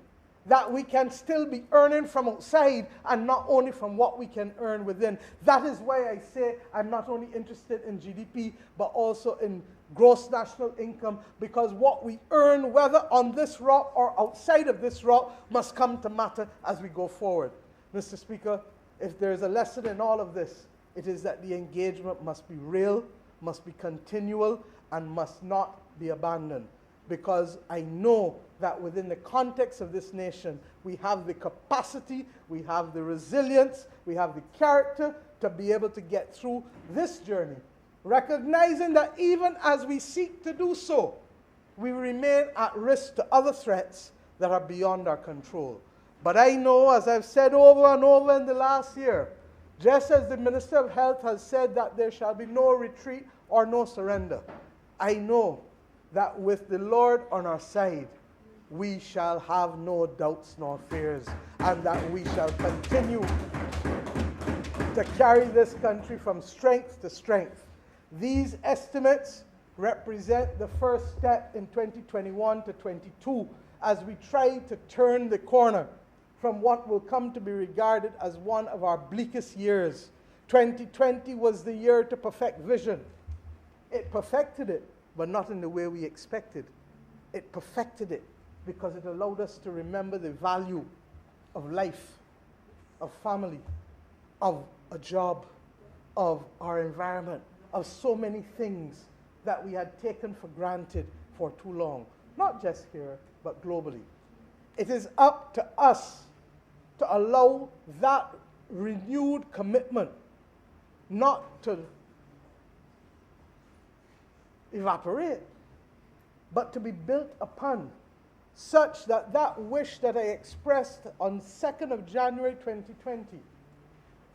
that we can still be earning from outside and not only from what we can earn within. That is why I say I'm not only interested in GDP, but also in gross national income, because what we earn, whether on this rock or outside of this rock, must come to matter as we go forward. Mr. Speaker, if there is a lesson in all of this, It is that the engagement must be real, must be continual, and must not be abandoned. Because I know that within the context of this nation, we have the capacity, we have the resilience, we have the character to be able to get through this journey. Recognizing that even as we seek to do so, we remain at risk to other threats that are beyond our control. But I know, as I've said over and over in the last year, just as the Minister of Health has said that there shall be no retreat or no surrender, I know that with the Lord on our side, we shall have no doubts nor fears, and that we shall continue to carry this country from strength to strength. These estimates represent the first step in 2021 to 22 as we try to turn the corner from what will come to be regarded as one of our bleakest years. 2020 was the year to perfect vision. It perfected it, but not in the way we expected. It perfected it because it allowed us to remember the value of life, of family, of a job, of our environment, of so many things that we had taken for granted for too long, not just here, but globally. It is up to us to allow that renewed commitment not to evaporate, but to be built upon, such that that wish that I expressed on 2nd of January 2020,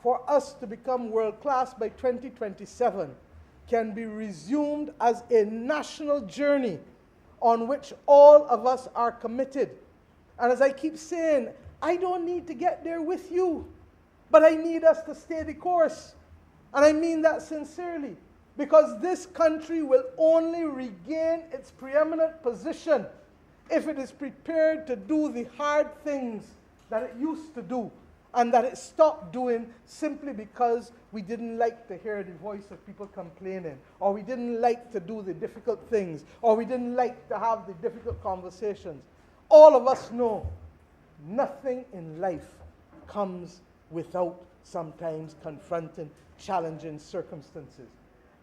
for us to become world-class by 2027, can be resumed as a national journey on which all of us are committed. And as I keep saying, I don't need to get there with you, but I need us to stay the course. And I mean that sincerely, because this country will only regain its preeminent position if it is prepared to do the hard things that it used to do, and that it stopped doing simply because we didn't like to hear the voice of people complaining, or we didn't like to do the difficult things, or we didn't like to have the difficult conversations. All of us know nothing in life comes without sometimes confronting challenging circumstances.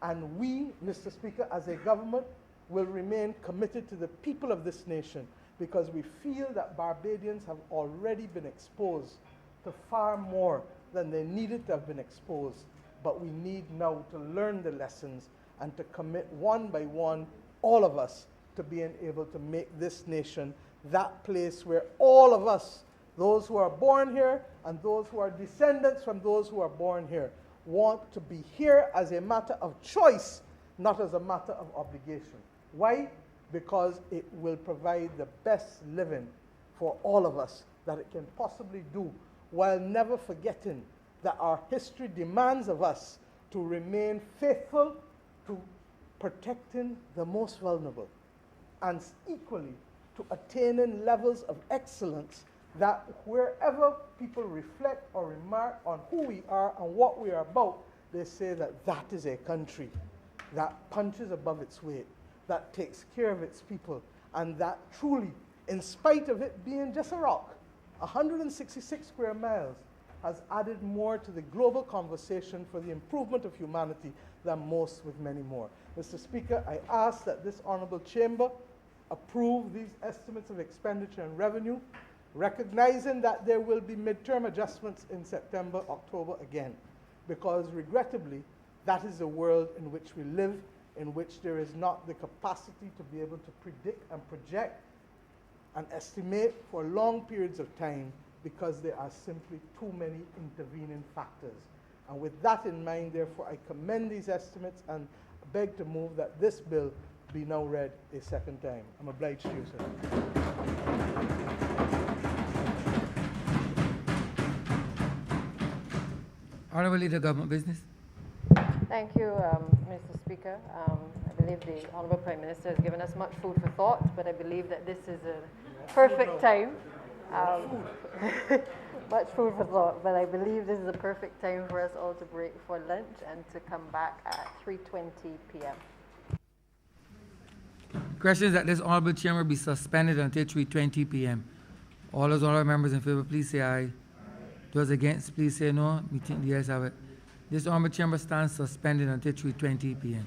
And we, Mr. Speaker, as a government, will remain committed to the people of this nation, because we feel that Barbadians have already been exposed to far more than they needed to have been exposed. But we need now to learn the lessons and to commit one by one, all of us, to being able to make this nation that place where all of us, those who are born here and those who are descendants from those who are born here, want to be here as a matter of choice, not as a matter of obligation. Why? Because it will provide the best living for all of us that it can possibly do, while never forgetting that our history demands of us to remain faithful to protecting the most vulnerable, and equally to attaining levels of excellence that wherever people reflect or remark on who we are and what we are about, they say that that is a country that punches above its weight, that takes care of its people, and that truly, in spite of it being just a rock, 166 square miles, has added more to the global conversation for the improvement of humanity than most with many more. Mr. Speaker, I ask that this Honourable Chamber approve these estimates of expenditure and revenue, recognizing that there will be midterm adjustments in September, October again, because regrettably, that is the world in which we live, in which there is not the capacity to be able to predict and project and estimate for long periods of time, because there are simply too many intervening factors. And with that in mind, therefore, I commend these estimates and beg to move that this bill be now read a second time. I'm obliged to you, sir. Honourable Leader, Government Business. Thank you, Mr. Speaker. I believe the Honourable Prime Minister has given us much food for thought, but I believe that this is a perfect time. Much food for thought, but I believe this is a perfect time for us all to break for lunch and to come back at 3:20 p.m. Question is that this Honourable Chamber be suspended until 3:20 p.m. All those honourable members in favour, please say aye. Those against, please say no. We think the ayes have it. This Honorable Chamber stands suspended until 3:20 p.m.